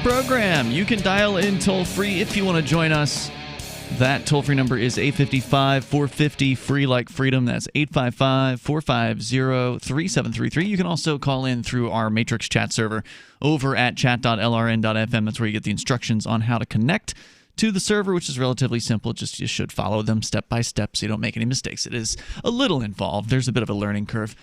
program. You can dial in toll-free if you want to join us. That toll-free number is 855-450-FREE like freedom. That's 855-450-3733. You can also call in through our Matrix chat server over at chat.lrn.fm. That's where you get the instructions on how to connect to the server, which is relatively simple. Just you should follow them step by step so you don't make any mistakes. It is a little involved. There's a bit of a learning curve.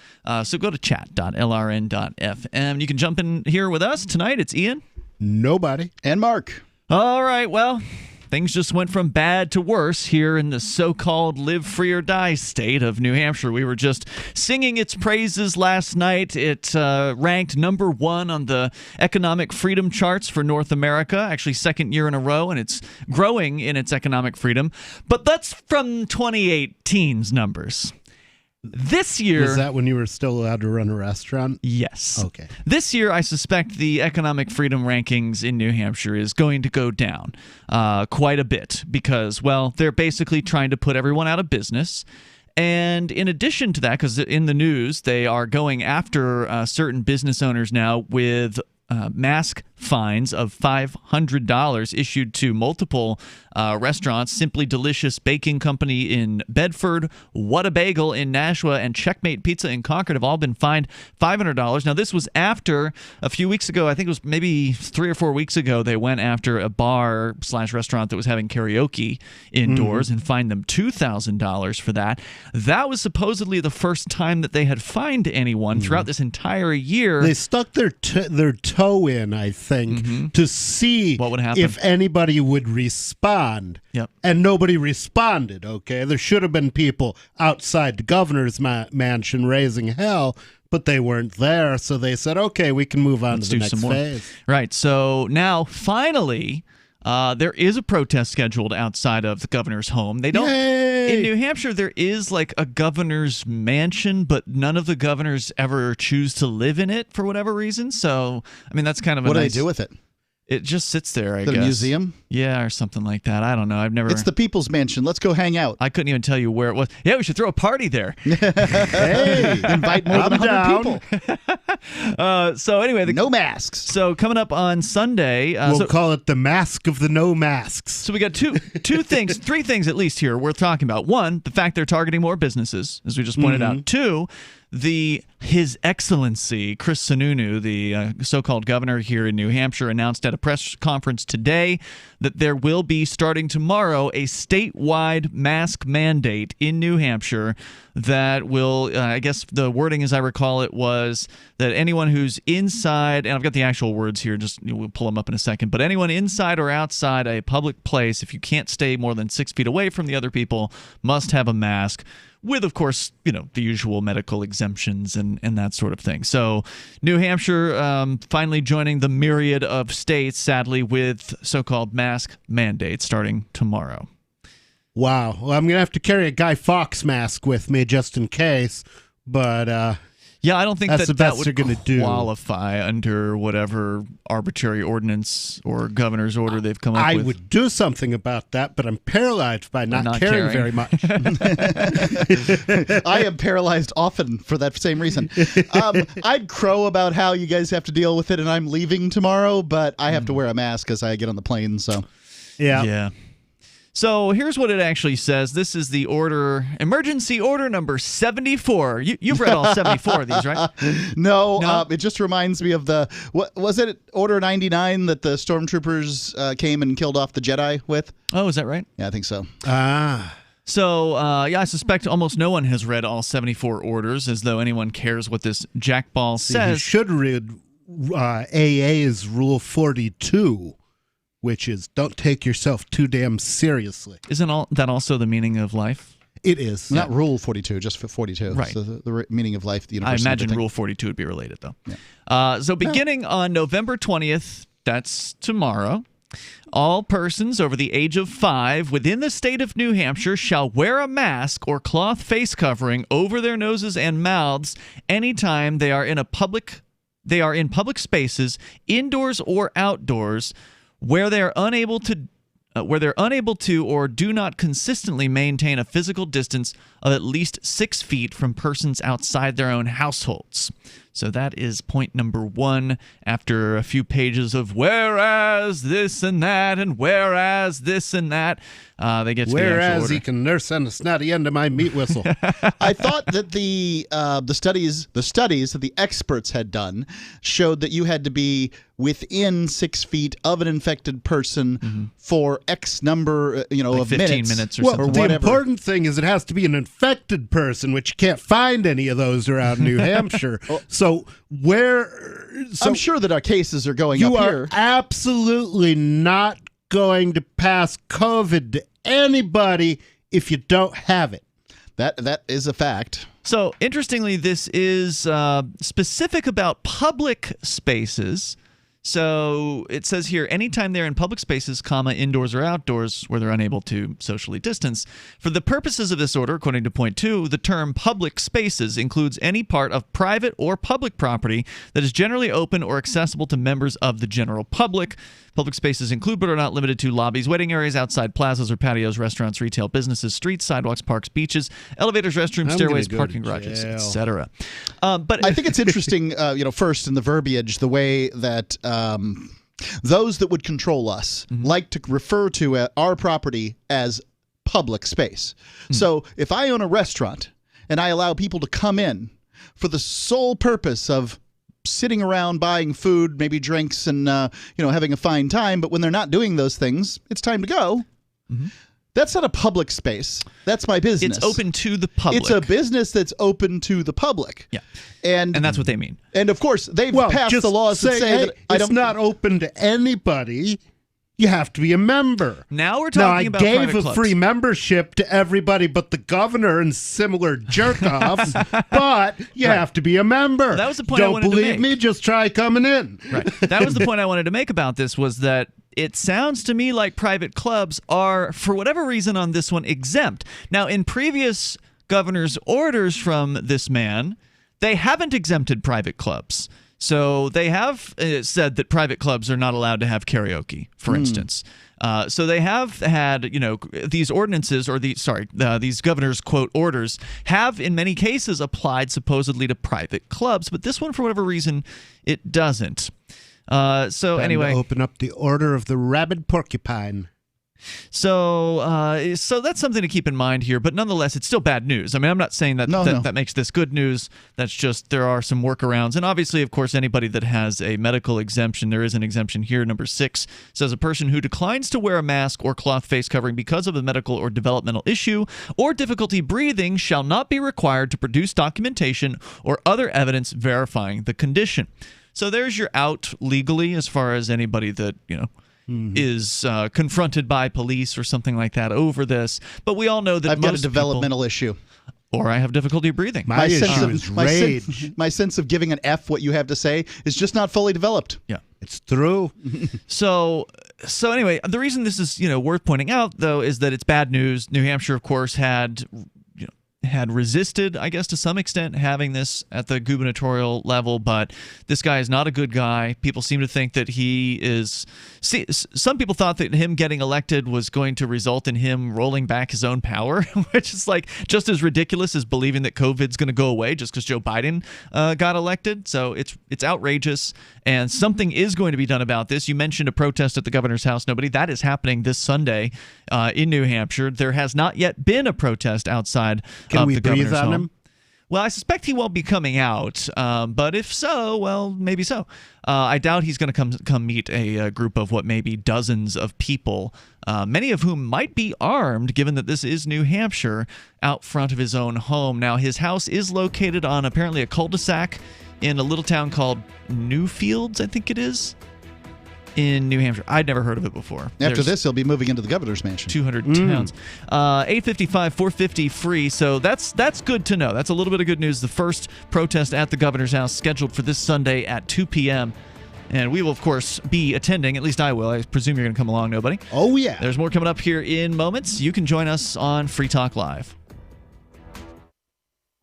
So go to chat.lrn.fm. You can jump in here with us tonight. It's Ian. Nobody. And Mark. All right, well, things just went from bad to worse here in the so-called live free or die state of New Hampshire. We were just singing its praises last night. It ranked number 1 on the economic freedom charts for North America, actually second year in a row, and it's growing in its economic freedom. But that's from 2018's numbers. This year... Was that when you were still allowed to run a restaurant? Yes. Okay. This year, I suspect the economic freedom rankings in New Hampshire is going to go down quite a bit because, well, they're basically trying to put everyone out of business. And in addition to that, because in the news, they are going after certain business owners now with mask fines of $500 issued to multiple restaurants. Simply Delicious Baking Company in Bedford, What a Bagel in Nashua, and Checkmate Pizza in Concord have all been fined $500. Now, this was after a few weeks ago, I think it was maybe 3 or 4 weeks ago, they went after a bar/restaurant that was having karaoke indoors and fined them $2,000 for that. That was supposedly the first time that they had fined anyone throughout this entire year. They stuck their toe in, I think, to see what would happen if anybody would respond. Yep. And nobody responded, okay? There should have been people outside the governor's mansion raising hell, but they weren't there, so they said, okay, we can move on to the next phase. Right, so now, finally... there is a protest scheduled outside of the governor's home. They don't. Yay! In New Hampshire, there is like a governor's mansion, but none of the governors ever choose to live in it for whatever reason. So, I mean, that's kind of what do they do with it? It just sits there, I guess. guess. The museum? Yeah, or something like that. I don't know. I've never... It's the People's Mansion. Let's go hang out. I couldn't even tell you where it was. Yeah, we should throw a party there. Hey, invite more than 100 people. So anyway... No masks. So coming up on Sunday... we'll call it the Mask of the No Masks. So we got three things at least here worth talking about. One, the fact they're targeting more businesses, as we just pointed out. Two, His Excellency Chris Sununu, the so-called governor here in New Hampshire, announced at a press conference today that there will be, starting tomorrow, a statewide mask mandate in New Hampshire that will, I guess the wording as I recall it was that anyone who's inside, and I've got the actual words here, just we'll pull them up in a second, but anyone inside or outside a public place, if you can't stay more than 6 feet away from the other people, must have a mask. With, of course, the usual medical exemptions and that sort of thing. So New Hampshire finally joining the myriad of states, sadly, with so-called mask mandates starting tomorrow. Wow. Well, I'm going to have to carry a Guy Fawkes mask with me just in case, but... yeah, I don't think that would qualify under whatever arbitrary ordinance or governor's order they've come up with. I would do something about that, but I'm paralyzed by not caring very much. I am paralyzed often for that same reason. I'd crow about how you guys have to deal with it, and I'm leaving tomorrow, but I have to wear a mask as I get on the plane. So, yeah. So here's what it actually says. This is the order, emergency order number 74. You've read all 74 of these, right? No? It just reminds me of what was it, Order 99 that the stormtroopers came and killed off the Jedi with? Oh, is that right? Yeah, I think so. So, I suspect almost no one has read all 74 orders, as though anyone cares what this jackball says. You should read AA's Rule 42. Which is, don't take yourself too damn seriously. Isn't that also the meaning of life? It is. Not Rule 42, just for 42. Right. So the meaning of life, the I universe. imagine Rule 42 would be related, though. Yeah. So beginning on November 20th, that's tomorrow, all persons over the age of 5 within the state of New Hampshire shall wear a mask or cloth face covering over their noses and mouths anytime they are in public spaces, indoors or outdoors, where they're unable to or do not consistently maintain a physical distance of at least 6 feet from persons outside their own households. So that is point number 1 after a few pages of whereas this and that and whereas this and that. They get to the actual Whereas order. he can nurse on the snotty end of my meat whistle. I thought that the studies that the experts had done showed that you had to be within 6 feet of an infected person for X number, like of 15 minutes or Well, something. the whatever. important thing is it has to be an infected person, which you can't find any of those around New Hampshire. So I'm sure that our cases are going you up are here. absolutely not going to pass COVID to anybody if you don't have it. That is a fact. So, interestingly, this is specific about public spaces. So it says here, anytime they're in public spaces, indoors or outdoors, where they're unable to socially distance. For the purposes of this order, according to point 2, the term public spaces includes any part of private or public property that is generally open or accessible to members of the general public. Public spaces include but are not limited to lobbies, waiting areas, outside plazas or patios, restaurants, retail businesses, streets, sidewalks, parks, beaches, elevators, restrooms, I'm stairways, gonna go parking to garages, jail. etc. But I think it's interesting, first in the verbiage, the way that those that would control us like to refer to our property as public space. So if I own a restaurant and I allow people to come in for the sole purpose of sitting around buying food, maybe drinks, and having a fine time, but when they're not doing those things, it's time to go. That's not a public space. That's my business. it's open to the public. It's a business that's open to the public. Yeah. And that's what they mean. And of course, they've passed just the laws that say hey, that I it's don't. not open to anybody. You have to be a member. Now we're Now, talking I about gave private a clubs. free membership to everybody but the governor and similar jerk-offs, but you have to be a member. That was the point I Don't wanted to believe make. me? Just try coming in. Right. That was the point I wanted to make about this, was that it sounds to me like private clubs are, for whatever reason on this one, exempt. Now, in previous governor's orders from this man, they haven't exempted private clubs. So they have said that private clubs are not allowed to have karaoke, for instance. So they have had, these ordinances, or these governor's quote orders have in many cases applied supposedly to private clubs, but this one, for whatever reason, it doesn't. So Time anyway, to open up the Order of the Rabid Porcupine. So that's something to keep in mind here, but nonetheless, it's still bad news. I mean, I'm not saying that that makes this good news. That's just there are some workarounds, and obviously, of course, anybody that has a medical exemption, there is an exemption here. Number 6 says a person who declines to wear a mask or cloth face covering because of a medical or developmental issue or difficulty breathing shall not be required to produce documentation or other evidence verifying the condition. So there's your out legally as far as anybody that is confronted by police or something like that over this. But we all know that I've got a most developmental issue. Or I have difficulty breathing. My issue is rage. My sense of giving an F what you have to say is just not fully developed. Yeah. It's through. So anyway, the reason this is worth pointing out, though, is that it's bad news. New Hampshire, of course, had resisted, I guess, to some extent, having this at the gubernatorial level, but this guy is not a good guy. People seem to think that he is... See, some people thought that him getting elected was going to result in him rolling back his own power, which is like just as ridiculous as believing that COVID's going to go away just because Joe Biden got elected. So it's outrageous, and something is going to be done about this. You mentioned a protest at the governor's house. Nobody. That is happening this Sunday in New Hampshire. There has not yet been a protest outside Can we the breathe governor's on home. him? Well, I suspect he won't be coming out, but if so, well, maybe so. I doubt he's going to come meet a group of what may be dozens of people, many of whom might be armed, given that this is New Hampshire, out front of his own home. Now, his house is located on apparently a cul-de-sac in a little town called Newfields, I think it is, in New Hampshire. I'd never heard of it before. After this, he'll be moving into the governor's mansion. 200 towns. 855, 450 free. So that's good to know. That's a little bit of good news. The first protest at the governor's house scheduled for this Sunday at 2 p.m. And we will, of course, be attending. At least I will. I presume you're going to come along, nobody. Oh, yeah. There's more coming up here in moments. You can join us on Free Talk Live.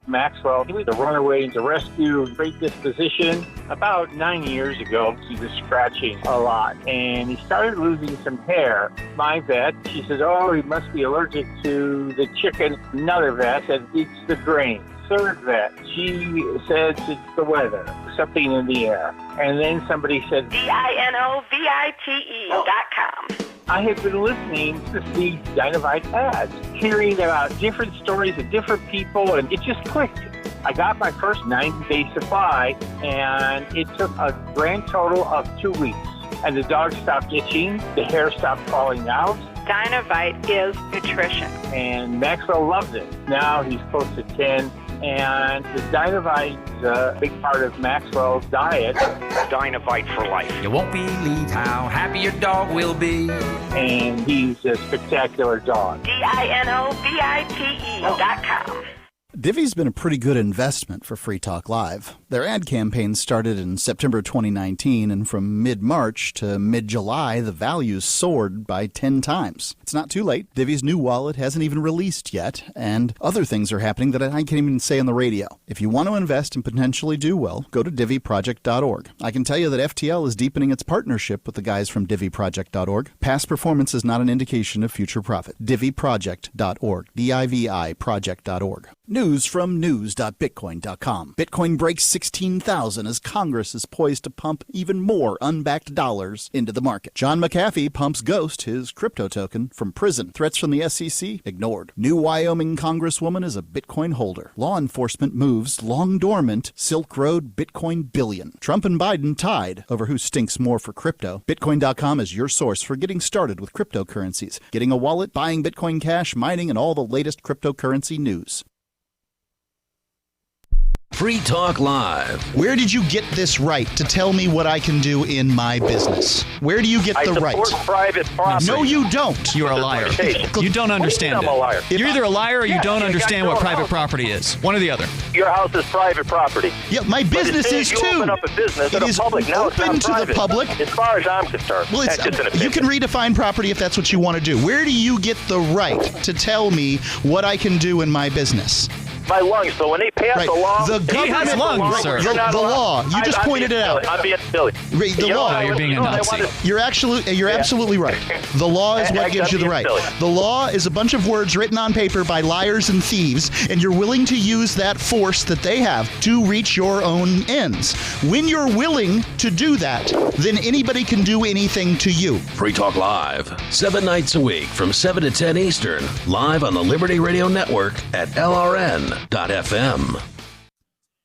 Maxwell, he was a runaway to rescue, great disposition. About 9 years ago, he was scratching a lot, and he started losing some hair. My vet, she says, oh, he must be allergic to the chicken. Another vet said, it's the grain. Third vet, she says it's the weather. something in the air. And then somebody said, DINOVITE.com. I had been listening to these Dynamite ads, hearing about different stories of different people, and it just clicked. I got my first 90-day supply, and it took a grand total of 2 weeks. And the dog stopped itching, the hair stopped falling out. Dynamite is nutrition. And Maxwell loves it. Now he's close to 10, and the Dynamite is a big part of Maxwell's diet. Dynamite for life. You won't believe how happy your dog will be. And he's a spectacular dog. DINOVITE.com. Divvy's been a pretty good investment for Free Talk Live. Their ad campaign started in September 2019, and from mid-March to mid-July, the values soared by 10 times. It's not too late. Divvy's new wallet hasn't even released yet, and other things are happening that I can't even say on the radio. If you want to invest and potentially do well, go to DivvyProject.org. I can tell you that FTL is deepening its partnership with the guys from DivvyProject.org. Past performance is not an indication of future profit. DivvyProject.org. DIVI Project.org. News from news.bitcoin.com. Bitcoin breaks 16,000 as Congress is poised to pump even more unbacked dollars into the market. John McAfee pumps Ghost, his crypto token, from prison. Threats from the SEC ignored. New Wyoming Congresswoman is a Bitcoin holder. Law enforcement moves long dormant Silk Road Bitcoin billion. Trump and Biden tied over who stinks more for crypto. Bitcoin.com is your source for getting started with cryptocurrencies, getting a wallet, buying Bitcoin Cash, mining, and all the latest cryptocurrency news. Free Talk Live. Where did you get this right to tell me what I can do in my business? Where do you get the right? I support private property. No, you don't. You're a liar. You don't understand I'm a liar. it. You're either a liar or you don't you understand got what your private house. property is. One or the other. Your house is private property. Yeah, my business But is you too. open up a business to It the is public. Now it's open not to the private. public. As far as I'm concerned. Well, That's just an opinion. you can redefine property if that's what you want to do. Where do you get the right to tell me what I can do in my business? My lungs. So when they pass Right. the law, The He has government- lungs, sir. You're not The allowed- law. You just I'm pointed being it out. silly. I'm being silly. The law. No, you're being a Nazi. You're absolutely right. The law is what gives you the right. The law is a bunch of words written on paper by liars and thieves, and you're willing to use that force that they have to reach your own ends. When you're willing to do that, then anybody can do anything to you. Free Talk Live. 7 nights a week from 7 to 10 Eastern. Live on the Liberty Radio Network at LRN.FM.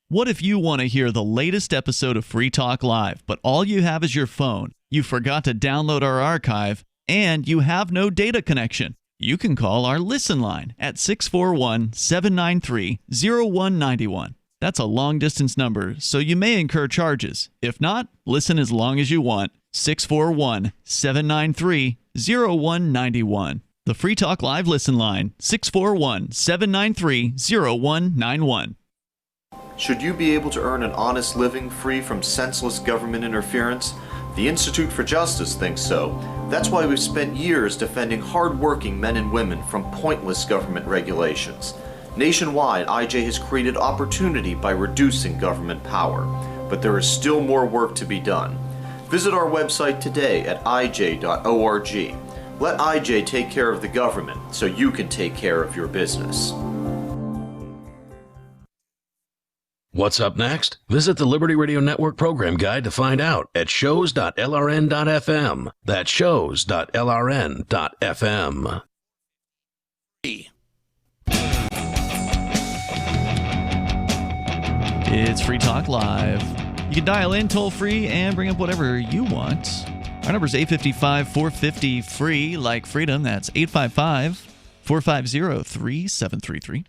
What if you want to hear the latest episode of Free Talk Live, but all you have is your phone, you forgot to download our archive, and you have no data connection? You can call our Listen line at 641-793-0191. That's a long-distance number, so you may incur charges. If not, listen as long as you want. 641-793-0191. The Free Talk Live Listen line, 641-793-0191. Should you be able to earn an honest living free from senseless government interference? The Institute for Justice thinks so. That's why we've spent years defending hard-working men and women from pointless government regulations. Nationwide, IJ has created opportunity by reducing government power, but there is still more work to be done. Visit our website today at ij.org. Let IJ take care of the government so you can take care of your business. What's up next? Visit the Liberty Radio Network program guide to find out at shows.lrn.fm. That's shows.lrn.fm. It's Free Talk Live. You can dial in toll free and bring up whatever you want. Our number is 855-450-FREE, like freedom. That's 855-450-3733.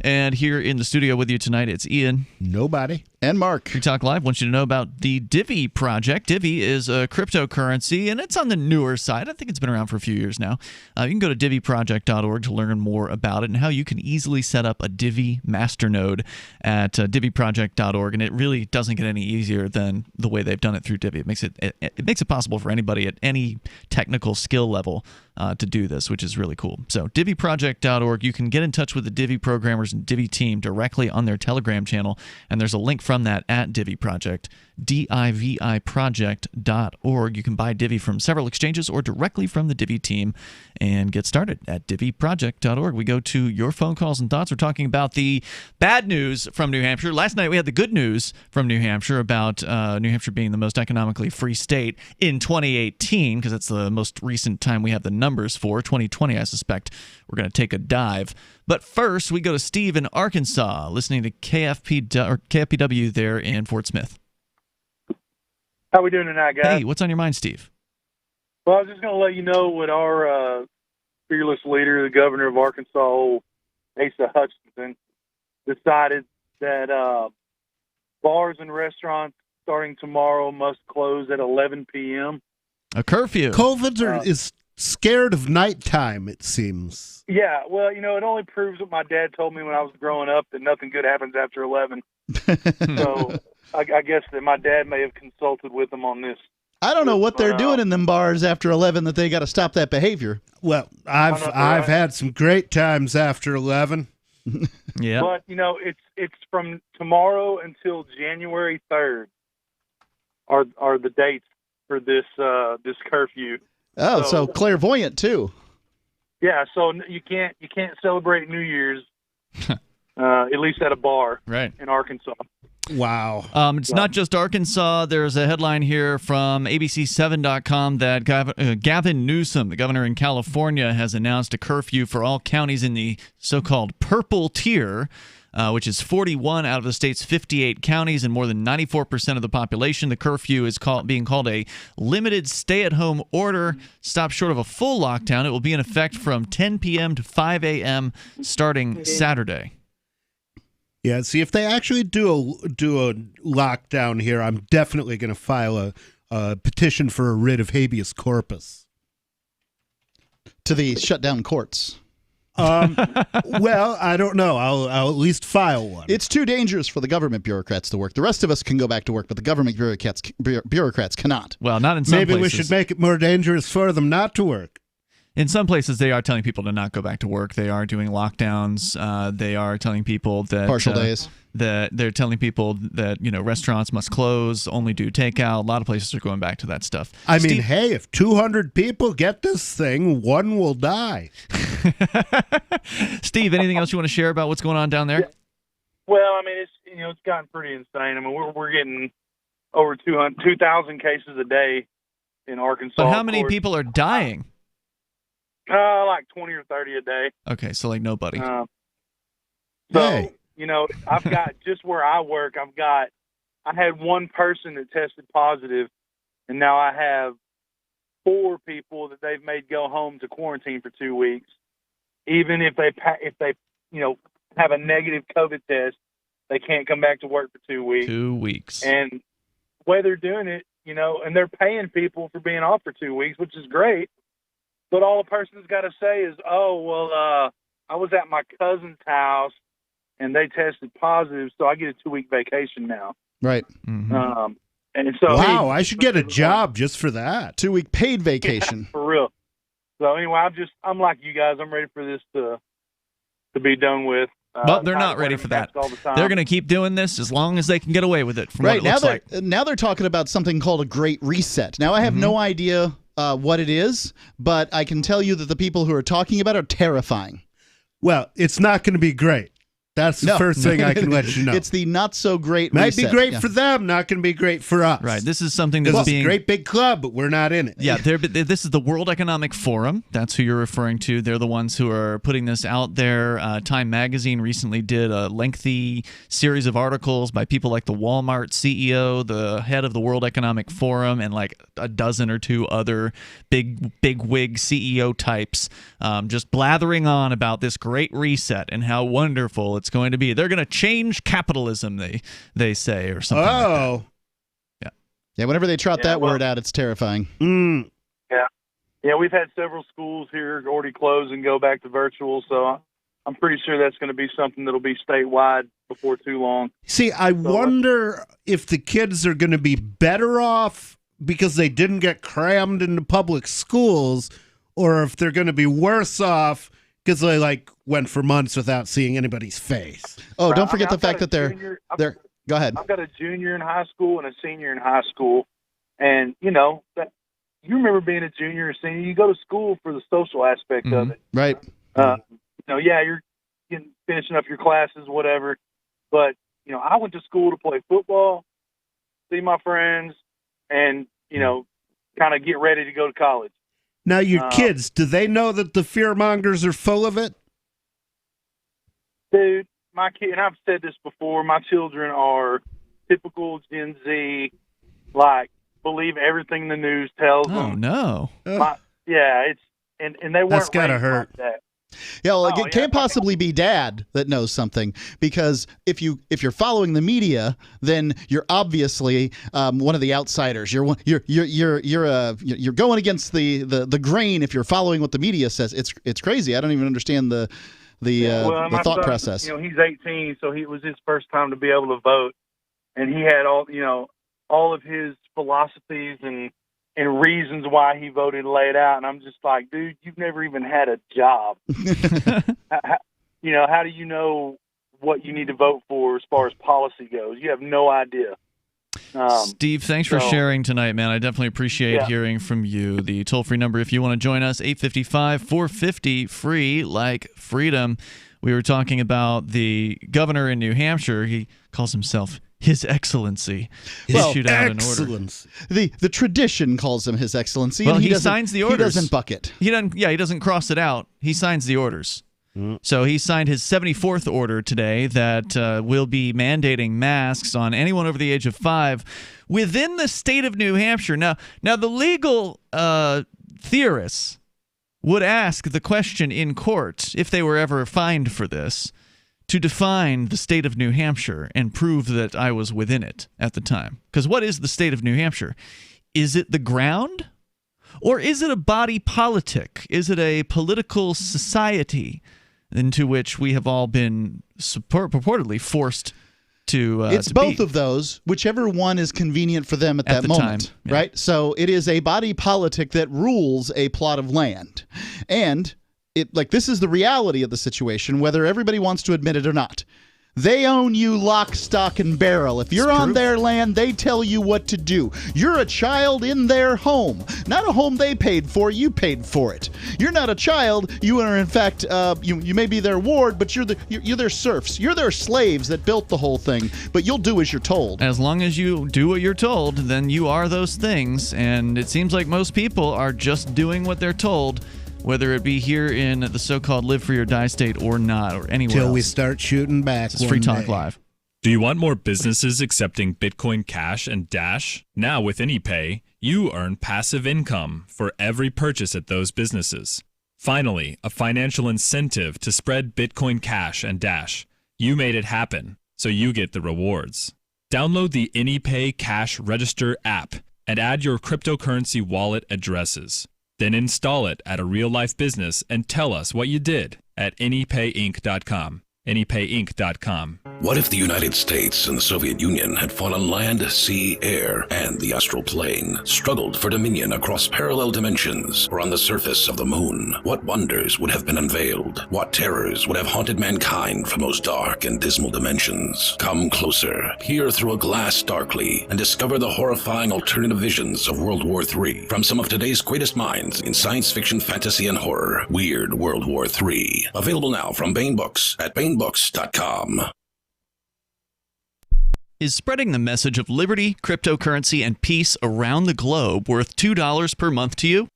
And here in the studio with you tonight, it's Ian. Nobody. And Mark. Free Talk Live wants you to know about the Divvy project. Divvy is a cryptocurrency, and it's on the newer side. I think it's been around for a few years now. You can go to DivvyProject.org to learn more about it and how you can easily set up a Divvy masternode at DivvyProject.org. And it really doesn't get any easier than the way they've done it through Divvy. It makes it possible for anybody at any technical skill level to do this, which is really cool. So DivvyProject.org. You can get in touch with the Divvy programmers and Divvy team directly on their Telegram channel, and there's a link from that at Divvy Project diviproject.org. You can buy Divvy from several exchanges or directly from the Divvy team and get started at diviproject.org. We go to your phone calls and thoughts. We're talking about the bad news from New Hampshire. Last night we had the good news from New Hampshire about New Hampshire being the most economically free state in 2018, because that's the most recent time we have the numbers for. 2020, I suspect we're going to take a dive. But first, we go to Steve in Arkansas, listening to KFPW there in Fort Smith. How we doing tonight, guys? Hey, what's on your mind, Steve? Well, I was just going to let you know what our fearless leader, the governor of Arkansas, Asa Hutchinson, decided that bars and restaurants starting tomorrow must close at 11 p.m. A curfew. COVID is scared of nighttime, it seems. Yeah, well, it only proves what my dad told me when I was growing up, that nothing good happens after 11. So I guess that my dad may have consulted with them on this. I don't know what they're doing in them bars after 11 that they got to stop that behavior. Well, I've had some great times after 11. Yeah. But, it's from tomorrow until January 3rd are the dates for this curfew. Oh, so clairvoyant too. Yeah, so you can't celebrate New Year's at least at a bar in Arkansas. Wow. It's not just Arkansas. There's a headline here from ABC7.com that Gavin Newsom, the governor in California, has announced a curfew for all counties in the so-called purple tier, which is 41 out of the state's 58 counties and more than 94% of the population. The curfew is being called a limited stay-at-home order. Stop short of a full lockdown. It will be in effect from 10 p.m. to 5 a.m. starting Saturday. Yeah, see, if they actually do a lockdown here, I'm definitely going to file a petition for a writ of habeas corpus. To the shutdown courts. Well, I don't know. I'll at least file one. It's too dangerous for the government bureaucrats to work. The rest of us can go back to work, but the government bureaucrats cannot. Well, not in some places. Maybe we should make it more dangerous for them not to work. In some places, they are telling people to not go back to work. They are doing lockdowns. They are telling people that partial days. That they're telling people that restaurants must close, only do takeout. A lot of places are going back to that stuff. I mean, hey, if 200 people get this thing, one will die. Steve, anything else you want to share about what's going on down there? Yeah. Well, I mean, it's gotten pretty insane. I mean, we're getting over 2,000 cases a day in Arkansas. But how many people are dying? Like 20 or 30 a day. Okay, so like nobody. Hey. I've got, just where I work, I had one person that tested positive, and now I have 4 people that they've made go home to quarantine for 2 weeks. Even if they have a negative COVID test, they can't come back to work for 2 weeks. 2 weeks. And the way they're doing it, and they're paying people for being off for 2 weeks, which is great. But all a person's got to say is, I was at my cousin's house and they tested positive, so I get a 2-week vacation now. Right. Mm-hmm. And so, wow, I should get a job just for that. 2-week paid vacation. For real. So anyway, I'm like you guys. I'm ready for this to be done with. But they're not ready for that. They're going to keep doing this as long as they can get away with it. From what it looks like. Now they're talking about something called a Great Reset. Now I have no idea what it is, but I can tell you that the people who are talking about it are terrifying. Well, it's not going to be great. That's the first thing I can let you know. It's the not so great Might reset. be great for them, not going to be great for us. Right. This is something that's being... It's a great big club, but we're not in it. Yeah, this is the World Economic Forum. That's who you're referring to. They're the ones who are putting this out there. Time Magazine recently did a lengthy series of articles by people like the Walmart CEO, the head of the World Economic Forum, and like a dozen or two other big wig CEO types, just blathering on about this great reset and how wonderful it's going to be. They're going to change capitalism, they say, or something like that. Yeah, whenever they trot that word out, it's terrifying. Yeah, we've had several schools here already close and go back to virtual, so I'm pretty sure that's going to be something that'll be statewide before too long. See, I wonder if the kids are going to be better off because they didn't get crammed into public schools, or if they're going to be worse off because they went for months without seeing anybody's face. Oh, don't forget the fact that Go ahead. I've got a junior in high school and a senior in high school. And, you remember being a junior or senior, you go to school for the social aspect of it. Right. You're finishing up your classes, whatever. But, I went to school to play football, see my friends, and, kind of get ready to go to college. Now, your kids, do they know that the fearmongers are full of it? Dude, my kid, and I've said this before, my children are typical Gen Z, believe everything the news tells them. Oh, no. And they weren't. That's gotta hurt. Like that. Yeah, well, it can't possibly be dad that knows something, because if you're following the media, then you're obviously one of the outsiders. You're going against the grain if you're following what the media says. It's crazy. I don't even understand the thought son, process. He's 18, so it was his first time to be able to vote, and he had all of his philosophies and reasons why he voted laid out, and I'm just like, dude, you've never even had a job. How do you know what you need to vote for as far as policy goes? You have no idea. Steve, thanks for sharing tonight, man. I definitely appreciate hearing from you. The toll-free number, if you want to join us, 855-450-FREE, like freedom. We were talking about the governor in New Hampshire. He calls himself His Excellency. Issued out an order. The tradition calls him His Excellency. Well, and he signs the orders. He doesn't bucket. He doesn't cross it out. He signs the orders. So he signed his 74th order today that will be mandating masks on anyone over the age of 5 within the state of New Hampshire. Now the legal theorists would ask the question in court, if they were ever fined for this, to define the state of New Hampshire and prove that I was within it at the time. Because what is the state of New Hampshire? Is it the ground? Or is it a body politic? Is it a political society into which we have all been purportedly forced to It's to both be? of those, whichever one is convenient for them at that the moment, time, yeah. right? So it is a body politic that rules a plot of land. And this is the reality of the situation, whether everybody wants to admit it or not. They own you lock, stock, and barrel. If you're on their land, they tell you what to do. You're a child in their home. Not a home they paid for, you paid for it. You're not a child. You are, in fact, you may be their ward, but you're their serfs. You're their slaves that built the whole thing, but you'll do as you're told. As long as you do what you're told, then you are those things, and it seems like most people are just doing what they're told, whether it be here in the so-called live free or die state or not, or anywhere else. Till we start shooting back. It's Free Talk Live. Do you want more businesses accepting Bitcoin Cash and Dash? Now with AnyPay, you earn passive income for every purchase at those businesses. Finally, a financial incentive to spread Bitcoin Cash and Dash. You made it happen, so you get the rewards. Download the AnyPay Cash Register app and add your cryptocurrency wallet addresses. Then install it at a real-life business and tell us what you did at anypayinc.com. anypayinc.com. What if the United States and the Soviet Union had fought on land, sea, air, and the astral plane, struggled for dominion across parallel dimensions or on the surface of the moon? What wonders would have been unveiled? What terrors would have haunted mankind from those dark and dismal dimensions? Come closer, peer through a glass darkly, and discover the horrifying alternative visions of World War III from some of today's greatest minds in science fiction, fantasy, and horror. Weird World War III. Available now from Baen Books at BaenBooks.com. Is spreading the message of liberty, cryptocurrency, and peace around the globe worth $2 per month to you?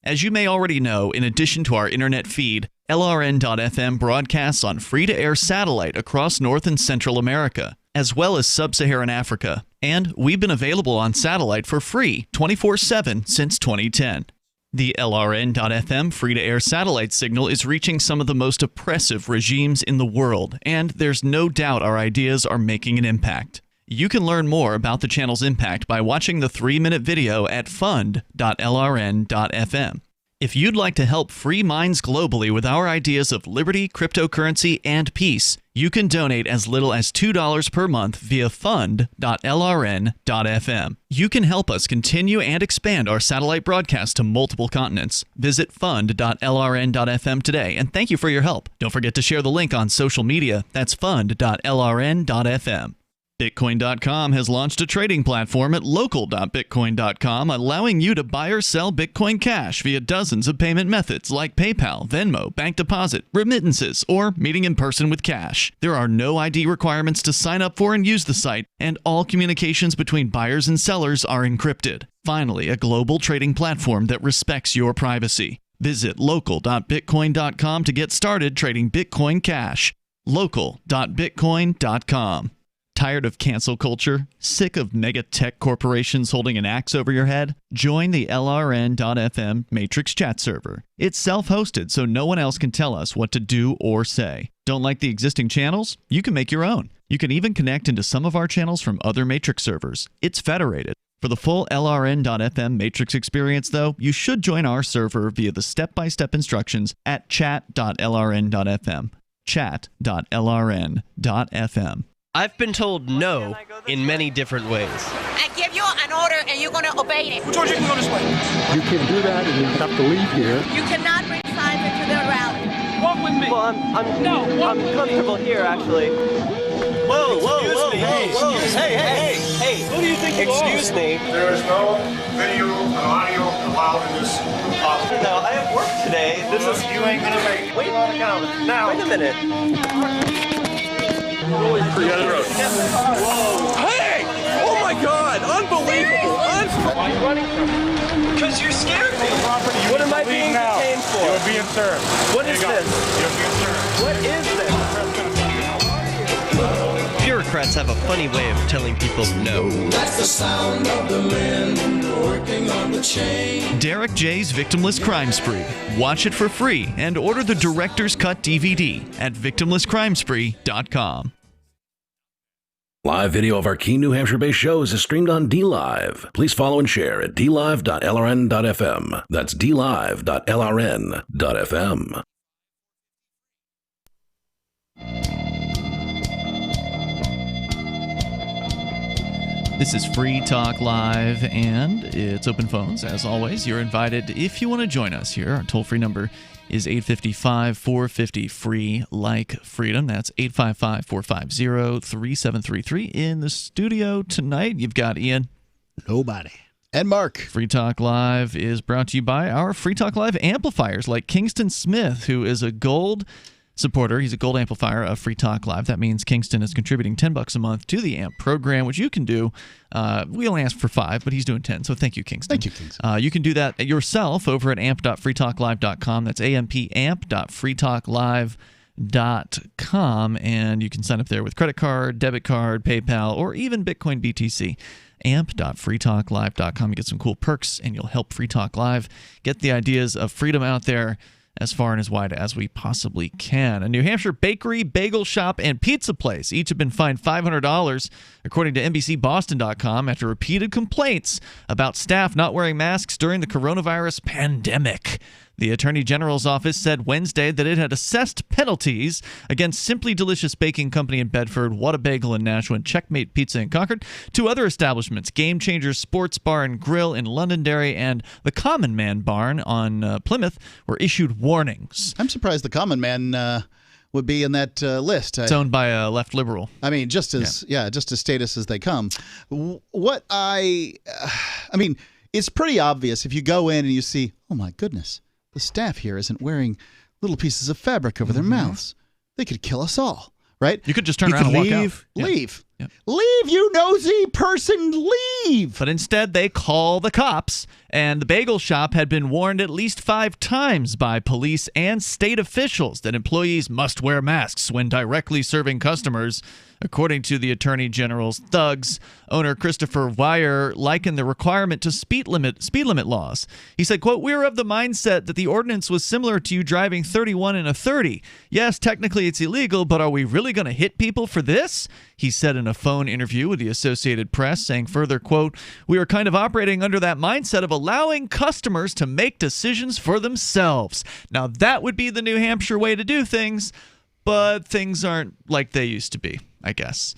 As you may already know, in addition to our internet feed, LRN.FM broadcasts on free-to-air satellite across North and Central America, as well as Sub-Saharan Africa. And we've been available on satellite for free 24/7 since 2010. The LRN.FM free-to-air satellite signal is reaching some of the most oppressive regimes in the world, and there's no doubt our ideas are making an impact. You can learn more about the channel's impact by watching the 3-minute video at fund.lrn.fm. If you'd like to help free minds globally with our ideas of liberty, cryptocurrency, and peace, you can donate as little as $2 per month via fund.lrn.fm. You can help us continue and expand our satellite broadcast to multiple continents. Visit fund.lrn.fm today, and thank you for your help. Don't forget to share the link on social media. That's fund.lrn.fm. Bitcoin.com has launched a trading platform at local.bitcoin.com, allowing you to buy or sell Bitcoin Cash via dozens of payment methods like PayPal, Venmo, bank deposit, remittances, or meeting in person with cash. There are no ID requirements to sign up for and use the site, and all communications between buyers and sellers are encrypted. Finally, a global trading platform that respects your privacy. Visit local.bitcoin.com to get started trading Bitcoin Cash. local.bitcoin.com. Tired of cancel culture? Sick of mega tech corporations holding an axe over your head? Join the LRN.FM Matrix chat server. It's self-hosted, so no one else can tell us what to do or say. Don't like the existing channels? You can make your own. You can even connect into some of our channels from other Matrix servers. It's federated. For the full LRN.FM Matrix experience, though, you should join our server via the step-by-step instructions at chat.lrn.fm. chat.lrn.fm. I've been told no in many different ways. I give you an order and you're going to obey it. George, you can go this way. You can't do that and you have to leave here. You cannot bring signs into the rally. Walk with me. Well, I'm comfortable here, actually. Whoa. Hey. Who do you think you are? Excuse me. There is no video and audio allowed in this office. No, I have work today. You ain't going to make it. Wait a minute. Whoa. Hey! Oh my God! Unbelievable! Why are you running from me? Because you scared me. What am I being detained for? You're being served. What is this? You're being served. What is this? Bureaucrats have a funny way of telling people no. That's the sound of the men working on the chain. Derek J's Victimless Crime Spree. Watch it for free and order the Director's Cut DVD at victimlesscrimespree.com. Live video of our key New Hampshire-based shows is streamed on DLive. Please follow and share at dlive.lrn.fm. That's dlive.lrn.fm. This is Free Talk Live, and it's open phones. As always, you're invited if you want to join us here. Our toll-free number is 855-450-FREE, like freedom. That's 855-450-3733. In the studio tonight, you've got Ian. Nobody. And Mark. Free Talk Live is brought to you by our Free Talk Live amplifiers, like Kingston Smith, who is a gold supporter. He's a gold amplifier of Free Talk Live. That means Kingston is contributing $10 a month to the AMP program, which you can do. We only asked for 5, but he's doing 10. So thank you, Kingston. Thank you, Kingston. You can do that yourself over at amp.freetalklive.com. That's amp.freetalklive.com, and you can sign up there with credit card, debit card, PayPal, or even Bitcoin BTC. amp.freetalklive.com. You get some cool perks, and you'll help Free Talk Live get the ideas of freedom out there as far and as wide as we possibly can. A New Hampshire bakery, bagel shop, and pizza place each have been fined $500, according to NBCBoston.com, after repeated complaints about staff not wearing masks during the coronavirus pandemic. The Attorney General's office said Wednesday that it had assessed penalties against Simply Delicious Baking Company in Bedford, What a Bagel in Nashua, and Checkmate Pizza in Concord. 2 other establishments, Game Changers Sports Bar and Grill in Londonderry and the Common Man Barn on Plymouth, were issued warnings. I'm surprised the Common Man would be in that list. It's owned by a left liberal. I mean, just as status as they come. It's pretty obvious if you go in and you see, oh my goodness, the staff here isn't wearing little pieces of fabric over their mouths. They could kill us all, right? You could just turn around and walk out. Leave. Yeah. Leave, you nosy person, leave! But instead, they call the cops, and the bagel shop had been warned at least 5 times by police and state officials that employees must wear masks when directly serving customers. According to the Attorney General's thugs, owner Christopher Weyer likened the requirement to speed limit laws. He said, quote, "We're of the mindset that the ordinance was similar to you driving 31 in a 30. Yes, technically it's illegal, but are we really going to hit people for this?" He said in a phone interview with the Associated Press, saying further, quote, "We are kind of operating under that mindset of allowing customers to make decisions for themselves." Now, that would be the New Hampshire way to do things, but things aren't like they used to be, I guess.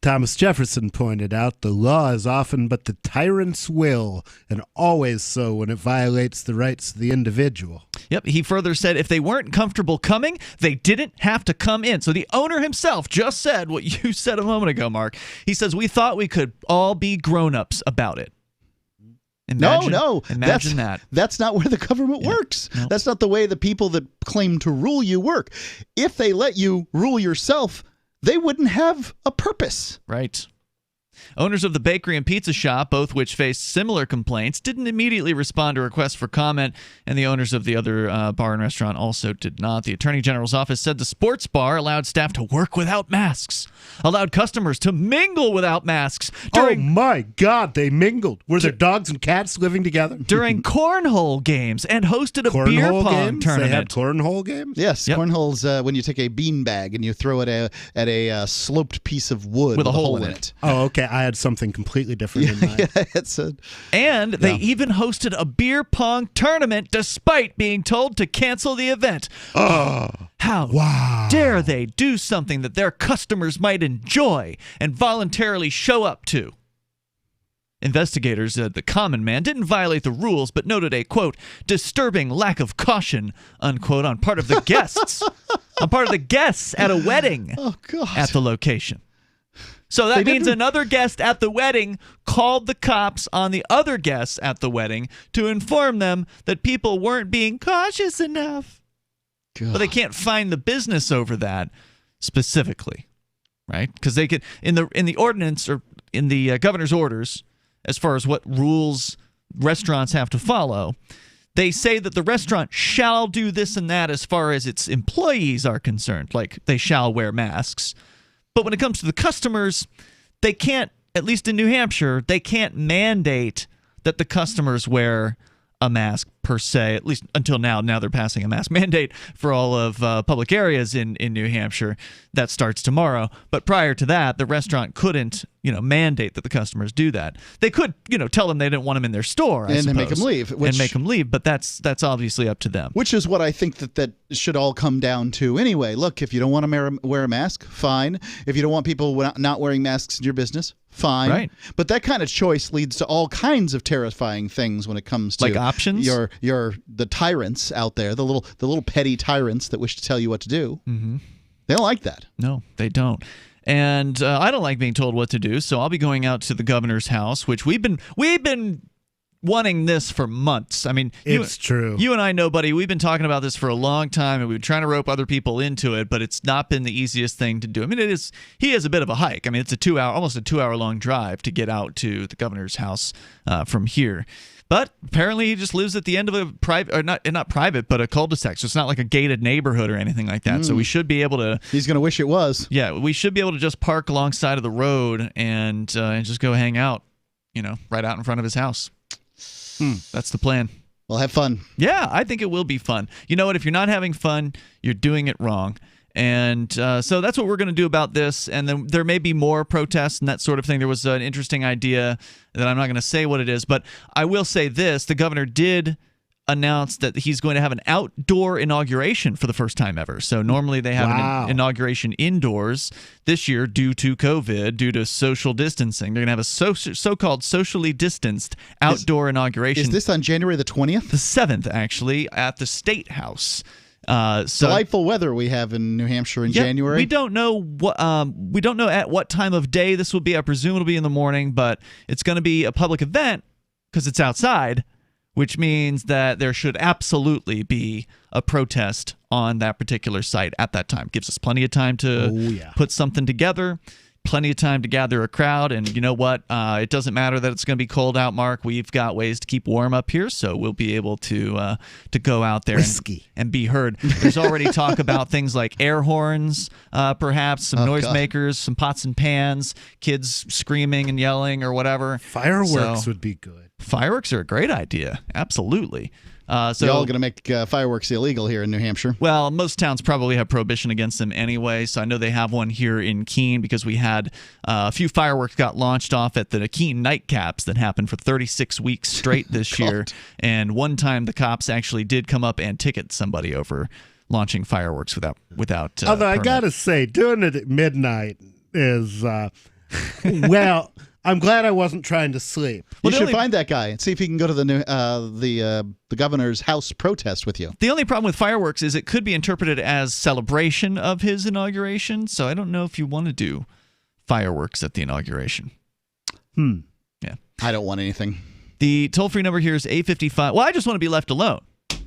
Thomas Jefferson pointed out, the law is often but the tyrant's will, and always so when it violates the rights of the individual. Yep. He further said if they weren't comfortable coming, they didn't have to come in. So the owner himself just said what you said a moment ago, Mark. He says, we thought we could all be grown-ups about it. Imagine that. That's not where the government works. No. That's not the way the people that claim to rule you work. If they let you rule yourself, they wouldn't have a purpose. Right. Owners of the bakery and pizza shop, both which faced similar complaints, didn't immediately respond to requests for comment, and the owners of the other bar and restaurant also did not. The Attorney General's office said the sports bar allowed staff to work without masks, allowed customers to mingle without masks. Oh my God, they mingled. Were there dogs and cats living together? During cornhole games, and hosted a beer pong tournament. They had cornhole games? Yes, cornhole's when you take a bean bag and you throw it at a sloped piece of wood with a hole in it. Oh, okay. I had something completely different in mind. They even hosted a beer pong tournament despite being told to cancel the event. How dare they do something that their customers might enjoy and voluntarily show up to? Investigators said the common man didn't violate the rules, but noted a, quote, disturbing lack of caution, unquote, on part of the guests. On part of the guests at a wedding at the location. So that means another guest at the wedding called the cops on the other guests at the wedding to inform them that people weren't being cautious enough. But they can't find the business over that specifically, right? Because they could in the ordinance or in the governor's orders, as far as what rules restaurants have to follow, they say that the restaurant shall do this and that as far as its employees are concerned, like they shall wear masks. But when it comes to the customers, they can't, at least in New Hampshire, they can't mandate that the customers wear a mask per se, at least until now. Now they're passing a mask mandate for all of public areas in New Hampshire. That starts tomorrow. But prior to that, the restaurant couldn't, mandate that the customers do that. They could, tell them they didn't want them in their store, I suppose, and make them leave. But that's obviously up to them. Which is what I think that should all come down to anyway. Look, if you don't want to wear a mask, fine. If you don't want people not wearing masks in your business, fine. Right. But that kind of choice leads to all kinds of terrifying things when it comes to like options. The tyrants out there, the little petty tyrants that wish to tell you what to do. Mm-hmm. They don't like that. No, they don't. And I don't like being told what to do, so I'll be going out to the governor's house, which we've been wanting this for months. I mean, it's true. You and I know, buddy, we've been talking about this for a long time, and we've been trying to rope other people into it, but it's not been the easiest thing to do. I mean, he is a bit of a hike. I mean, it's almost a 2-hour long drive to get out to the governor's house from here. But apparently he just lives at the end of a private, or not private, but a cul-de-sac. So it's not like a gated neighborhood or anything like that. So we should be able to. He's going to wish it was. Yeah, we should be able to just park alongside of the road and just go hang out, right out in front of his house. That's the plan. Well, have fun. Yeah, I think it will be fun. You know what? If you're not having fun, you're doing it wrong. And so that's what we're going to do about this. And then there may be more protests and that sort of thing. There was an interesting idea that I'm not going to say what it is, but I will say this. The governor did announce that he's going to have an outdoor inauguration for the first time ever. So normally they have an inauguration indoors. This year, due to COVID, due to social distancing, they're going to have a so-called socially distanced outdoor inauguration. Is this on January the 20th? The 7th, actually, at the State House. Delightful weather we have in New Hampshire in January. We don't know at what time of day this will be. I presume it'll be in the morning, but it's going to be a public event because it's outside, which means that there should absolutely be a protest on that particular site at that time. Gives us plenty of time to put something together. Plenty of time to gather a crowd, and you know what? It doesn't matter that it's going to be cold out, Mark. We've got ways to keep warm up here, so we'll be able to go out there and be heard. There's already talk about things like air horns, perhaps some noisemakers, some pots and pans, kids screaming and yelling or whatever. Fireworks would be good. Fireworks are a great idea. Absolutely. So y'all going to make fireworks illegal here in New Hampshire? Well, most towns probably have prohibition against them anyway. So I know they have one here in Keene because we had a few fireworks got launched off at the Keene nightcaps that happened for 36 weeks straight this year. And one time the cops actually did come up and ticket somebody over launching fireworks without Although permit. I got to say, doing it at midnight is Well, I'm glad I wasn't trying to sleep. You should find that guy and see if he can go to the governor's house protest with you. The only problem with fireworks is it could be interpreted as celebration of his inauguration, so I don't know if you want to do fireworks at the inauguration. Yeah. I don't want anything. The toll-free number here is 855. Well, I just want to be left alone.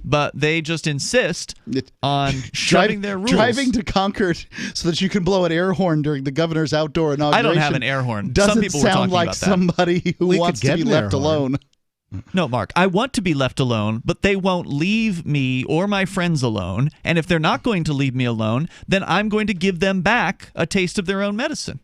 But they just insist on shoving their rules. Driving to Concord so that you can blow an air horn during the governor's outdoor inauguration. I don't have an air horn. Doesn't Some people were sound talking like about that. somebody who wants to be left alone. No, Mark, I want to be left alone, but they won't leave me or my friends alone. And if they're not going to leave me alone, then I'm going to give them back a taste of their own medicine.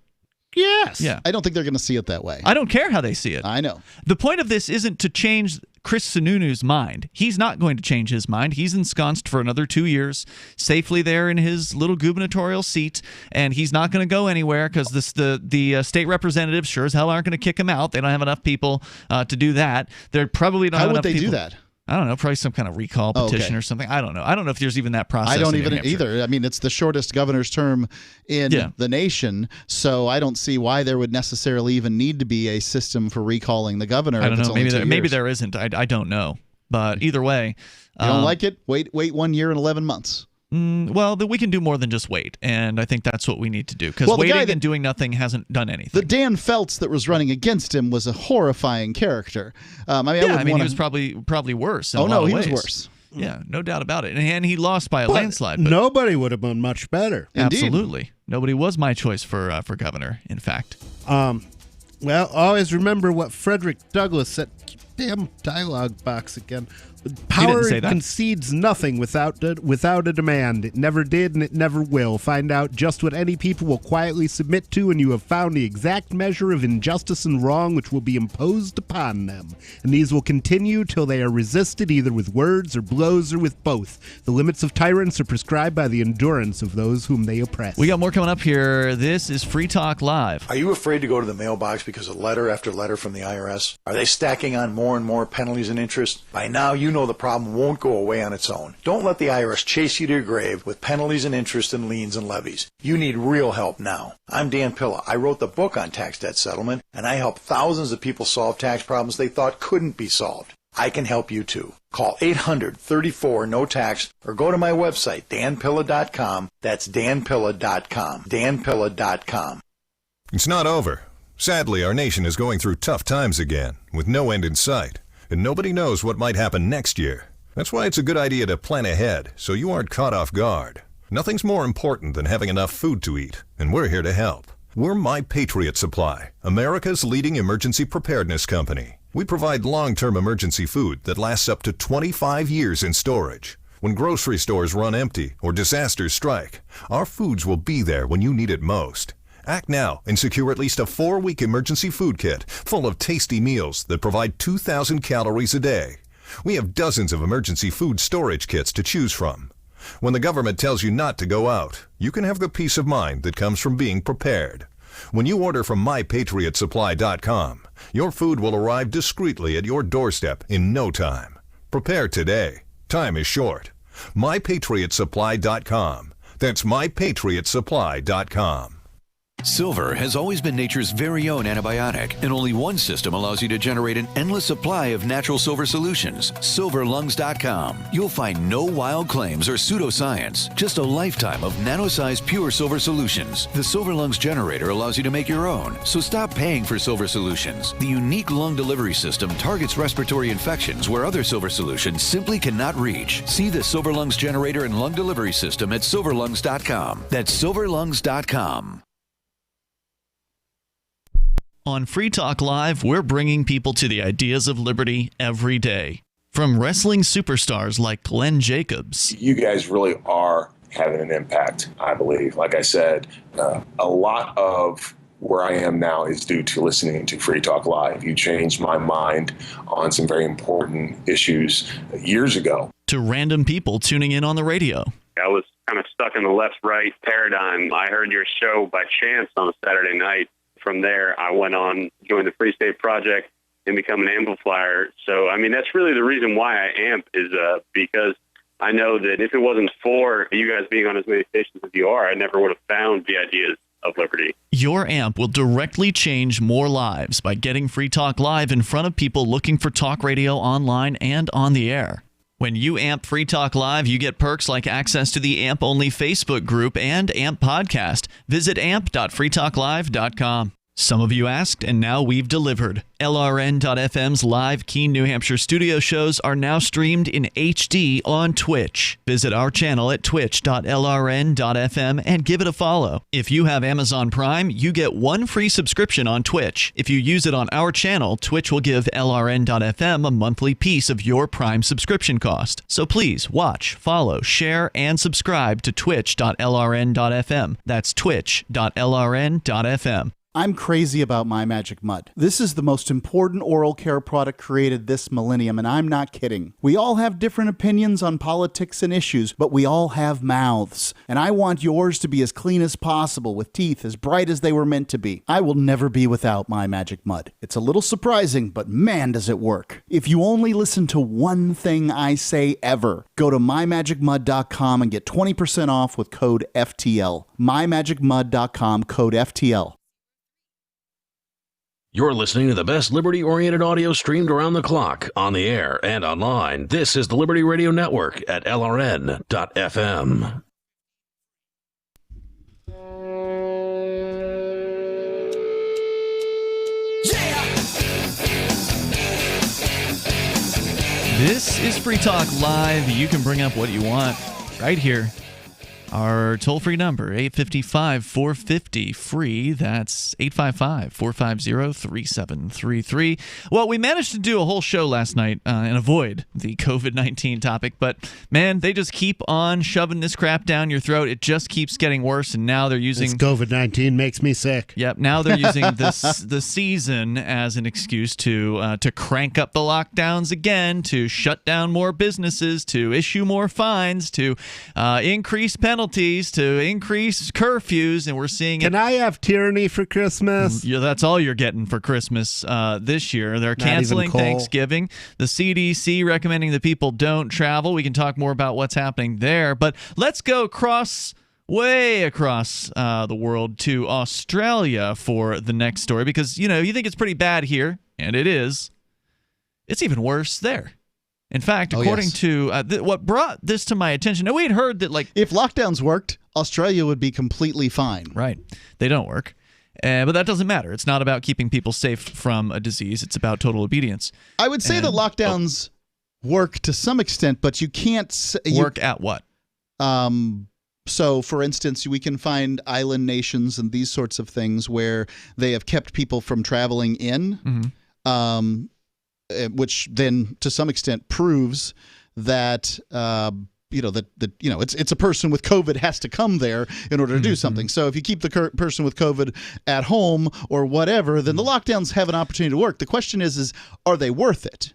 Yes. Yeah. I don't think they're going to see it that way. I don't care how they see it. I know. The point of this isn't to change Chris Sununu's mind. He's not going to change his mind. He's ensconced for another 2 years, safely there in his little gubernatorial seat, and he's not going to go anywhere because the state representatives sure as hell aren't going to kick him out. They don't have enough people to do that. They're probably not. How enough would they people. do that? I don't know. Probably some kind of recall petition or something. I don't know. I don't know if there's even that process. I don't in even New Hampshire. either. I mean, it's the shortest governor's term in the nation, so I don't see why there would necessarily even need to be a system for recalling the governor. I don't know. Maybe there isn't. I don't know. But either way, you don't like it? Wait 1 year and 11 months. Well, we can do more than just wait, and I think that's what we need to do, because waiting and doing nothing hasn't done anything. The Dan Feltz that was running against him was a horrifying character. He was probably worse. In a lot of he ways. was worse. Yeah, no doubt about it. And he lost by a landslide. But nobody would have been much better. Absolutely. Nobody was my choice for governor, in fact. Well, always remember what Frederick Douglass said. Damn dialogue box again. Power concedes nothing without a demand. It never did and it never will. Find out just what any people will quietly submit to, and you have found the exact measure of injustice and wrong which will be imposed upon them. And these will continue till they are resisted either with words or blows or with both. The limits of tyrants are prescribed by the endurance of those whom they oppress. We got more coming up here. This is Free Talk Live. Are you afraid to go to the mailbox because of letter after letter from the IRS? Are they stacking on more and more penalties and interest? By now, you know the problem won't go away on its own. Don't let the IRS chase you to your grave with penalties and interest and liens and levies. You need real help now. I'm Dan Pilla. I wrote the book on tax debt settlement, and I help thousands of people solve tax problems they thought couldn't be solved. I can help you too. Call 800-34-NO-TAX or go to my website, danpilla.com. That's danpilla.com. danpilla.com. It's not over. Sadly, our nation is going through tough times again, with no end in sight. And nobody knows what might happen next year. That's why it's a good idea to plan ahead so you aren't caught off guard. Nothing's more important than having enough food to eat, and we're here to help. We're My Patriot Supply, America's leading emergency preparedness company. We provide long-term emergency food that lasts up to 25 years in storage. When grocery stores run empty or disasters strike, our foods will be there when you need it most. Act now and secure at least a 4-week emergency food kit full of tasty meals that provide 2,000 calories a day. We have dozens of emergency food storage kits to choose from. When the government tells you not to go out, you can have the peace of mind that comes from being prepared. When you order from MyPatriotSupply.com, your food will arrive discreetly at your doorstep in no time. Prepare today. Time is short. MyPatriotSupply.com. That's MyPatriotSupply.com. Silver has always been nature's very own antibiotic, and only one system allows you to generate an endless supply of natural silver solutions. SilverLungs.com. You'll find no wild claims or pseudoscience, just a lifetime of nano-sized pure silver solutions. The Silver Lungs generator allows you to make your own, so stop paying for silver solutions. The unique lung delivery system targets respiratory infections where other silver solutions simply cannot reach. See the Silver Lungs generator and lung delivery system at SilverLungs.com. That's SilverLungs.com. On Free Talk Live, we're bringing people to the ideas of liberty every day. From wrestling superstars like Glenn Jacobs. You guys really are having an impact, I believe. Like I said, a lot of where I am now is due to listening to Free Talk Live. You changed my mind on some very important issues years ago. To random people tuning in on the radio. I was kind of stuck in the left-right paradigm. I heard your show by chance on a Saturday night. From there, I went on, joined the Free State Project, and become an amplifier. So, I mean, that's really the reason why I amp is because I know that if it wasn't for you guys being on as many stations as you are, I never would have found the ideas of liberty. Your AMP will directly change more lives by getting Free Talk Live in front of people looking for talk radio online and on the air. When you AMP Free Talk Live, you get perks like access to the AMP-only Facebook group and AMP podcast. Visit amp.freetalklive.com. Some of you asked, and now we've delivered. LRN.FM's live Keene, New Hampshire studio shows are now streamed in HD on Twitch. Visit our channel at twitch.lrn.fm and give it a follow. If you have Amazon Prime, you get one free subscription on Twitch. If you use it on our channel, Twitch will give LRN.FM a monthly piece of your Prime subscription cost. So please watch, follow, share, and subscribe to twitch.lrn.fm. That's twitch.lrn.fm. I'm crazy about My Magic Mud. This is the most important oral care product created this millennium, and I'm not kidding. We all have different opinions on politics and issues, but we all have mouths. And I want yours to be as clean as possible, with teeth as bright as they were meant to be. I will never be without My Magic Mud. It's a little surprising, but man, does it work. If you only listen to one thing I say ever, go to mymagicmud.com and get 20% off with code FTL. mymagicmud.com, code FTL. You're listening to the best liberty-oriented audio streamed around the clock, on the air, and online. This is the Liberty Radio Network at LRN.FM. This is Free Talk Live. You can bring up what you want right here. Our toll-free number, 855-450-FREE. That's 855-450-3733. Well, we managed to do a whole show last night and avoid the COVID-19 topic, but, man, they just keep on shoving this crap down your throat. It just keeps getting worse, and now they're using... This COVID-19 makes me sick. Yep, now they're using the season as an excuse to crank up the lockdowns again, to shut down more businesses, to issue more fines, to increase penalties, to increase curfews, and we're seeing it. Can I have tyranny for Christmas? Yeah, that's all you're getting for Christmas this year. They're canceling Thanksgiving. The CDC recommending that people don't travel. We can talk more about what's happening there, but let's go way across the world to Australia for the next story, because, you think it's pretty bad here, and it is. It's even worse there. In fact, according to what brought this to my attention, we had heard that if lockdowns worked, Australia would be completely fine. Right. They don't work. But that doesn't matter. It's not about keeping people safe from a disease. It's about total obedience. I would say that lockdowns work to some extent, but you can't... Work at what? So, for instance, we can find island nations and these sorts of things where they have kept people from traveling in. Mm-hmm. Which then, to some extent, proves that it's a person with COVID has to come there in order to do something. So if you keep the person with COVID at home or whatever, then the lockdowns have an opportunity to work. The question is are they worth it?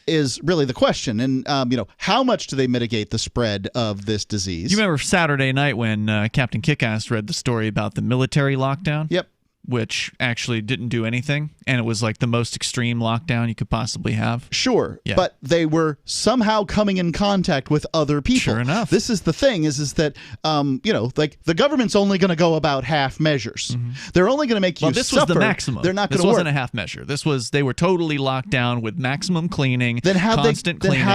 Is really the question. And how much do they mitigate the spread of this disease? You remember Saturday night when Captain Kickass read the story about the military lockdown? Yep. Which actually didn't do anything, and it was like the most extreme lockdown you could possibly have. Sure, yeah. But they were somehow coming in contact with other people. Sure enough. This is the thing, is that, the government's only going to go about half measures. Mm-hmm. They're only going to make you this suffer. Was the maximum. They're not going to This work. wasn't a half measure. They were totally locked down with maximum cleaning, constant Then cleaning.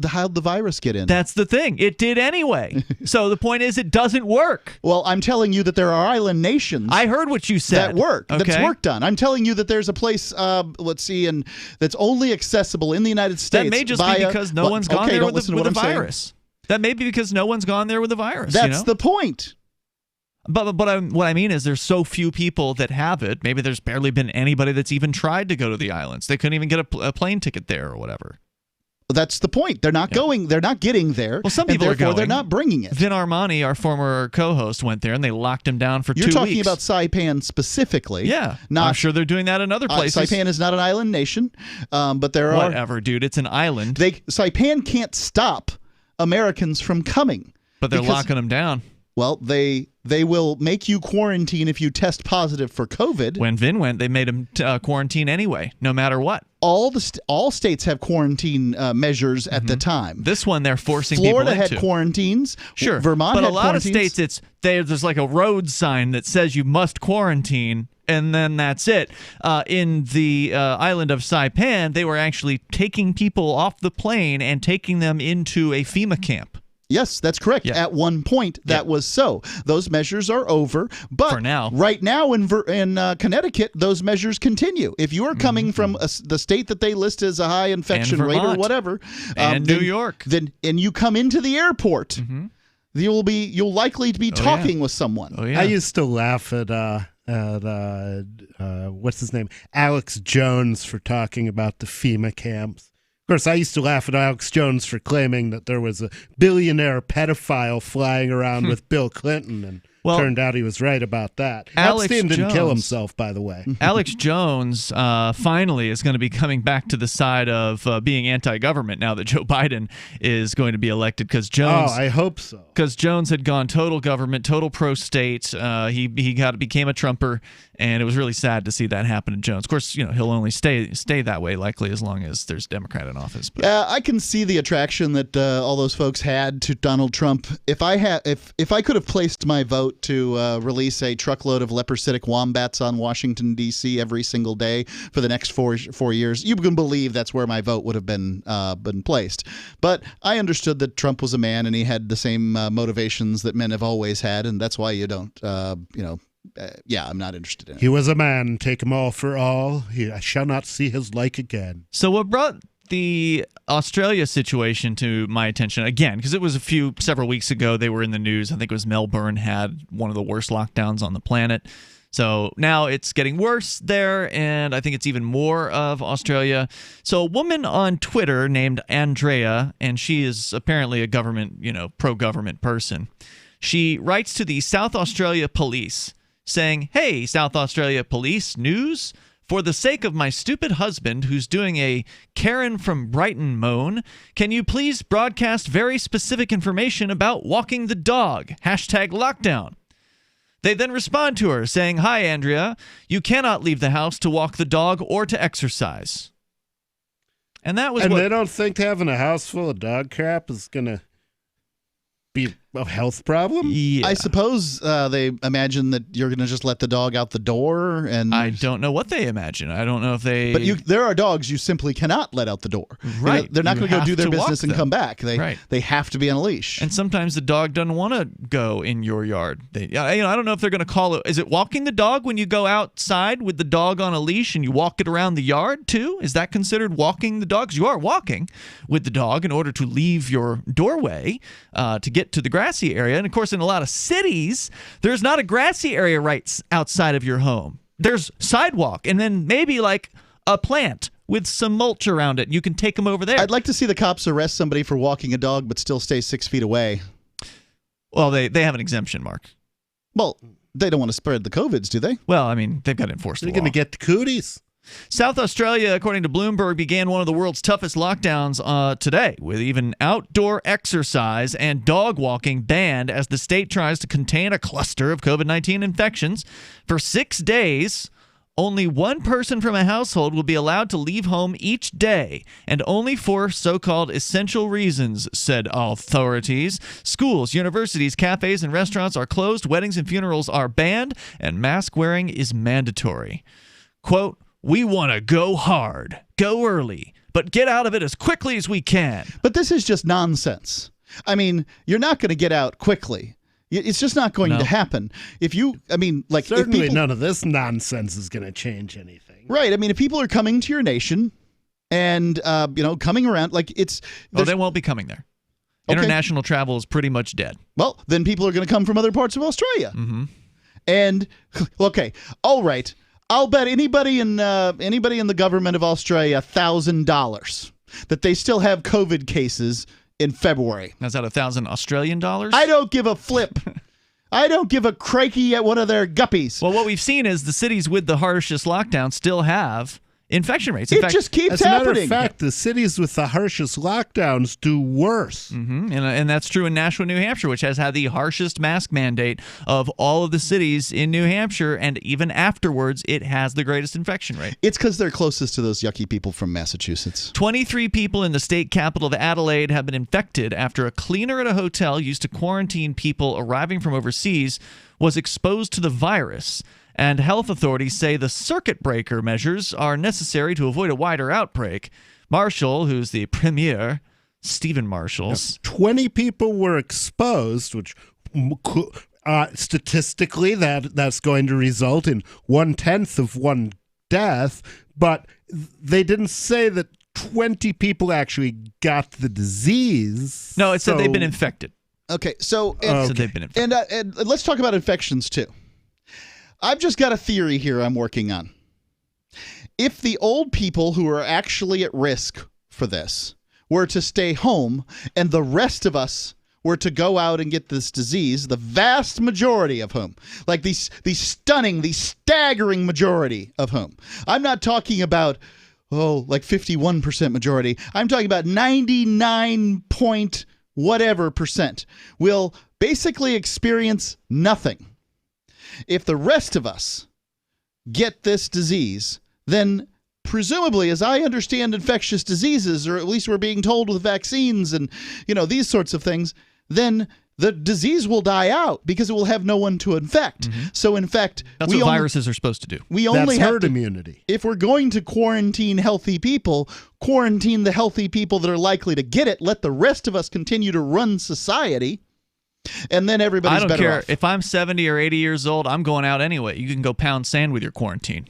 how'd the virus get in? That's the thing. It did anyway. So the point is, it doesn't work. Well, I'm telling you that there are island nations. I heard what you said. That work. Okay. That's work done. I'm telling you that there's a place, and that's only accessible in the United States. That may just be because no one's gone there with the virus. That may be because no one's gone there with the virus. That's the point. But what I mean is there's so few people that have it. Maybe there's barely been anybody that's even tried to go to the islands. They couldn't even get a plane ticket there or whatever. That's the point. They're not going. They're not getting there. Well, some people are going. They're not bringing it. Vin Armani, our former co-host, went there and they locked him down for 2 weeks. You're talking about Saipan specifically. Yeah. I'm sure they're doing that in other places. Saipan is not an island nation, but there are... Whatever, dude. It's an island. Saipan can't stop Americans from coming. But they're locking them down. Well, they will make you quarantine if you test positive for COVID. When Vin went, they made him quarantine anyway, no matter what. all states have quarantine measures at the time. This one they're forcing Florida people into. had quarantines. Sure. Vermont but had a lot quarantines. of states, there's like a road sign that says you must quarantine, and then that's it. In the island of Saipan, they were actually taking people off the plane and taking them into a FEMA camp. Yes, that's correct. Yeah. At one point, that was so. Those measures are over. But for now. Right now in Connecticut, those measures continue. If you are coming from the state that they list as a high infection rate or whatever, and New York, and you come into the airport, you'll likely be talking with someone. Oh, yeah. I used to laugh at what's his name, Alex Jones, for talking about the FEMA camps. Of course, I used to laugh at Alex Jones for claiming that there was a billionaire pedophile flying around with Bill Clinton, and turned out he was right about that. Epstein didn't kill himself, by the way. Alex Jones finally is going to be coming back to the side of being anti-government now that Joe Biden is going to be elected, because Jones. Oh, I hope so. Because Jones had gone total government, total pro-state. He became a Trumper, and it was really sad to see that happen to Jones. Of course, he'll only stay that way likely as long as there's Democrat in office. But. Yeah, I can see the attraction that all those folks had to Donald Trump. If I could have placed my vote to release a truckload of leprositic wombats on Washington, D.C. every single day for the next four years, you can believe that's where my vote would have been placed. But I understood that Trump was a man and he had the same motivations that men have always had, and that's why you don't, I'm not interested in it. He was a man, take him all for all. I shall not see his like again. So what brought the Australia situation to my attention again, because it was several weeks ago, they were in the news. I think it was Melbourne had one of the worst lockdowns on the planet. So now it's getting worse there, and I think it's even more of Australia. So a woman on Twitter named Andrea, and she is apparently a government, pro-government person. She writes to the South Australia Police saying, "Hey, South Australia Police news. For the sake of my stupid husband who's doing a Karen from Brighton moan, can you please broadcast very specific information about walking the dog? #lockdown. They then respond to her saying, "Hi, Andrea. You cannot leave the house to walk the dog or to exercise." And that was they don't think having a house full of dog crap is going to be a health problem? Yeah. I suppose they imagine that you're going to just let the dog out the door, and I don't know what they imagine. I don't know if they. But there are dogs you simply cannot let out the door. Right. They're not going to go do their business and them. come back. They have to be on a leash. And sometimes the dog doesn't want to go in your yard. I don't know if they're going to call it. Is it walking the dog when you go outside with the dog on a leash and you walk it around the yard too? Is that considered walking the dog? 'Cause you are walking with the dog in order to leave your doorway to get to the grassy area. And of course, in a lot of cities, there's not a grassy area right outside of your home. There's sidewalk and then maybe like a plant with some mulch around it. You can take them over there. I'd like to see the cops arrest somebody for walking a dog but still stay 6 feet away. Well, they have an exemption, Mark. Well, they don't want to spread the COVIDs, do they? Well, I mean, they've got to enforce the law. They're going to get the cooties. South Australia, according to Bloomberg, began one of the world's toughest lockdowns today, with even outdoor exercise and dog walking banned as the state tries to contain a cluster of COVID-19 infections. For 6 days, only one person from a household will be allowed to leave home each day, and only for so-called essential reasons, said authorities. Schools, universities, cafes, and restaurants are closed, weddings and funerals are banned, and mask wearing is mandatory. Quote, "We want to go hard, go early, but get out of it as quickly as we can." But this is just nonsense. I mean, you're not going to get out quickly. It's just not going to happen. Certainly none of this nonsense is going to change anything. Right. I mean, if people are coming to your nation and, coming around, they won't be coming there. Okay. International travel is pretty much dead. Well, then people are going to come from other parts of Australia. Mm-hmm. And, okay, all right. I'll bet anybody in the government of Australia $1,000 that they still have COVID cases in February. Is that $1,000 Australian dollars? I don't give a flip. I don't give a crikey at one of their guppies. Well, what we've seen is the cities with the harshest lockdown still have infection rates. It just keeps happening. As a matter of fact, Yeah. the cities with the harshest lockdowns do worse. Mm-hmm. And that's true in Nashua, New Hampshire, which has had the harshest mask mandate of all of the cities in New Hampshire. And even afterwards, it has the greatest infection rate. It's because they're closest to those yucky people from Massachusetts. 23 people in the state capital of Adelaide have been infected after a cleaner at a hotel used to quarantine people arriving from overseas was exposed to the virus. And health authorities say the circuit breaker measures are necessary to avoid a wider outbreak. Marshall, who's the premier, Stephen Marshall's. 20 people were exposed, which statistically that's going to result in 1/10 of one death, but they didn't say that 20 people actually got the disease. No, it said they've been infected. Okay, so they've been infected. And let's talk about infections too. I've just got a theory here I'm working on. If the old people who are actually at risk for this were to stay home and the rest of us were to go out and get this disease, the vast majority of whom, like the staggering majority of whom, I'm not talking about, like 51% majority. I'm talking about 99 point whatever percent will basically experience nothing. If the rest of us get this disease, then presumably, as I understand infectious diseases, or at least we're being told with vaccines and, these sorts of things, then the disease will die out because it will have no one to infect. Mm-hmm. So, in fact, that's what viruses are supposed to do. We only have herd immunity. If we're going to quarantine healthy people, quarantine the healthy people that are likely to get it. Let the rest of us continue to run society. And then everybody's better off. I don't care. If I'm 70 or 80 years old, I'm going out anyway. You can go pound sand with your quarantine.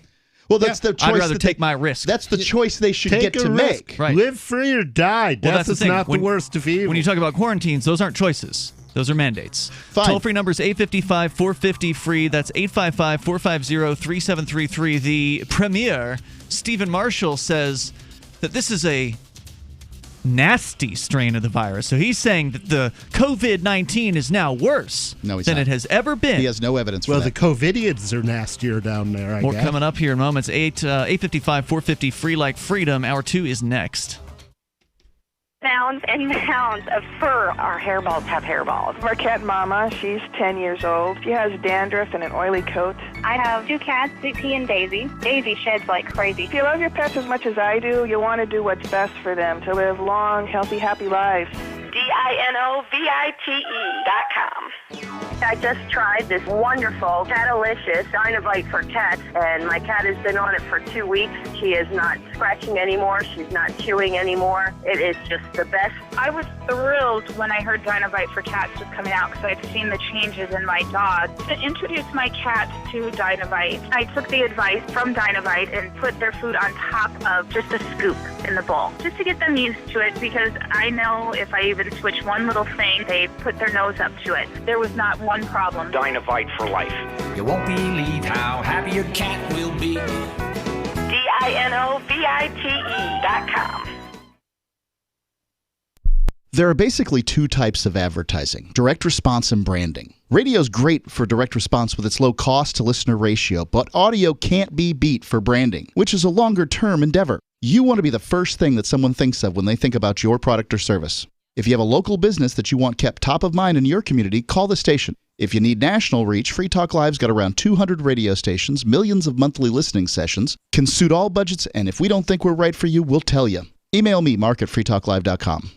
Well, that's the choice. I'd rather take my risk. That's the choice they should get to make. Right. Live free or die. Death is not the worst of evil. When you talk about quarantines, those aren't choices. Those are mandates. Fine. Toll-free number is 855-450-FREE. That's 855-450-3733. The premier, Stephen Marshall, says that this is a nasty strain of the virus. So he's saying that the COVID-19 is now worse than it has ever been. He has no evidence for that. Well, the COVIDians are nastier down there, I guess. More coming up here in moments. 855-450-FREE like freedom. Hour 2 is next. Mounds and mounds of fur. Our hairballs have hairballs. Marquette Mama, she's 10 years old. She has dandruff and an oily coat. I have 2 cats, Sweet Pea and Daisy. Daisy sheds like crazy. If you love your pets as much as I do, you want to do what's best for them to live long, healthy, happy lives. DINOVITE.com. I just tried this wonderful Catalicious Dynavite for cats, and my cat has been on it for 2 weeks. She is not scratching anymore. She's not chewing anymore. It is just the best. I was thrilled when I heard Dynavite for cats was coming out because I'd seen the changes in my dog. To introduce my cat to Dynavite, I took the advice from Dynavite and put their food on top of just a scoop in the bowl, just to get them used to it, because I know if I even switch one little thing, they put their nose up to it. There was not one problem. Dynavite for life. You won't believe how happy your cat will be. DINOVITE.com. There are basically 2 types of advertising: direct response and branding. Radio's great for direct response with its low cost to listener ratio, but audio can't be beat for branding, which is a longer term endeavor. You want to be the first thing that someone thinks of when they think about your product or service. If you have a local business that you want kept top of mind in your community, call the station. If you need national reach, Free Talk Live's got around 200 radio stations, millions of monthly listening sessions, can suit all budgets, and if we don't think we're right for you, we'll tell you. Email me, mark@freetalklive.com.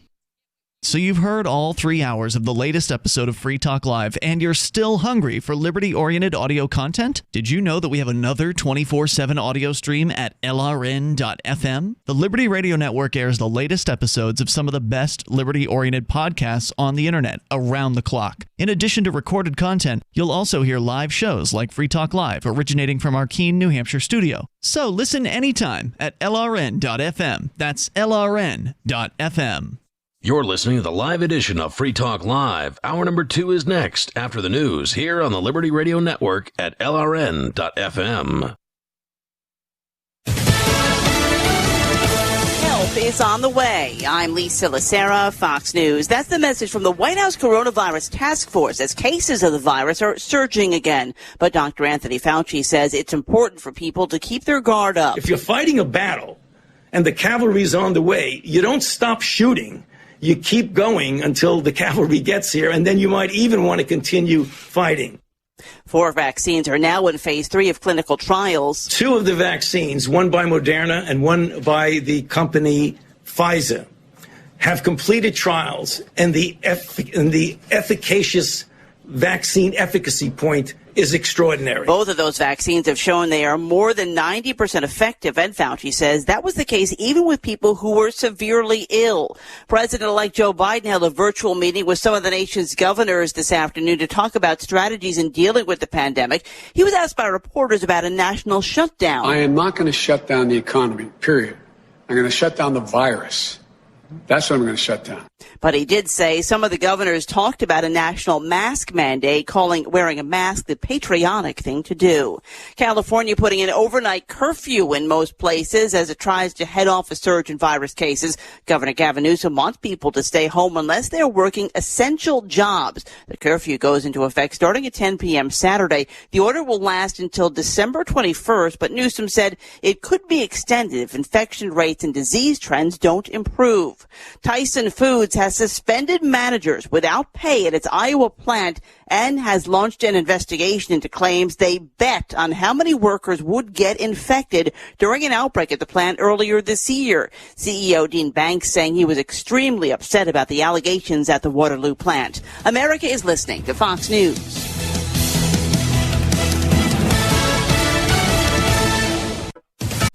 So you've heard all 3 hours of the latest episode of Free Talk Live, and you're still hungry for liberty-oriented audio content? Did you know that we have another 24/7 audio stream at LRN.FM? The Liberty Radio Network airs the latest episodes of some of the best liberty-oriented podcasts on the internet around the clock. In addition to recorded content, you'll also hear live shows like Free Talk Live, originating from our Keene, New Hampshire studio. So listen anytime at LRN.FM. That's LRN.FM. You're listening to the live edition of Free Talk Live. Hour number 2 is next after the news here on the Liberty Radio Network at LRN.FM. Help relief is on the way. I'm Lisa Lacera, Fox News. That's the message from the White House Coronavirus Task Force as cases of the virus are surging again. But Dr. Anthony Fauci says it's important for people to keep their guard up. If you're fighting a battle and the cavalry is on the way, you don't stop shooting. You keep going until the cavalry gets here, and then you might even want to continue fighting. 4 vaccines are now in phase 3 of clinical trials. 2 of the vaccines, one by Moderna and one by the company Pfizer, have completed trials, and the efficacious vaccine efficacy point is extraordinary. Both of those vaccines have shown they are more than 90% effective, and Fauci says that was the case even with people who were severely ill. President-elect Joe Biden held a virtual meeting with some of the nation's governors this afternoon to talk about strategies in dealing with the pandemic. He was asked by reporters about a national shutdown. I am not going to shut down the economy, period. I'm going to shut down the virus. That's what I'm going to shut down. But he did say some of the governors talked about a national mask mandate, calling wearing a mask the patriotic thing to do. California putting an overnight curfew in most places as it tries to head off a surge in virus cases. Governor Gavin Newsom wants people to stay home unless they're working essential jobs. The curfew goes into effect starting at 10 p.m. Saturday. The order will last until December 21st, but Newsom said it could be extended if infection rates and disease trends don't improve. Tyson Foods has suspended managers without pay at its Iowa plant and has launched an investigation into claims they bet on how many workers would get infected during an outbreak at the plant earlier this year. CEO Dean Banks saying he was extremely upset about the allegations at the Waterloo plant. America is listening to Fox News.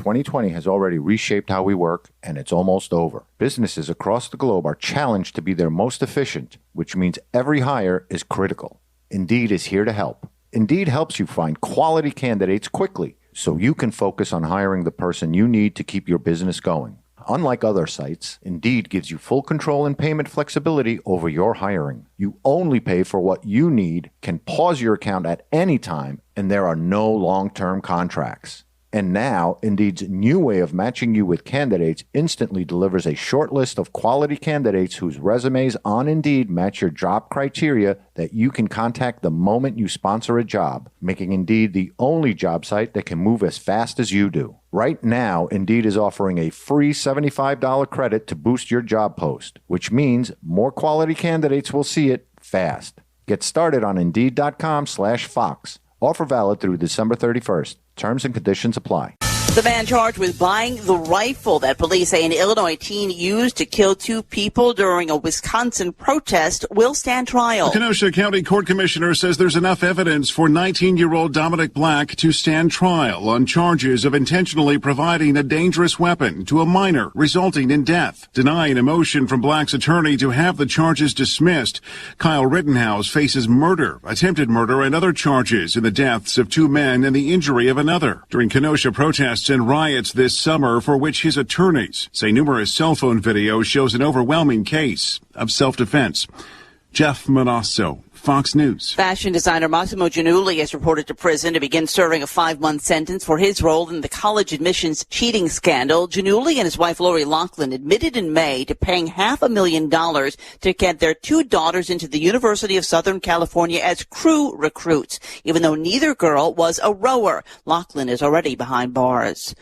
2020 has already reshaped how we work, and it's almost over. Businesses across the globe are challenged to be their most efficient, which means every hire is critical. Indeed is here to help. Indeed helps you find quality candidates quickly, so you can focus on hiring the person you need to keep your business going. Unlike other sites, Indeed gives you full control and payment flexibility over your hiring. You only pay for what you need, can pause your account at any time, and there are no long-term contracts. And now, Indeed's new way of matching you with candidates instantly delivers a short list of quality candidates whose resumes on Indeed match your job criteria that you can contact the moment you sponsor a job, making Indeed the only job site that can move as fast as you do. Right now, Indeed is offering a free $75 credit to boost your job post, which means more quality candidates will see it fast. Get started on Indeed.com/Fox. Offer valid through December 31st. Terms and conditions apply. The man charged with buying the rifle that police say an Illinois teen used to kill 2 people during a Wisconsin protest will stand trial. The Kenosha County Court Commissioner says there's enough evidence for 19-year-old Dominic Black to stand trial on charges of intentionally providing a dangerous weapon to a minor, resulting in death. Denying a motion from Black's attorney to have the charges dismissed, Kyle Rittenhouse faces murder, attempted murder, and other charges in the deaths of 2 men and the injury of another during Kenosha protests and riots this summer, for which his attorneys say numerous cell phone video shows an overwhelming case of self-defense. Jeff Manasso, Fox News. Fashion designer Massimo Giannulli is reported to prison to begin serving a 5-month sentence for his role in the college admissions cheating scandal. Giannulli and his wife Lori Loughlin admitted in May to paying $500,000 to get their 2 daughters into the University of Southern California as crew recruits, even though neither girl was a rower. Loughlin is already behind bars.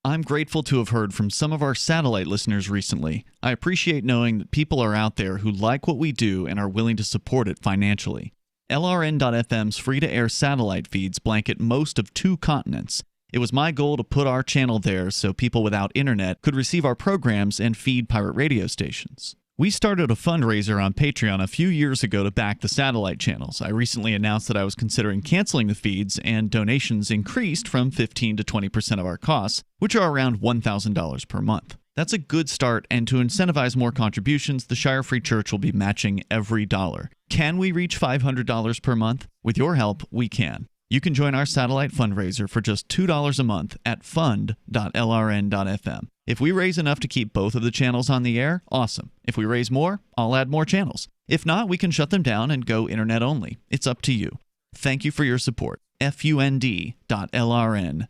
I'm grateful to have heard from some of our satellite listeners recently. I appreciate knowing that people are out there who like what we do and are willing to support it financially. LRN.FM's free-to-air satellite feeds blanket most of 2 continents. It was my goal to put our channel there so people without internet could receive our programs and feed pirate radio stations. We started a fundraiser on Patreon a few years ago to back the satellite channels. I recently announced that I was considering canceling the feeds, and donations increased from 15% to 20% of our costs, which are around $1,000 per month. That's a good start, and to incentivize more contributions, the Shire Free Church will be matching every dollar. Can we reach $500 per month? With your help, we can. You can join our satellite fundraiser for just $2 a month at fund.lrn.fm. If we raise enough to keep both of the channels on the air, awesome. If we raise more, I'll add more channels. If not, we can shut them down and go internet only. It's up to you. Thank you for your support. fund.lrn.fm.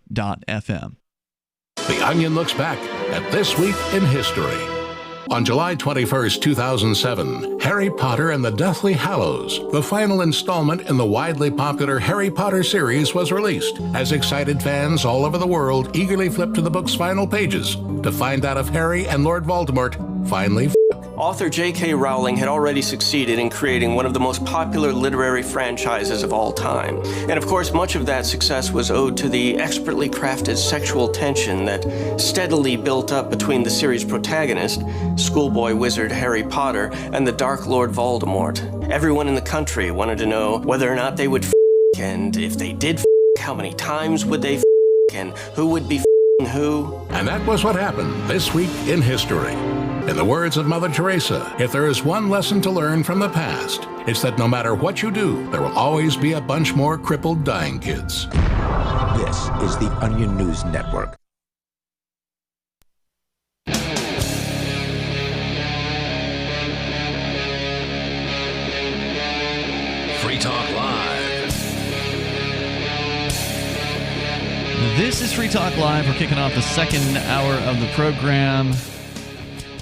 The Onion looks back at This Week in History. On July 21st, 2007, Harry Potter and the Deathly Hallows, the final installment in the widely popular Harry Potter series, was released, as excited fans all over the world eagerly flipped to the book's final pages to find out if Harry and Lord Voldemort finally Author J.K. Rowling had already succeeded in creating one of the most popular literary franchises of all time. And of course, much of that success was owed to the expertly crafted sexual tension that steadily built up between the series' protagonist, schoolboy wizard Harry Potter, and the Dark Lord Voldemort. Everyone in the country wanted to know whether or not they would and if they did how many times would they and who would be who. And that was what happened this week in history. In the words of Mother Teresa, if there is one lesson to learn from the past, it's that no matter what you do, there will always be a bunch more crippled dying kids. This is the Onion News Network. Free Talk Live. This is Free Talk Live. We're kicking off the second hour of the program.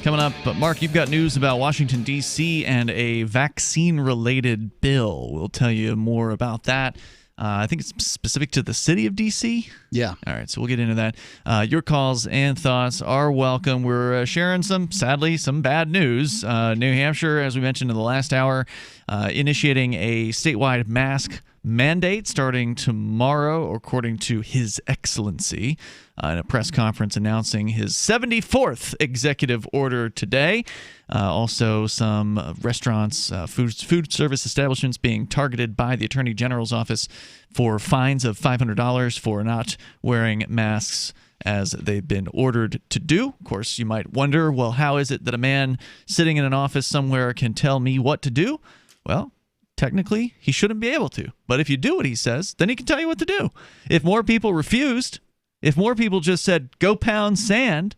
Coming up, but Mark, you've got news about Washington, D.C. and a vaccine-related bill. We'll tell you more about that. I think it's specific to the city of D.C.? Yeah. All right, so we'll get into that. Your calls and thoughts are welcome. We're sharing sadly, some bad news. New Hampshire, as we mentioned in the last hour, initiating a statewide mask mandate starting tomorrow, according to His Excellency, in a press conference announcing his 74th executive order today. Also, some restaurants, food service establishments being targeted by the Attorney General's office for fines of $500 for not wearing masks as they've been ordered to do. Of course, you might wonder, well, how is it that a man sitting in an office somewhere can tell me what to do? Well, technically, he shouldn't be able to. But if you do what he says, then he can tell you what to do. If more people refused, if more people just said, go pound sand,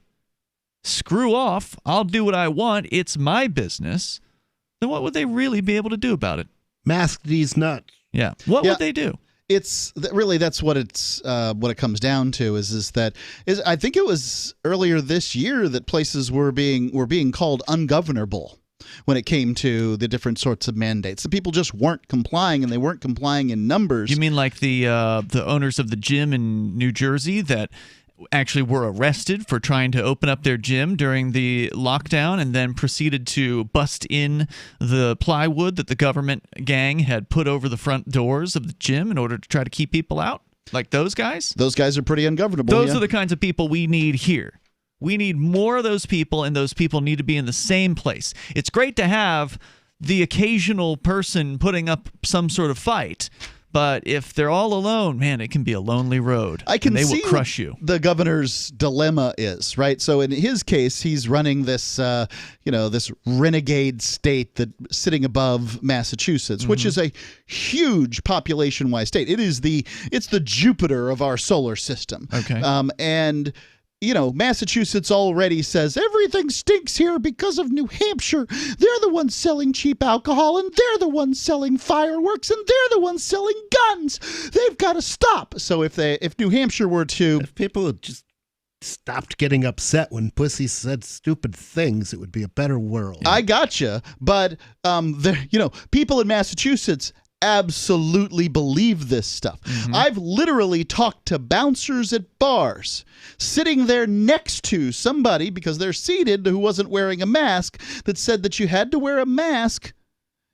screw off, I'll do what I want, it's my business, then what would they really be able to do about it? Mask these nuts. Yeah. What would they do? It's really that's what what it comes down to is I think it was earlier this year that places were being called ungovernable when it came to the different sorts of mandates. The people just weren't complying, and they weren't complying in numbers. You mean like the owners of the gym in New Jersey that actually were arrested for trying to open up their gym during the lockdown and then proceeded to bust in the plywood that the government gang had put over the front doors of the gym in order to try to keep people out? Like those guys? Those guys are pretty ungovernable. Those are the kinds of people we need here. We need more of those people, and those people need to be in the same place. It's great to have the occasional person putting up some sort of fight, but if they're all alone, man, it can be a lonely road. They will crush you. The governor's dilemma is, right? So in his case, he's running this, this renegade state that sitting above Massachusetts, which is a huge population-wise state. It's the Jupiter of our solar system. Okay. And Massachusetts already says everything stinks here because of New Hampshire. They're the ones selling cheap alcohol, and they're the ones selling fireworks, and they're the ones selling guns. They've got to stop. So if New Hampshire were to... If people had just stopped getting upset when pussy said stupid things, it would be a better world. I gotcha. But, people in Massachusetts absolutely believe this stuff. I've literally talked to bouncers at bars sitting there next to somebody because they're seated who wasn't wearing a mask that said that you had to wear a mask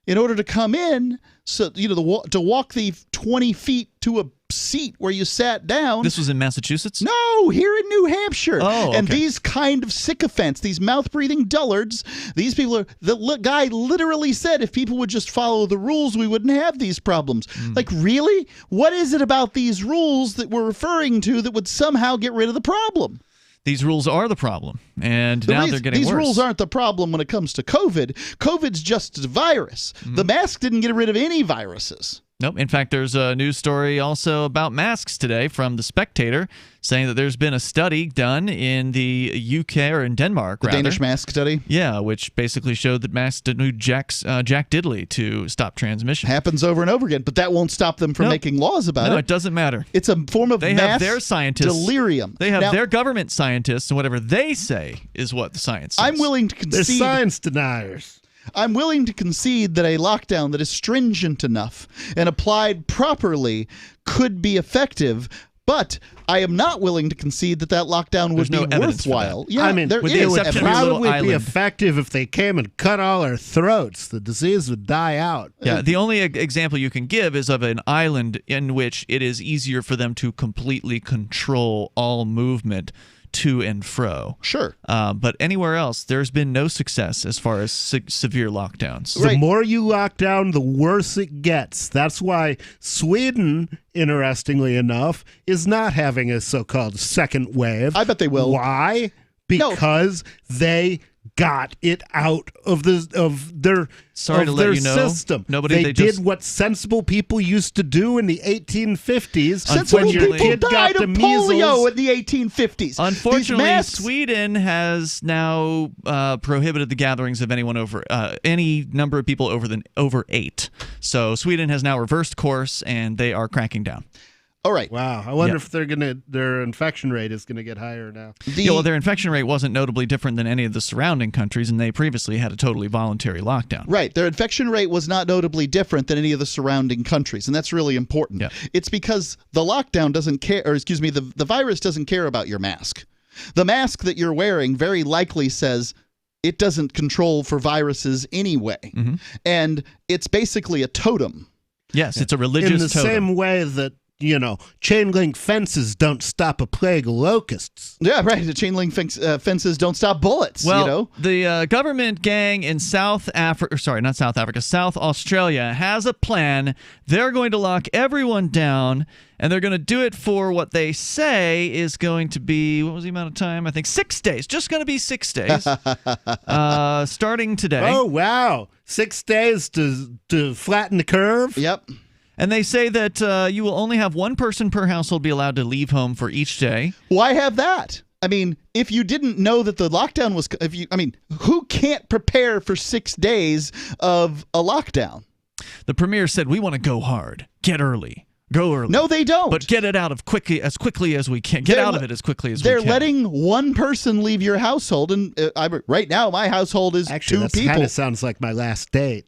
in order to come in, so to walk the 20 feet to a seat where you sat down. This was in Massachusetts? No, here in New Hampshire. Oh, okay. And these kind of sycophants, these mouth-breathing dullards, these people the guy literally said if people would just follow the rules, we wouldn't have these problems. Like, really? What is it about these rules that we're referring to that would somehow get rid of the problem? These rules are the problem, and now they're getting worse. These rules aren't the problem when it comes to COVID. COVID's just a virus. The mask didn't get rid of any viruses. Nope. In fact, there's a news story also about masks today from The Spectator saying that there's been a study done in the UK, or in Denmark, the rather. Danish mask study? Yeah, which basically showed that masks didn't do Jack diddly to stop transmission. Happens over and over again, but that won't stop them from making laws about it. No, it doesn't matter. It's a form of they mass have their scientists, delirium. They have their government scientists, and whatever they say is what the science says. I'm willing to concede. They're science deniers. I'm willing to concede that a lockdown that is stringent enough and applied properly could be effective, but I am not willing to concede that lockdown would be worthwhile. Yeah, I mean, there it would probably be effective if they came and cut all our throats. The disease would die out. Yeah, the only example you can give is of an island in which it is easier for them to completely control all movement to and fro. Sure. But anywhere else, there's been no success as far as severe lockdowns. The more you lock down, the worse it gets. That's why Sweden, interestingly enough, is not having a so-called second wave. I bet they will. Why? Because they got it out of their system. They did what sensible people used to do in the 1850s. Sensible people died of polio in the 1850s. Unfortunately, Sweden has now prohibited the gatherings of anyone over any number of people over 8. So Sweden has now reversed course, and they are cracking down. All right. Wow. I wonder if their infection rate is going to get higher now. Well, their infection rate wasn't notably different than any of the surrounding countries, and they previously had a totally voluntary lockdown. Right. Their infection rate was not notably different than any of the surrounding countries, and that's really important. Yeah. It's because the lockdown doesn't care, or excuse me, the virus doesn't care about your mask. The mask that you're wearing very likely says it doesn't control for viruses anyway, and it's basically a totem. Yes, it's a religious totem. In the same way that chain link fences don't stop a plague of locusts. Yeah, right. The chain link fences don't stop bullets. Well, the government gang in South Australia has a plan. They're going to lock everyone down, and they're going to do it for what they say is going to be, what was the amount of time? I think 6 days. Just going to be 6 days. Starting today. Oh, wow. 6 days to flatten the curve? Yep. And they say that you will only have one person per household be allowed to leave home for each day. Why have that? I mean, if you didn't know that the lockdown was, who can't prepare for 6 days of a lockdown? The premier said, we want to go hard, get early. Go early. No, they don't. But get it out of as quickly as we can. Get out of it as quickly as we can. They're letting one person leave your household, and right now my household is 2 people. That kind of sounds like my last date.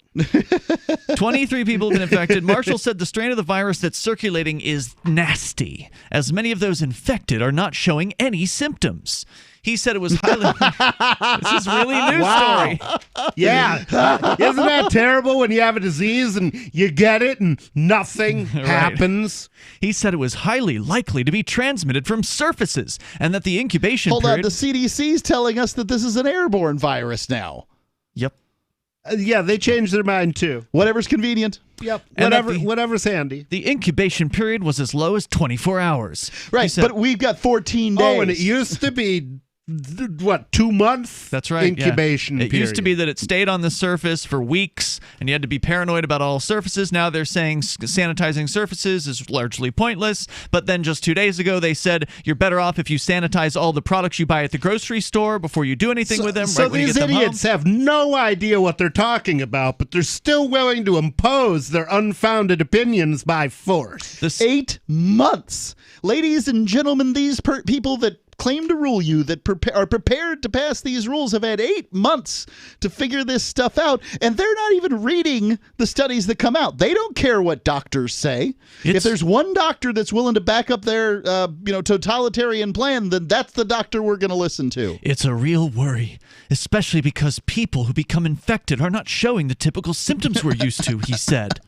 23 people have been infected. Marshall said the strain of the virus that's circulating is nasty, as many of those infected are not showing any symptoms. He said it was highly... This is really a news story. Yeah. Isn't that terrible when you have a disease and you get it and nothing happens? He said it was highly likely to be transmitted from surfaces and that the incubation period... Hold on, the CDC's telling us that this is an airborne virus now. Yep. Yeah, they changed their mind too. Whatever's convenient. Yep. Whatever's handy. The incubation period was as low as 24 hours. Right, but we've got 14 days. Oh, and it used to be... 2 months? That's right. Incubation period. It used to be that it stayed on the surface for weeks, and you had to be paranoid about all surfaces. Now they're saying sanitizing surfaces is largely pointless. But then just 2 days ago, they said you're better off if you sanitize all the products you buy at the grocery store before you do anything with them. So these idiots have no idea what they're talking about, but they're still willing to impose their unfounded opinions by force. 8 months. Ladies and gentlemen, these people that claim to rule you, that are prepared to pass these rules, have had 8 months to figure this stuff out, and they're not even reading the studies that come out. They don't care what doctors say. If there's one doctor that's willing to back up their totalitarian plan, then that's the doctor we're going to listen to. It's a real worry, especially because people who become infected are not showing the typical symptoms we're used to, he said.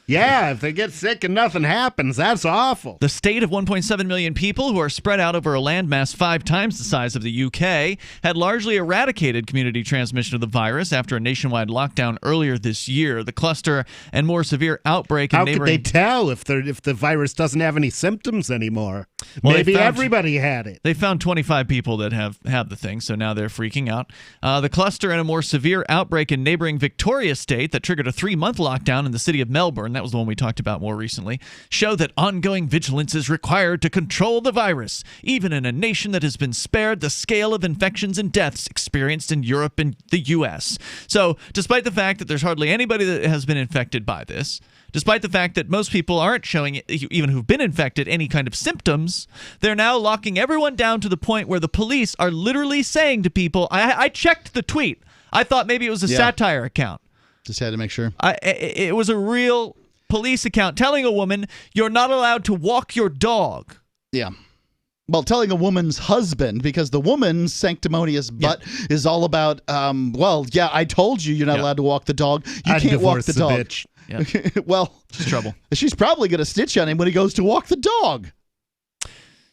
Yeah, if they get sick and nothing happens, that's awful. The state of 1.7 million people, who are spread out over a landmass 5 times the size of the UK, had largely eradicated community transmission of the virus after a nationwide lockdown earlier this year. The cluster and more severe outbreak in How could they tell if the virus doesn't have any symptoms anymore? Well, maybe everybody had it. They found 25 people that have the thing, so now they're freaking out. The cluster and a more severe outbreak in neighboring Victoria State that triggered a 3-month lockdown in the city of Melbourne. and that was the one we talked about more recently, show that ongoing vigilance is required to control the virus, even in a nation that has been spared the scale of infections and deaths experienced in Europe and the U.S. So, despite the fact that there's hardly anybody that has been infected by this, despite the fact that most people aren't showing, even who've been infected, any kind of symptoms, they're now locking everyone down to the point where the police are literally saying to people, I checked the tweet. I thought maybe it was a satire account. Just had to make sure. It was a real police account telling a woman, you're not allowed to walk your dog. Yeah. Well, telling a woman's husband, because the woman's sanctimonious butt is all about, I told you you're not allowed to walk the dog. You can't walk the dog. Bitch. Yeah. Well, it's trouble. She's probably going to stitch on him when he goes to walk the dog.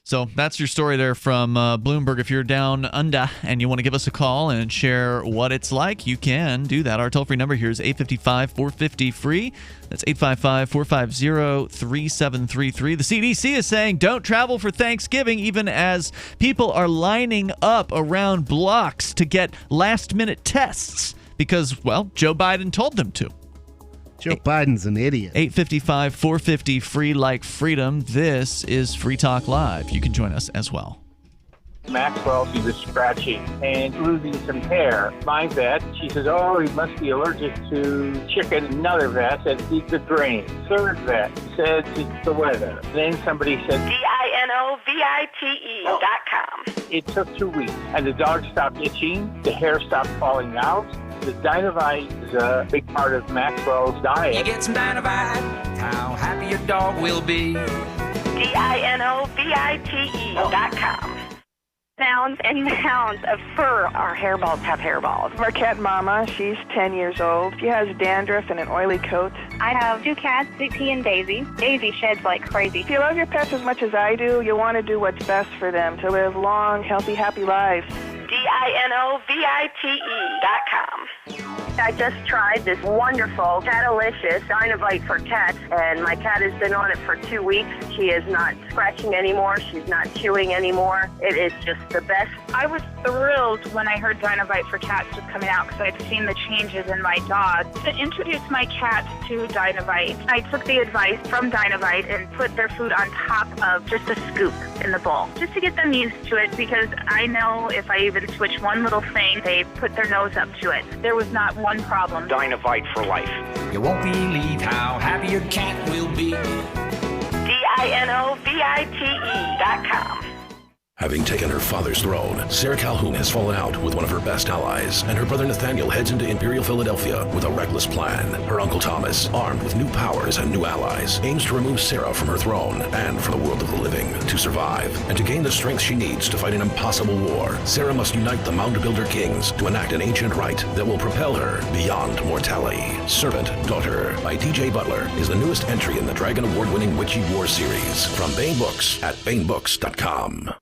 So that's your story there from Bloomberg. If you're down under and you want to give us a call and share what it's like, you can do that. Our toll-free number here is 855-450-FREE. That's 855-450-3733. The CDC is saying don't travel for Thanksgiving, even as people are lining up around blocks to get last-minute tests because, well, Joe Biden told them to. Joe Biden's an idiot. 855-450-FREE like freedom. This is Free Talk Live. You can join us as well. Maxwell, she was scratching and losing some hair. My vet, she says, oh, he must be allergic to chicken. Another vet said, eat the grain. Third vet said, it's the weather. Then somebody said, DINOVITE.com. It took 2 weeks, and the dog stopped itching. The hair stopped falling out. The Dinovite is a big part of Maxwell's diet. You get some Dinovite, how happy your dog will be. DINOVITE.com. Mounds and mounds of fur. Our hairballs have hairballs. Our cat Mama, she's 10 years old. She has dandruff and an oily coat. I have 2 cats, Sweet Pea and Daisy. Daisy sheds like crazy. If you love your pets as much as I do, you want to do what's best for them to live long, healthy, happy lives. DINOVITE.com. I just tried this wonderful Catalicious Dinovite for cats, and my cat has been on it for 2 weeks. She is not scratching anymore. She's not chewing anymore. It is just the best. I was thrilled when I heard Dinovite for cats was coming out because I'd seen the changes in my dog. To introduce my cat to Dinovite, I took the advice from Dinovite and put their food on top of just a scoop in the bowl, just to get them used to it, because I know if I even switch one little thing, they put their nose up to it. There was not one problem. Dinovite for life. You won't believe how happy your cat will be. DINOVITE.com. Having taken her father's throne, Sarah Calhoun has fallen out with one of her best allies, and her brother Nathaniel heads into Imperial Philadelphia with a reckless plan. Her uncle Thomas, armed with new powers and new allies, aims to remove Sarah from her throne and from the world of the living. To survive, and to gain the strength she needs to fight an impossible war, Sarah must unite the Mound Builder Kings to enact an ancient rite that will propel her beyond mortality. Servant Daughter by DJ Butler is the newest entry in the Dragon Award-winning Witchy War series from Baen Books at BaenBooks.com.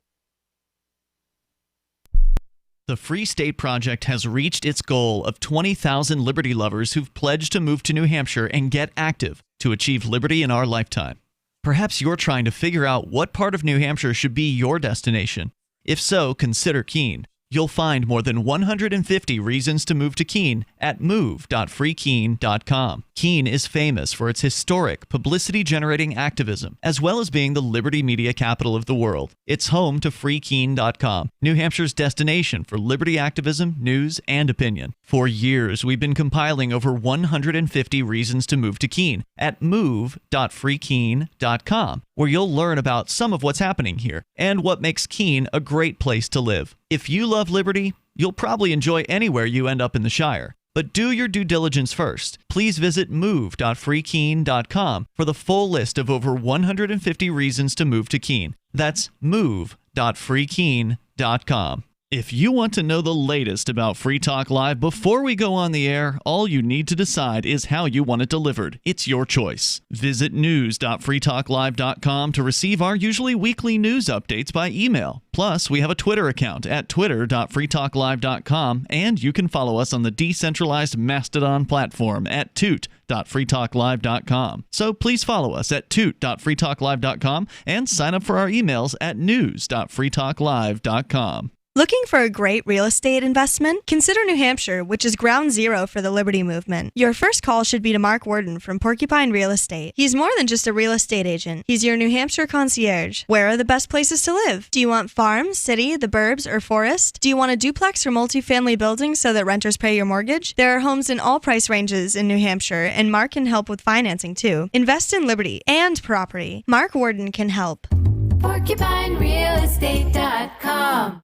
The Free State Project has reached its goal of 20,000 liberty lovers who've pledged to move to New Hampshire and get active to achieve liberty in our lifetime. Perhaps you're trying to figure out what part of New Hampshire should be your destination. If so, consider Keene. You'll find more than 150 reasons to move to Keene at move.freekeene.com. Keene is famous for its historic, publicity-generating activism, as well as being the liberty media capital of the world. It's home to freekeene.com, New Hampshire's destination for liberty activism, news, and opinion. For years, we've been compiling over 150 reasons to move to Keene at move.freekeene.com, where you'll learn about some of what's happening here and what makes Keene a great place to live. If you love liberty, you'll probably enjoy anywhere you end up in the Shire. But do your due diligence first. Please visit move.freekeene.com for the full list of over 150 reasons to move to Keene. That's move.freekeene.com. If you want to know the latest about Free Talk Live before we go on the air, all you need to decide is how you want it delivered. It's your choice. Visit news.freetalklive.com to receive our usually weekly news updates by email. Plus, we have a Twitter account at twitter.freetalklive.com, and you can follow us on the decentralized Mastodon platform at toot.freetalklive.com. So please follow us at toot.freetalklive.com and sign up for our emails at news.freetalklive.com. Looking for a great real estate investment? Consider New Hampshire, which is ground zero for the Liberty Movement. Your first call should be to Mark Worden from Porcupine Real Estate. He's more than just a real estate agent. He's your New Hampshire concierge. Where are the best places to live? Do you want farm, city, the burbs, or forest? Do you want a duplex or multifamily building so that renters pay your mortgage? There are homes in all price ranges in New Hampshire, and Mark can help with financing too. Invest in liberty and property. Mark Worden can help. PorcupineRealEstate.com.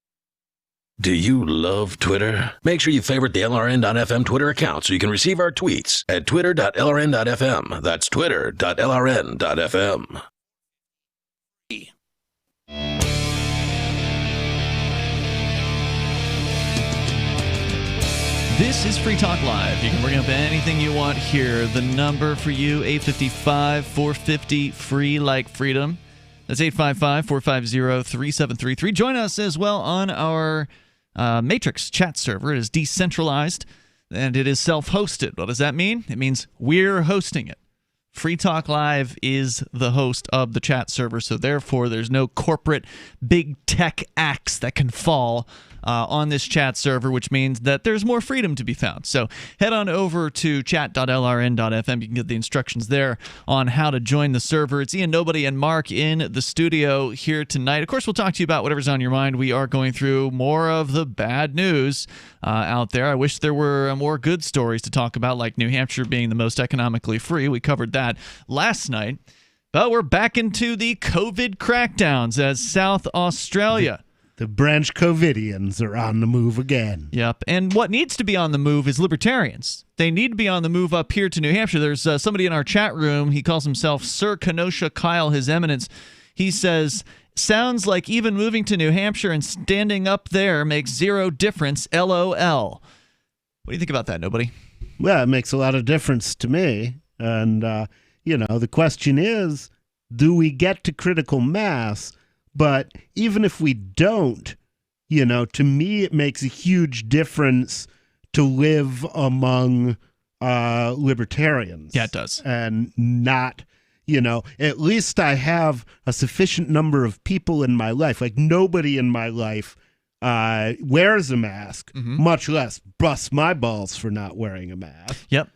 Do you love Twitter? Make sure you favorite the LRN.FM Twitter account so you can receive our tweets at twitter.lrn.fm. That's twitter.lrn.fm. This is Free Talk Live. You can bring up anything you want here. The number for you, 855-450-FREE like freedom. That's 855-450-3733. Join us as well on our Matrix chat server. It is decentralized and it is self-hosted. What does that mean? It means we're hosting it. Free Talk Live is the host of the chat server, so therefore there's no corporate big tech axe that can fall on this chat server, which means that there's more freedom to be found. So head on over to chat.lrn.fm. You can get the instructions there on how to join the server. It's Ian, Nobody, and Mark in the studio here tonight. Of course, we'll talk to you about whatever's on your mind. We are going through more of the bad news out there. I wish there were more good stories to talk about, like New Hampshire being the most economically free. We covered that last night. But we're back into the COVID crackdowns as South Australia. The branch Covidians are on the move again. Yep. And what needs to be on the move is libertarians. They need to be on the move up here to New Hampshire. There's somebody in our chat room. He calls himself Sir Kenosha Kyle, His Eminence. He says, sounds like even moving to New Hampshire and standing up there makes zero difference, LOL. What do you think about that, Nobody? Well, it makes a lot of difference to me. And, the question is, do we get to critical mass? But even if we don't, to me, it makes a huge difference to live among libertarians. Yeah, it does. And not, at least I have a sufficient number of people in my life. Like nobody in my life wears a mask, much less busts my balls for not wearing a mask. Yep.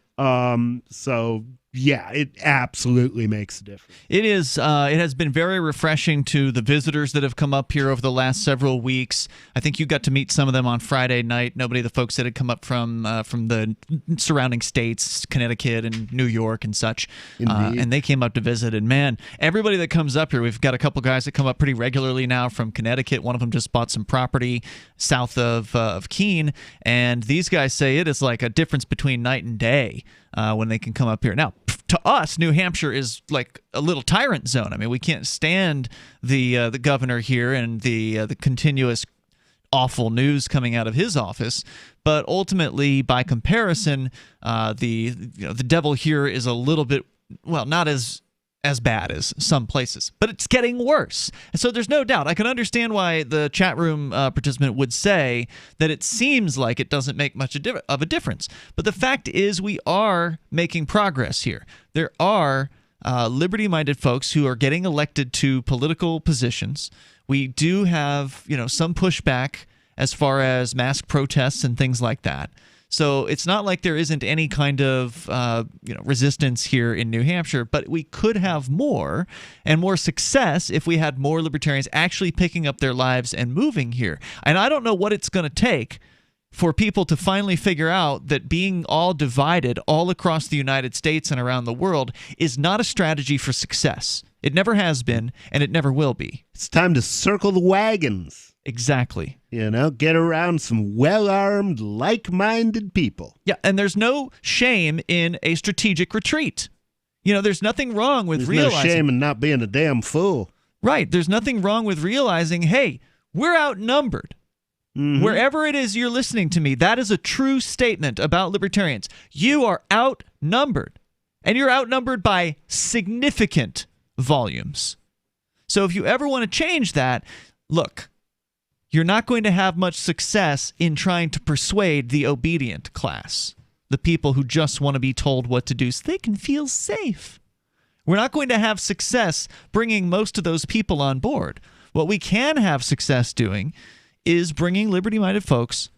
So yeah, it absolutely makes a difference. It is. It has been very refreshing to the visitors that have come up here over the last several weeks. I think you got to meet some of them on Friday night. Nobody, the folks that had come up from the surrounding states, Connecticut and New York and such, and they came up to visit. And man, everybody that comes up here, we've got a couple guys that come up pretty regularly now from Connecticut. One of them just bought some property south of Keene, and these guys say it is like a difference between night and day when they can come up here. Now, to us, New Hampshire is like a little tyrant zone. I mean, we can't stand the governor here and the continuous awful news coming out of his office. But ultimately, by comparison, the devil here is a little bit, well, not as bad as some places, but it's getting worse. And so there's no doubt. I can understand why the chat room participant would say that it seems like it doesn't make much of a difference. But the fact is we are making progress here. There are liberty-minded folks who are getting elected to political positions. We do have, some pushback as far as mask protests and things like that. So it's not like there isn't any kind of resistance here in New Hampshire, but we could have more and more success if we had more libertarians actually picking up their lives and moving here. And I don't know what it's going to take for people to finally figure out that being all divided all across the United States and around the world is not a strategy for success. It never has been, and it never will be. It's time to circle the wagons. Exactly. Get around some well-armed, like-minded people. Yeah, and there's no shame in a strategic retreat. There's nothing wrong with realizing... There's no shame in not being a damn fool. Right. There's nothing wrong with realizing, hey, we're outnumbered. Mm-hmm. Wherever it is you're listening to me, that is a true statement about libertarians. You are outnumbered, and you're outnumbered by significant volumes. So if you ever want to change that, look... You're not going to have much success in trying to persuade the obedient class, the people who just want to be told what to do so they can feel safe. We're not going to have success bringing most of those people on board. What we can have success doing is bringing liberty-minded folks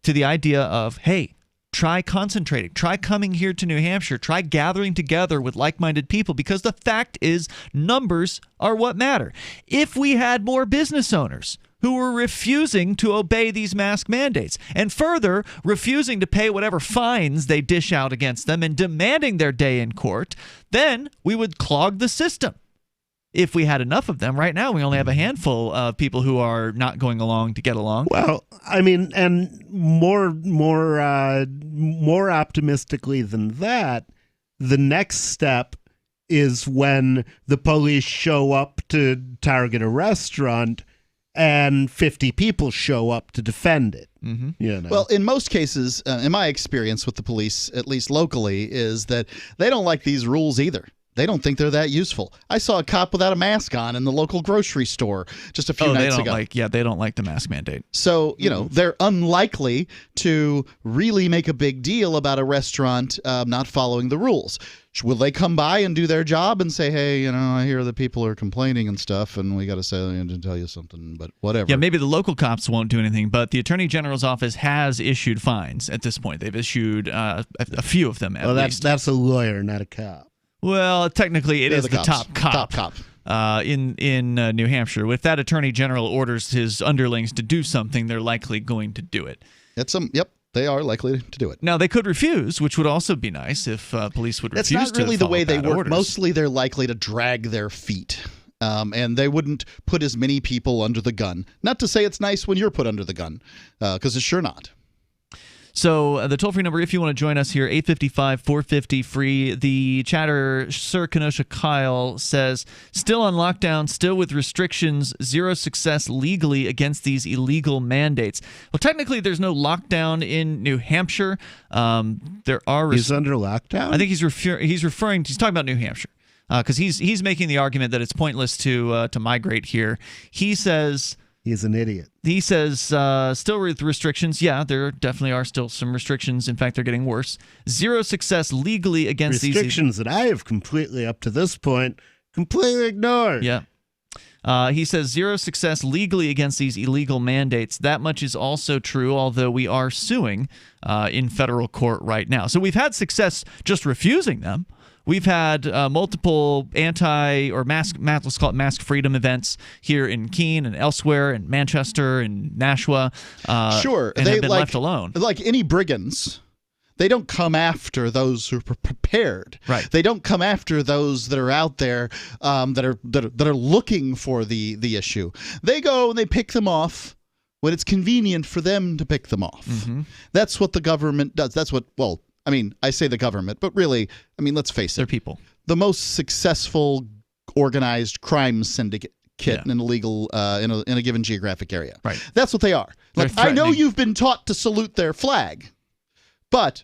to the idea of, hey, try concentrating, try coming here to New Hampshire, try gathering together with like-minded people, because the fact is numbers are what matter. If we had more business owners who were refusing to obey these mask mandates and further refusing to pay whatever fines they dish out against them and demanding their day in court, then we would clog the system. If we had enough of them. Right now, we only have a handful of people who are not going along to get along. Well, I mean, and more optimistically than that, the next step is when the police show up to target a restaurant and 50 people show up to defend it. Mm-hmm. You know? Well, in most cases, in my experience with the police, at least locally, is that they don't like these rules either. They don't think they're that useful. I saw a cop without a mask on in the local grocery store just a few nights ago. They don't like the mask mandate. So, they're unlikely to really make a big deal about a restaurant not following the rules. Will they come by and do their job and say, hey, I hear that people are complaining and stuff, and we got to say and tell you something, but whatever. Yeah, maybe the local cops won't do anything, but the Attorney General's office has issued fines at this point. They've issued a few of them at least. That's a lawyer, not a cop. Well, technically, it is the top cop. Top cop. In New Hampshire. If that Attorney General orders his underlings to do something, they're likely going to do it. Yep, they are likely to do it. Now, they could refuse, which would also be nice if police would refuse to That's not really the way they work. Orders. Mostly, they're likely to drag their feet. And they wouldn't put as many people under the gun. Not to say it's nice when you're put under the gun, because it's sure not. So the toll-free number, if you want to join us here, 855-450-FREE. The chatter, Sir Kenosha Kyle, says, still on lockdown, still with restrictions, zero success legally against these illegal mandates. Well, technically, there's no lockdown in New Hampshire. There are. He's under lockdown? I think he's talking about New Hampshire. Because he's making the argument that it's pointless to migrate here. He says... He's an idiot. He says, still with restrictions. Yeah, there definitely are still some restrictions. In fact, they're getting worse. Zero success legally against these restrictions that I have completely, up to this point, completely ignored. Yeah. He says zero success legally against these illegal mandates. That much is also true, although we are suing in federal court right now. So we've had success just refusing them. We've had multiple let's call it mask freedom events here in Keene and elsewhere, in Manchester and Nashua. Sure. And have been left alone. Like any brigands, they don't come after those who are prepared. Right. They don't come after those that are out there that are looking for the issue. They go and they pick them off when it's convenient for them to pick them off. Mm-hmm. That's what the government does. I say the government, but really, let's face it. They're people. The most successful organized crime syndicate in an illegal in a given geographic area. Right. That's what they are. I know you've been taught to salute their flag, but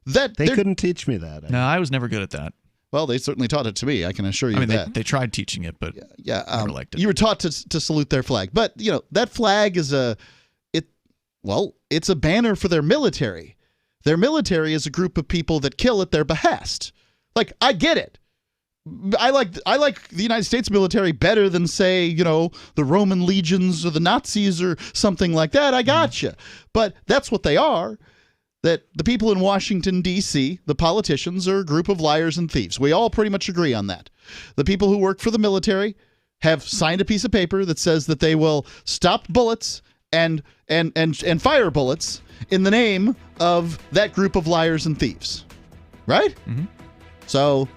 they couldn't teach me that. No, I was never good at that. Well, they certainly taught it to me. I can assure you that. They tried teaching it, but never liked it. You were taught to salute their flag, but that flag is it's a banner for their military. Their military is a group of people that kill at their behest. I get it. I like the United States military better than, say, the Roman legions or the Nazis or something like that. I gotcha. But that's what they are. That the people in Washington, D.C., the politicians, are a group of liars and thieves. We all pretty much agree on that. The people who work for the military have signed a piece of paper that says that they will stop bullets and fire bullets in the name of that group of liars and thieves. Right? Mm-hmm. So,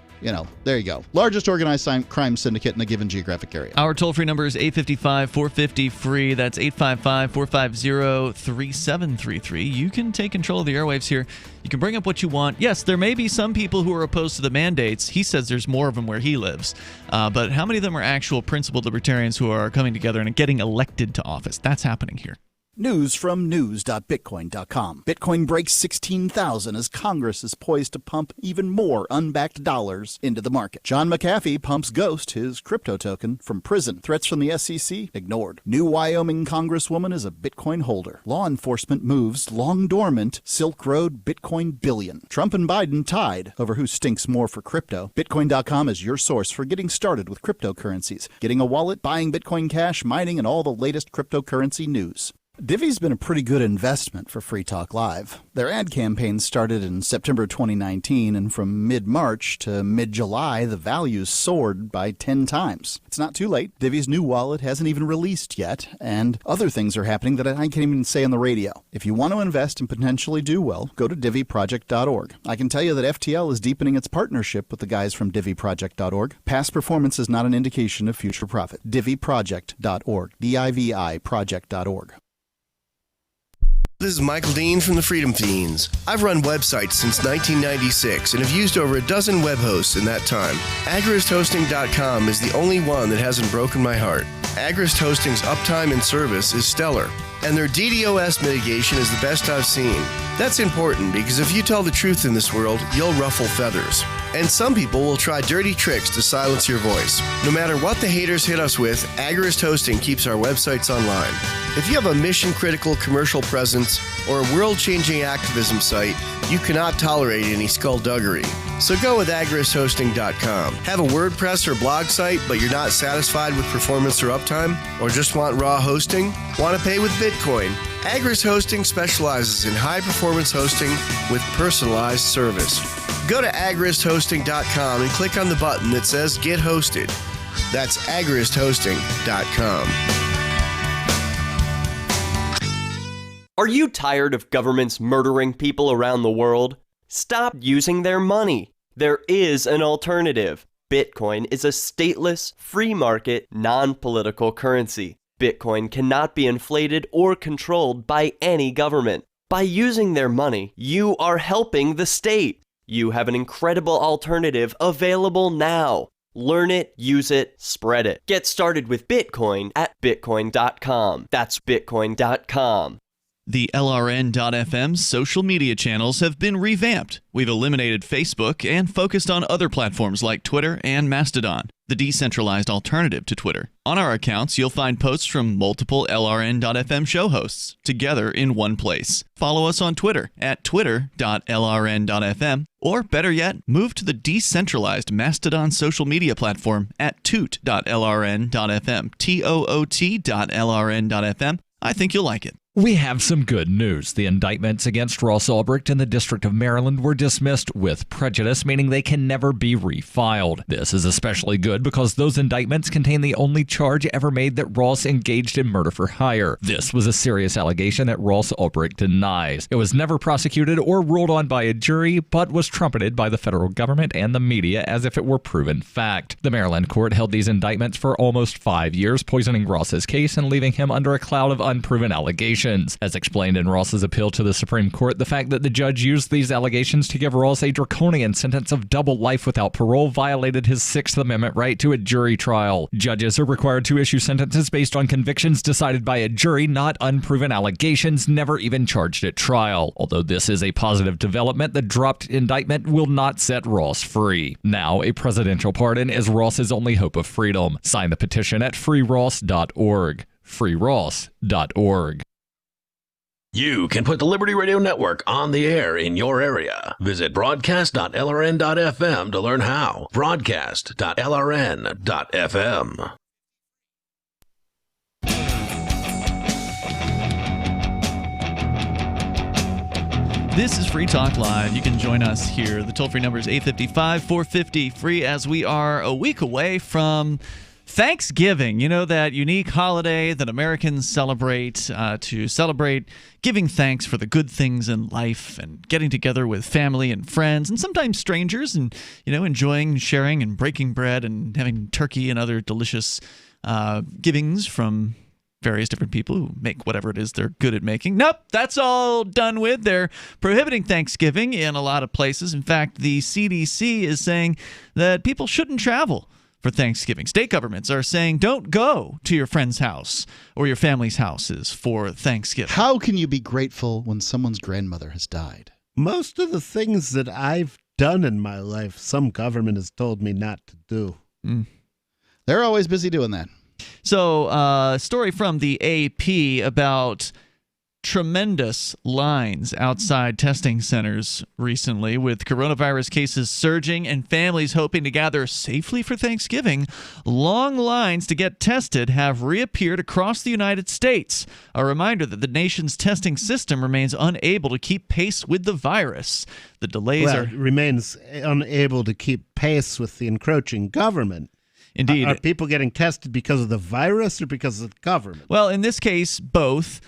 there you go. Largest organized crime syndicate in a given geographic area. Our toll-free number is 855-450-FREE. That's 855-450-3733. You can take control of the airwaves here. You can bring up what you want. Yes, there may be some people who are opposed to the mandates. He says there's more of them where he lives. But how many of them are actual principled libertarians who are coming together and getting elected to office? That's happening here. News from news.bitcoin.com. Bitcoin breaks 16,000 as Congress is poised to pump even more unbacked dollars into the market. John McAfee pumps Ghost, his crypto token, from prison. Threats from the SEC ignored. New Wyoming Congresswoman is a Bitcoin holder. Law enforcement moves long dormant Silk Road Bitcoin billion. Trump and Biden tied over who stinks more for crypto. Bitcoin.com is your source for getting started with cryptocurrencies, getting a wallet, buying Bitcoin Cash, mining, and all the latest cryptocurrency news. Divvy's been a pretty good investment for Free Talk Live. Their ad campaign started in September 2019, and from mid-March to mid-July, the values soared by 10 times. It's not too late. Divvy's new wallet hasn't even released yet, and other things are happening that I can't even say on the radio. If you want to invest and potentially do well, go to divvyproject.org. I can tell you that FTL is deepening its partnership with the guys from divvyproject.org. Past performance is not an indication of future profit. divvyproject.org. D-I-V-I project.org. This is Michael Dean from the Freedom Fiends. I've run websites since 1996 and have used over a dozen web hosts in that time. AgristHosting.com is the only one that hasn't broken my heart. Agrist Hosting's uptime and service is stellar, and their DDoS mitigation is the best I've seen. That's important because if you tell the truth in this world, you'll ruffle feathers. And some people will try dirty tricks to silence your voice. No matter what the haters hit us with, Agrist Hosting keeps our websites online. If you have a mission-critical commercial presence or a world-changing activism site, you cannot tolerate any skullduggery. So go with agristhosting.com. Have a WordPress or blog site, but you're not satisfied with performance or uptime? Or just want raw hosting? Want to pay with Bitcoin? Agrist Hosting specializes in high-performance hosting with personalized service. Go to agristhosting.com and click on the button that says Get Hosted. That's agristhosting.com. Are you tired of governments murdering people around the world? Stop using their money. There is an alternative. Bitcoin is a stateless, free market, non-political currency. Bitcoin cannot be inflated or controlled by any government. By using their money, you are helping the state. You have an incredible alternative available now. Learn it, use it, spread it. Get started with Bitcoin at Bitcoin.com. That's Bitcoin.com. The LRN.FM social media channels have been revamped. We've eliminated Facebook and focused on other platforms like Twitter and Mastodon, the decentralized alternative to Twitter. On our accounts, you'll find posts from multiple LRN.FM show hosts together in one place. Follow us on Twitter at twitter.lrn.fm, or better yet, move to the decentralized Mastodon social media platform at toot.lrn.fm, toot.lrn.fm. I think you'll like it. We have some good news. The indictments against Ross Ulbricht in the District of Maryland were dismissed with prejudice, meaning they can never be refiled. This is especially good because those indictments contain the only charge ever made that Ross engaged in murder for hire. This was a serious allegation that Ross Ulbricht denies. It was never prosecuted or ruled on by a jury, but was trumpeted by the federal government and the media as if it were proven fact. The Maryland court held these indictments for almost 5 years, poisoning Ross's case and leaving him under a cloud of unproven allegations. As explained in Ross's appeal to the Supreme Court, the fact that the judge used these allegations to give Ross a draconian sentence of double life without parole violated his Sixth Amendment right to a jury trial. Judges are required to issue sentences based on convictions decided by a jury, not unproven allegations never even charged at trial. Although this is a positive development, the dropped indictment will not set Ross free. Now, a presidential pardon is Ross's only hope of freedom. Sign the petition at freeross.org. freeross.org. You can put the Liberty Radio Network on the air in your area. Visit broadcast.lrn.fm to learn how. Broadcast.lrn.fm. This is Free Talk Live. You can join us here. The toll-free number is 855-450-FREE as we are a week away from Thanksgiving, you know, that unique holiday that Americans celebrate to celebrate giving thanks for the good things in life and getting together with family and friends and sometimes strangers and, you know, enjoying, sharing and breaking bread and having turkey and other delicious givings from various different people who make whatever it is they're good at making. Nope, that's all done with. They're prohibiting Thanksgiving in a lot of places. In fact, the CDC is saying that people shouldn't travel for Thanksgiving. State governments are saying don't go to your friend's house or your family's houses for Thanksgiving. How can you be grateful when someone's grandmother has died? Most of the things that I've done in my life, some government has told me not to do. They're always busy doing that. So, a story from the AP about tremendous lines outside testing centers recently, with coronavirus cases surging and families hoping to gather safely for Thanksgiving. Long lines to get tested have reappeared across the United States. A reminder that the nation's testing system remains unable to keep pace with the virus. The delays remains unable to keep pace with the encroaching government. Indeed. Are people getting tested because of the virus or because of the government? Well, in this case, both.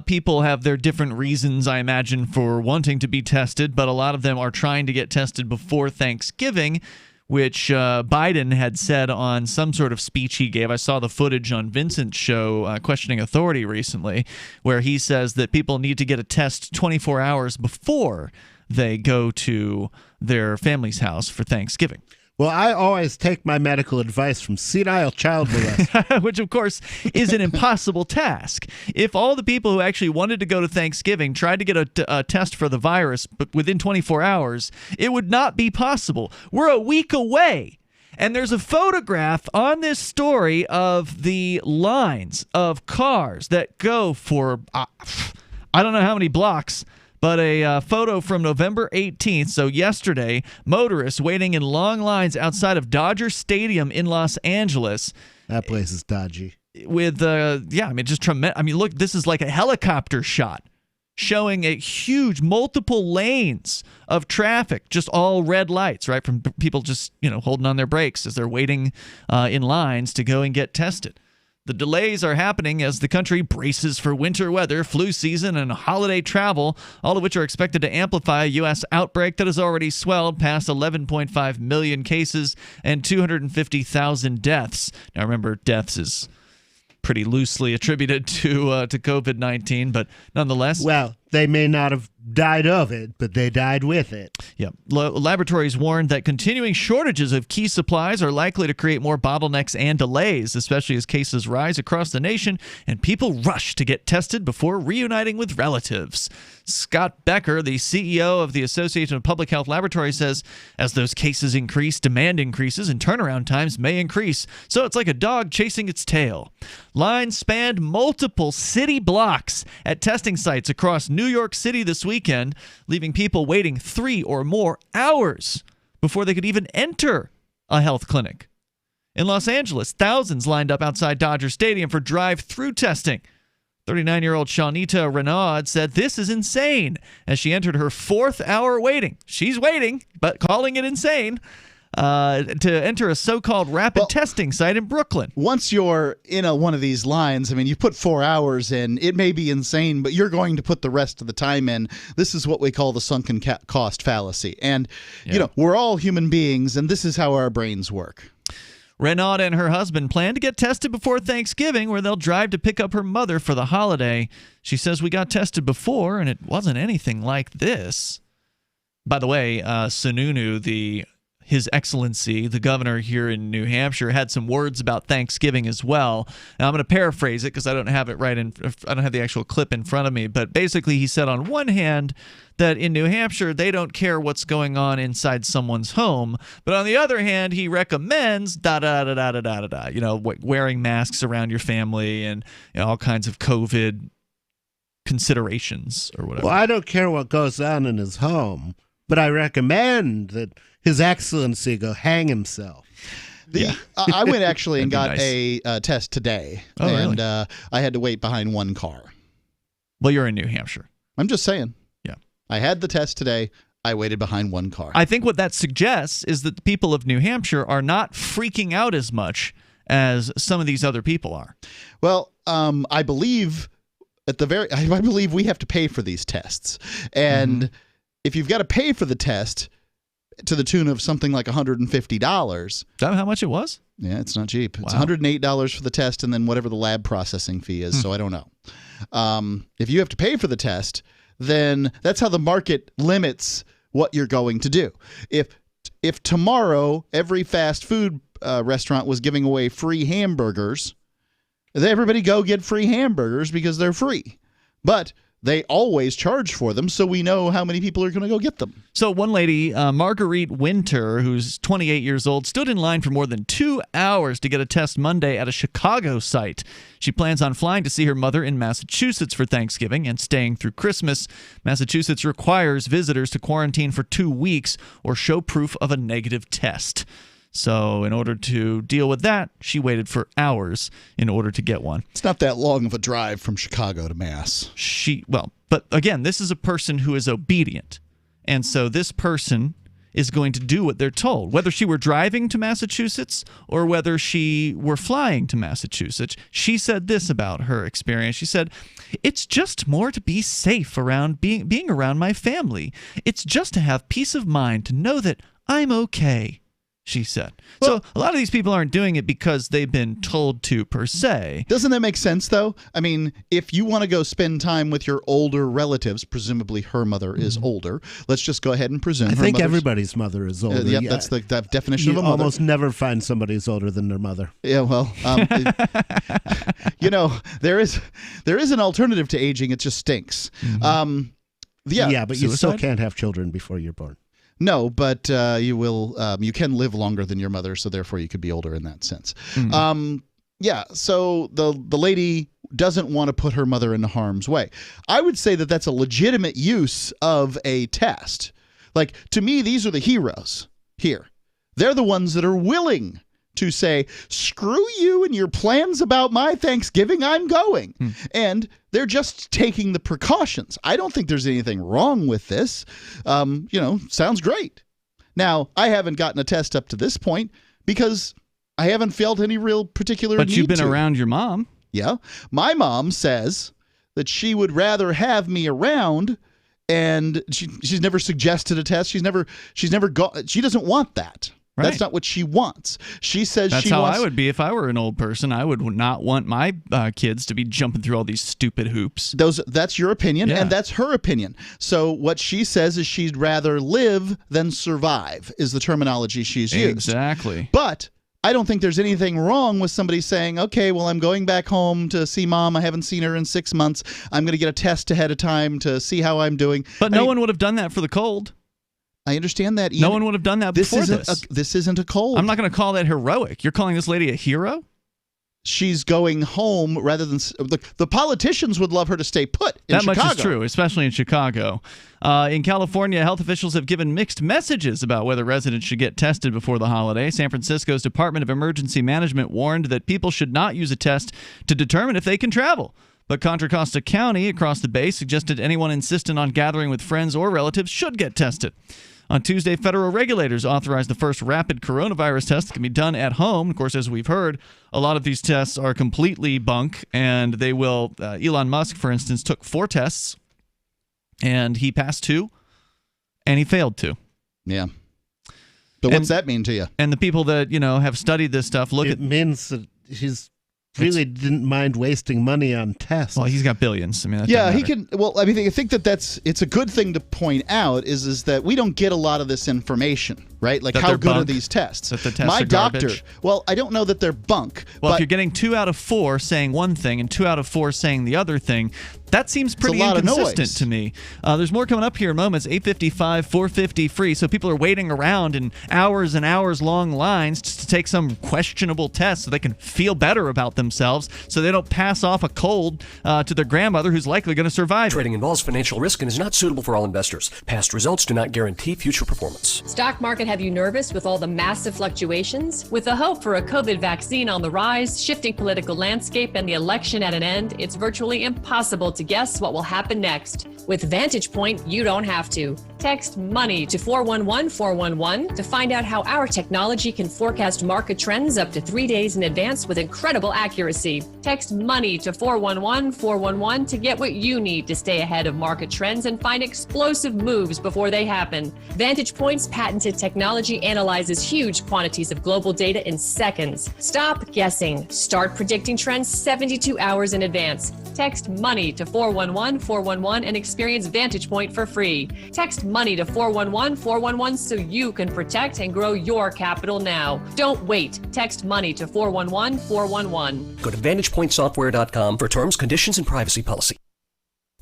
People have their different reasons, I imagine, for wanting to be tested, but a lot of them are trying to get tested before Thanksgiving, which Biden had said on some sort of speech he gave. I saw the footage on Vincent's show, Questioning Authority, recently, where he says that people need to get a test 24 hours before they go to their family's house for Thanksgiving. Well, I always take my medical advice from senile child molesters. Which, of course, is an impossible task. If all the people who actually wanted to go to Thanksgiving tried to get a test for the virus but within 24 hours, it would not be possible. We're a week away. And there's a photograph on this story of the lines of cars that go for, I don't know how many blocks, but a photo from November 18th, so yesterday, motorists waiting in long lines outside of Dodger Stadium in Los Angeles. That place is dodgy. With, just tremendous. I mean, look, this is like a helicopter shot showing a huge multiple lanes of traffic, just all red lights, right, from people just, holding on their brakes as they're waiting in lines to go and get tested. The delays are happening as the country braces for winter weather, flu season, and holiday travel, all of which are expected to amplify a U.S. outbreak that has already swelled past 11.5 million cases and 250,000 deaths. Now, remember, deaths is pretty loosely attributed to COVID-19, but nonetheless. Well, they may not have died of it, but they died with it. Yeah. Laboratories warned that continuing shortages of key supplies are likely to create more bottlenecks and delays, especially as cases rise across the nation and people rush to get tested before reuniting with relatives. Scott Becker, the CEO of the Association of Public Health Laboratories, says as those cases increase, demand increases and turnaround times may increase. So it's like a dog chasing its tail. Lines spanned multiple city blocks at testing sites across New York City this weekend, leaving people waiting 3 or more hours before they could even enter a health clinic. In Los Angeles, thousands lined up outside Dodger Stadium for drive-through testing. 39-year-old Shawnita Renaud said this is insane as she entered her 4th hour waiting. She's waiting, but calling it insane. To enter a so-called rapid testing site in Brooklyn. Once you're in one of these lines, I mean, you put 4 hours in, it may be insane, but you're going to put the rest of the time in. This is what we call the sunken cost fallacy. And, we're all human beings, and this is how our brains work. Renaud and her husband plan to get tested before Thanksgiving, where they'll drive to pick up her mother for the holiday. She says, we got tested before, and it wasn't anything like this. By the way, Sununu, His Excellency, the governor here in New Hampshire, had some words about Thanksgiving as well. Now, I'm going to paraphrase it because I don't have it I don't have the actual clip in front of me. But basically, he said on one hand that in New Hampshire, they don't care what's going on inside someone's home. But on the other hand, he recommends wearing masks around your family and all kinds of COVID considerations or whatever. Well, I don't care what goes on in his home, but I recommend that His Excellency go hang himself. I went actually and got a test today, really? I had to wait behind one car. Well, you're in New Hampshire. I'm just saying. Yeah. I had the test today. I waited behind one car. I think what that suggests is that the people of New Hampshire are not freaking out as much as some of these other people are. Well, I believe I believe we have to pay for these tests. And if you've got to pay for the test to the tune of something like $150. Is that how much it was? Yeah, it's not cheap. Wow. It's $108 for the test and then whatever the lab processing fee is, so I don't know. If you have to pay for the test, then that's how the market limits what you're going to do. If tomorrow every fast food restaurant was giving away free hamburgers, everybody go get free hamburgers because they're free. But they always charge for them, so we know how many people are going to go get them. So one lady, Marguerite Winter, who's 28 years old, stood in line for more than 2 hours to get a test Monday at a Chicago site. She plans on flying to see her mother in Massachusetts for Thanksgiving and staying through Christmas. Massachusetts requires visitors to quarantine for 2 weeks or show proof of a negative test. So in order to deal with that, she waited for hours in order to get one. It's not that long of a drive from Chicago to Mass. But again, this is a person who is obedient. And so this person is going to do what they're told. Whether she were driving to Massachusetts or whether she were flying to Massachusetts, she said this about her experience. She said, "It's just more to be safe around being around my family. It's just to have peace of mind to know that I'm okay," she said. Well, so a lot of these people aren't doing it because they've been told to, per se. Doesn't that make sense, though? I mean, if you want to go spend time with your older relatives, presumably her mother is older. Let's just go ahead and presume I think everybody's mother is older. Yep, that's the definition of a mother. You almost never find somebody who's older than their mother. Yeah, well, there is an alternative to aging. It just stinks. Mm-hmm. But you suicide? still can't have children before you're born. No, but you will. You can live longer than your mother, so therefore you could be older in that sense. Mm-hmm. So the lady doesn't want to put her mother into harm's way. I would say that that's a legitimate use of a test. Like, to me, these are the heroes here. They're the ones that are willing to say, screw you and your plans about my Thanksgiving, I'm going. And they're just taking the precautions. I don't think there's anything wrong with this. Sounds great. Now, I haven't gotten a test up to this point because I haven't felt any real particular need to. But you've been around your mom. Yeah. My mom says that she would rather have me around, and she's never suggested a test. She's never she doesn't want that. Right. That's not what she wants. She says that's how I would be if I were an old person. I would not want my kids to be jumping through all these stupid hoops. That's your opinion, and that's her opinion. So what she says is she'd rather live than survive is the terminology she's used. Exactly. But I don't think there's anything wrong with somebody saying, okay, well, I'm going back home to see mom. I haven't seen her in 6 months. I'm going to get a test ahead of time to see how I'm doing. But no one would have done that for the cold. I understand that. No one would have done that before this. This isn't a cold. I'm not going to call that heroic. You're calling this lady a hero? She's going home rather than the politicians would love her to stay put in Chicago. That much is true, especially in Chicago. In California, health officials have given mixed messages about whether residents should get tested before the holiday. San Francisco's Department of Emergency Management warned that people should not use a test to determine if they can travel. But Contra Costa County across the bay suggested anyone insistent on gathering with friends or relatives should get tested. On Tuesday, federal regulators authorized the first rapid coronavirus test that can be done at home. Of course, as we've heard, a lot of these tests are completely bunk, and they will. Elon Musk, for instance, took 4 tests, and he passed 2, and he failed 2. Yeah. But what's that mean to you? And the people that have studied this stuff it means that he's really didn't mind wasting money on tests. Well, he's got billions. I mean, he can. Well, I mean, I think it's a good thing to point out is that we don't get a lot of this information, right? Like, how good are these tests? That the tests My are doctor. Garbage. Well, I don't know that they're bunk. Well, but if you're getting 2 out of 4 saying one thing and 2 out of 4 saying the other thing, that seems pretty inconsistent to me. There's more coming up here in moments. 855 450 free. So people are waiting around in hours and hours long lines just to take some questionable test so they can feel better about themselves, so they don't pass off a cold to their grandmother who's likely going to survive. Trading involves financial risk and is not suitable for all investors. Past results do not guarantee future performance. Stock market have you nervous with all the massive fluctuations? With the hope for a COVID vaccine on the rise, shifting political landscape, and the election at an end, it's virtually impossible to guess what will happen next. With Vantage Point, you don't have to. Text MONEY to 411-411 to find out how our technology can forecast market trends up to 3 days in advance with incredible accuracy. Text MONEY to 411-411 to get what you need to stay ahead of market trends and find explosive moves before they happen. Vantage Point's patented technology analyzes huge quantities of global data in seconds. Stop guessing. Start predicting trends 72 hours in advance. Text MONEY to 411-411 and experience Vantage Point for free. Text MONEY to 411-411 so you can protect and grow your capital now. Don't wait. Text MONEY to 411-411. Go to VantagePointSoftware.com for terms, conditions, and privacy policy.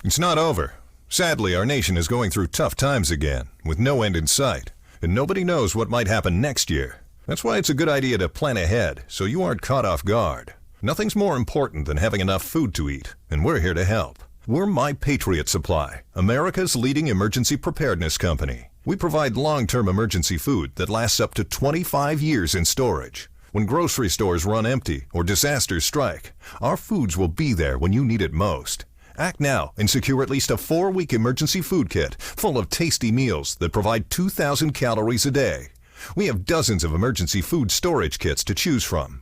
It's not over. Sadly, our nation is going through tough times again, with no end in sight, and nobody knows what might happen next year. That's why it's a good idea to plan ahead, so you aren't caught off guard. Nothing's more important than having enough food to eat, and we're here to help. We're My Patriot Supply, America's leading emergency preparedness company. We provide long-term emergency food that lasts up to 25 years in storage. When grocery stores run empty or disasters strike, our foods will be there when you need it most. Act now and secure at least a 4-week emergency food kit full of tasty meals that provide 2,000 calories a day. We have dozens of emergency food storage kits to choose from.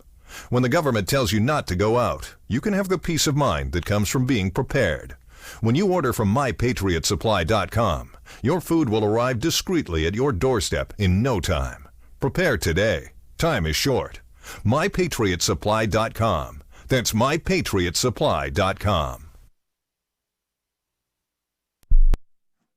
When the government tells you not to go out, you can have the peace of mind that comes from being prepared. When you order from MyPatriotSupply.com, your food will arrive discreetly at your doorstep in no time. Prepare today. Time is short. MyPatriotSupply.com. That's MyPatriotSupply.com.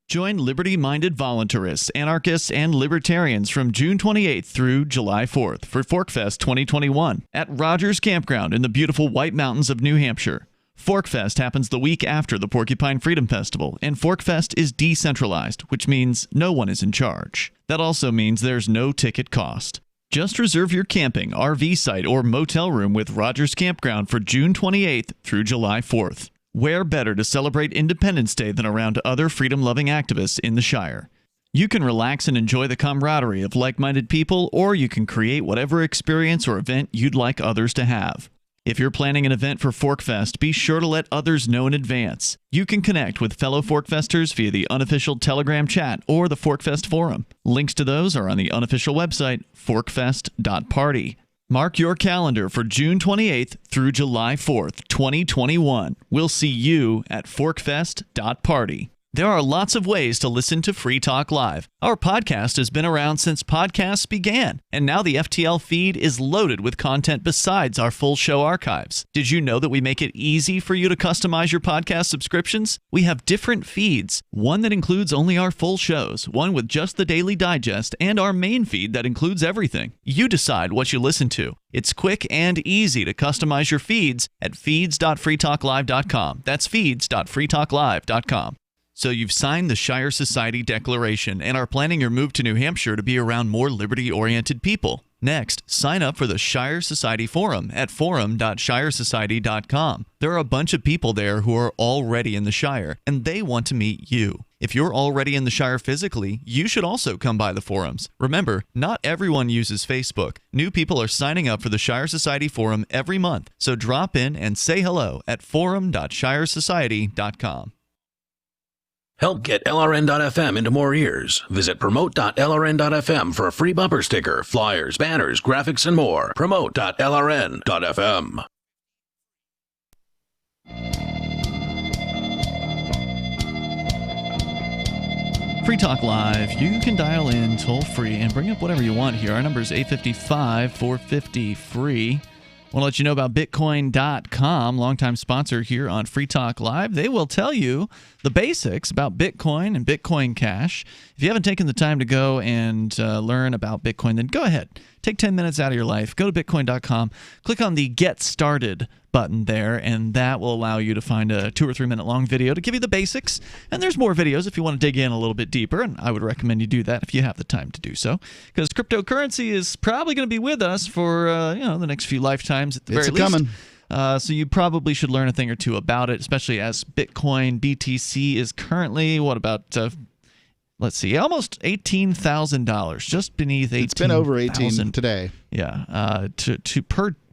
Join liberty-minded voluntarists, anarchists, and libertarians from June 28th through July 4th for ForkFest 2021 at Rogers Campground in the beautiful White Mountains of New Hampshire. ForkFest happens the week after the Porcupine Freedom Festival, and ForkFest is decentralized, which means no one is in charge. That also means there's no ticket cost. Just reserve your camping, RV site, or motel room with Rogers Campground for June 28th through July 4th. Where better to celebrate Independence Day than around other freedom-loving activists in the Shire? You can relax and enjoy the camaraderie of like-minded people, or you can create whatever experience or event you'd like others to have. If you're planning an event for ForkFest, be sure to let others know in advance. You can connect with fellow ForkFesters via the unofficial Telegram chat or the ForkFest forum. Links to those are on the unofficial website, forkfest.party. Mark your calendar for June 28th through July 4th, 2021. We'll see you at forkfest.party. There are lots of ways to listen to Free Talk Live. Our podcast has been around since podcasts began, and now the FTL feed is loaded with content besides our full show archives. Did you know that we make it easy for you to customize your podcast subscriptions? We have different feeds, one that includes only our full shows, one with just the Daily Digest, and our main feed that includes everything. You decide what you listen to. It's quick and easy to customize your feeds at feeds.freetalklive.com. That's feeds.freetalklive.com. So you've signed the Shire Society Declaration and are planning your move to New Hampshire to be around more liberty-oriented people. Next, sign up for the Shire Society Forum at forum.shiresociety.com. There are a bunch of people there who are already in the Shire, and they want to meet you. If you're already in the Shire physically, you should also come by the forums. Remember, not everyone uses Facebook. New people are signing up for the Shire Society Forum every month, so drop in and say hello at forum.shiresociety.com. Help get LRN.FM into more ears. Visit promote.lrn.fm for a free bumper sticker, flyers, banners, graphics, and more. Promote.lrn.fm. Free Talk Live. You can dial in toll free and bring up whatever you want here. Our number is 855-450-FREE. I want to let you know about Bitcoin.com, longtime sponsor here on Free Talk Live. They will tell you the basics about Bitcoin and Bitcoin Cash. If you haven't taken the time to go and learn about Bitcoin, then go ahead. Take 10 minutes out of your life. Go to Bitcoin.com. Click on the Get Started button there, and that will allow you to find a 2 or 3 minute long video to give you the basics. And there's more videos if you want to dig in a little bit deeper, and I would recommend you do that if you have the time to do so, because cryptocurrency is probably going to be with us for the next few lifetimes at the very least. It's coming. So you probably should learn a thing or two about it, especially as Bitcoin BTC is currently, almost $18,000, just beneath $18,000. It's been over 18 today. Yeah,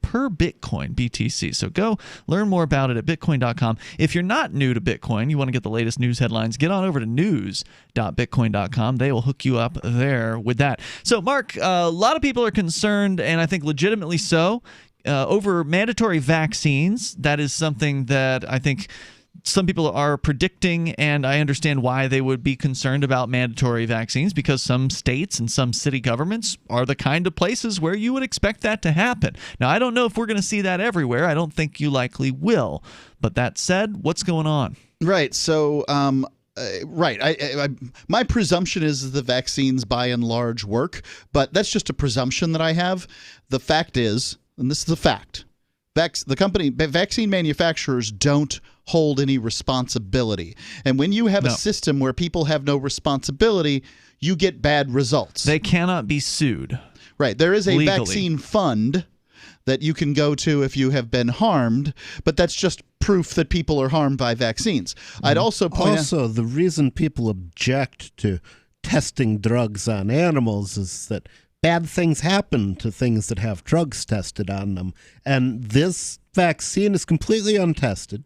per Bitcoin BTC. So go learn more about it at bitcoin.com. If you're not new to Bitcoin, you want to get the latest news headlines, get on over to news.bitcoin.com. They will hook you up there with that. So, Mark, a lot of people are concerned, and I think legitimately so, over mandatory vaccines. That is something that I think some people are predicting, and I understand why they would be concerned about mandatory vaccines, because some states and some city governments are the kind of places where you would expect that to happen. Now, I don't know if we're going to see that everywhere. I don't think you likely will. But that said, what's going on? Right. So, my presumption is the vaccines by and large work, but that's just a presumption that I have. The fact is, and this is the fact, vaccine manufacturers don't hold any responsibility. And when you have a system where people have no responsibility, you get bad results. They cannot be sued. Right. There is a legally. vaccine fund that you can go to if you have been harmed, but that's just proof that people are harmed by vaccines. I'd also point out the reason people object to testing drugs on animals is that bad things happen to things that have drugs tested on them. And this vaccine is completely untested.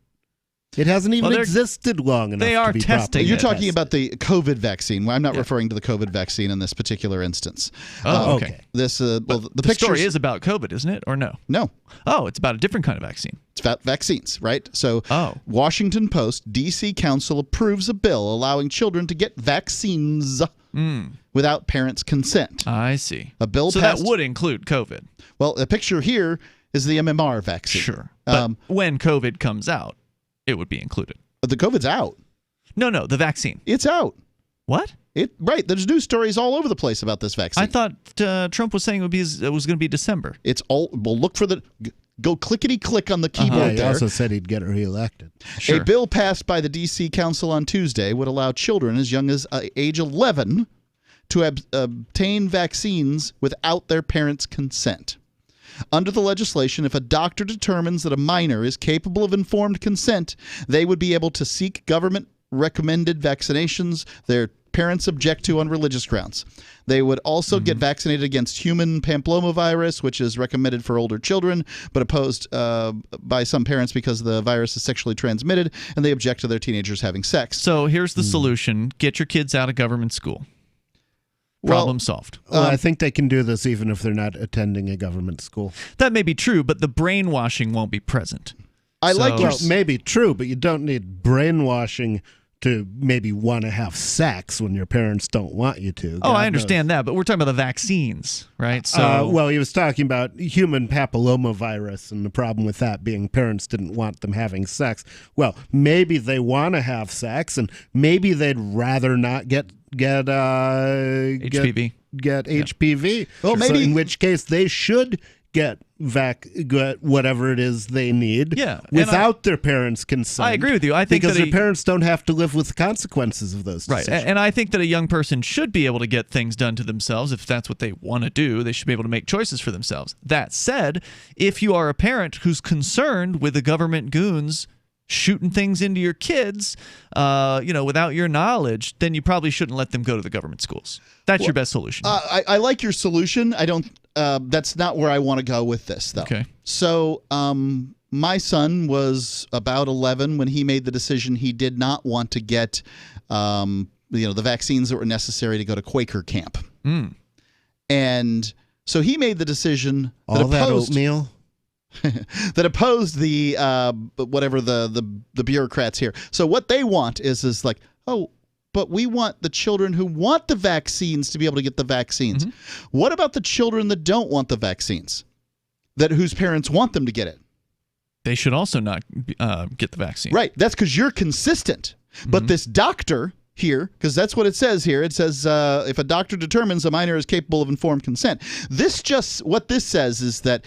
It hasn't even existed long enough to be testing. You're talking about the COVID vaccine. I'm not referring to the COVID vaccine in this particular instance. Oh, okay. The story is about COVID, isn't it? Or no? No. Oh, it's about a different kind of vaccine. It's about vaccines, right? So Washington Post, D.C. Council approves a bill allowing children to get vaccines without parents' consent. I see. A bill so passed. That would include COVID. Well, the picture here is the MMR vaccine. Sure. But when COVID comes out, it would be included. But the COVID's out. No, the vaccine. It's out. What? Right. There's news stories all over the place about this vaccine. I thought Trump was saying it was going to be December. It's all. Well, look for the. Go clickety-click on the keyboard He also said he'd get reelected. Sure. A bill passed by the D.C. Council on Tuesday would allow children as young as age 11 to obtain vaccines without their parents' consent. Under the legislation, if a doctor determines that a minor is capable of informed consent, they would be able to seek government-recommended vaccinations their parents object to on religious grounds. They would also get vaccinated against human papillomavirus, which is recommended for older children, but opposed by some parents because the virus is sexually transmitted, and they object to their teenagers having sex. So here's the solution. Get your kids out of government school. Problem solved. Well, I think they can do this even if they're not attending a government school. That may be true, but the brainwashing won't be present. Maybe true, but you don't need brainwashing to maybe want to have sex when your parents don't want you to. God I understand that, but we're talking about the vaccines, right? So, he was talking about human papillomavirus and the problem with that being parents didn't want them having sex. Well, maybe they want to have sex, and maybe they'd rather not get HPV. Get HPV. Well, maybe so in which case they should get whatever it is they need without their parents' consent. I agree with you. I think because their parents don't have to live with the consequences of those decisions. Right. And I think that a young person should be able to get things done to themselves if that's what they want to do. They should be able to make choices for themselves. That said, if you are a parent who's concerned with the government goons shooting things into your kids, without your knowledge, then you probably shouldn't let them go to the government schools. That's your best solution. I like your solution. I don't. That's not where I want to go with this, though. Okay. So, my son was about 11 when he made the decision he did not want to get, the vaccines that were necessary to go to Quaker camp. And so he made the decision that oatmeal. that opposed the the bureaucrats here. So what they want is like, but we want the children who want the vaccines to be able to get the vaccines. What about the children that don't want the vaccines, whose parents want them to get it? They should also not get the vaccine. Right. That's because you're consistent. But this doctor here, because that's what it says here. It says if a doctor determines a minor is capable of informed consent. What this says is that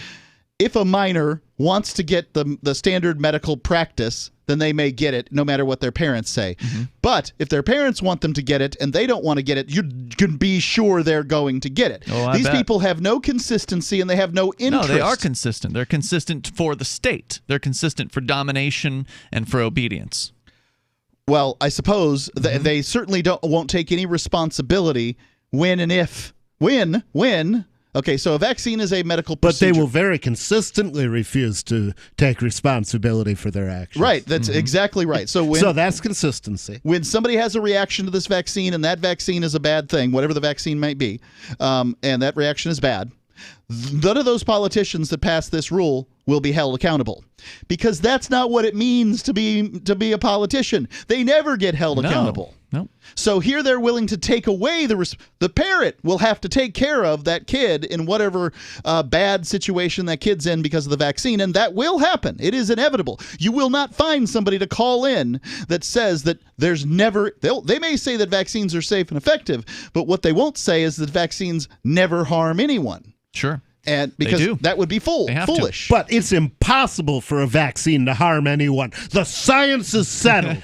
if a minor wants to get the standard medical practice, then they may get it no matter what their parents say. But if their parents want them to get it and they don't want to get it, you can be sure they're going to get it. These people have no consistency and they have no interest. No, they are consistent. They're consistent for the state. They're consistent for domination and for obedience. Well, I suppose they certainly won't take any responsibility when and if. When. Okay, so a vaccine is a medical procedure. But they will very consistently refuse to take responsibility for their actions. Right, that's exactly right. So that's consistency. When somebody has a reaction to this vaccine and that vaccine is a bad thing, whatever the vaccine might be, and that reaction is bad, none of those politicians that pass this rule will be held accountable, because that's not what it means to be a politician. They never get held accountable. No. So here they're willing to take away the parent will have to take care of that kid in whatever bad situation that kid's in because of the vaccine, and that will happen. It is inevitable. You will not find somebody to call in that says that there's never. They may say that vaccines are safe and effective, but what they won't say is that vaccines never harm anyone. Sure. And because that would be foolish. But it's impossible for a vaccine to harm anyone. The science is settled.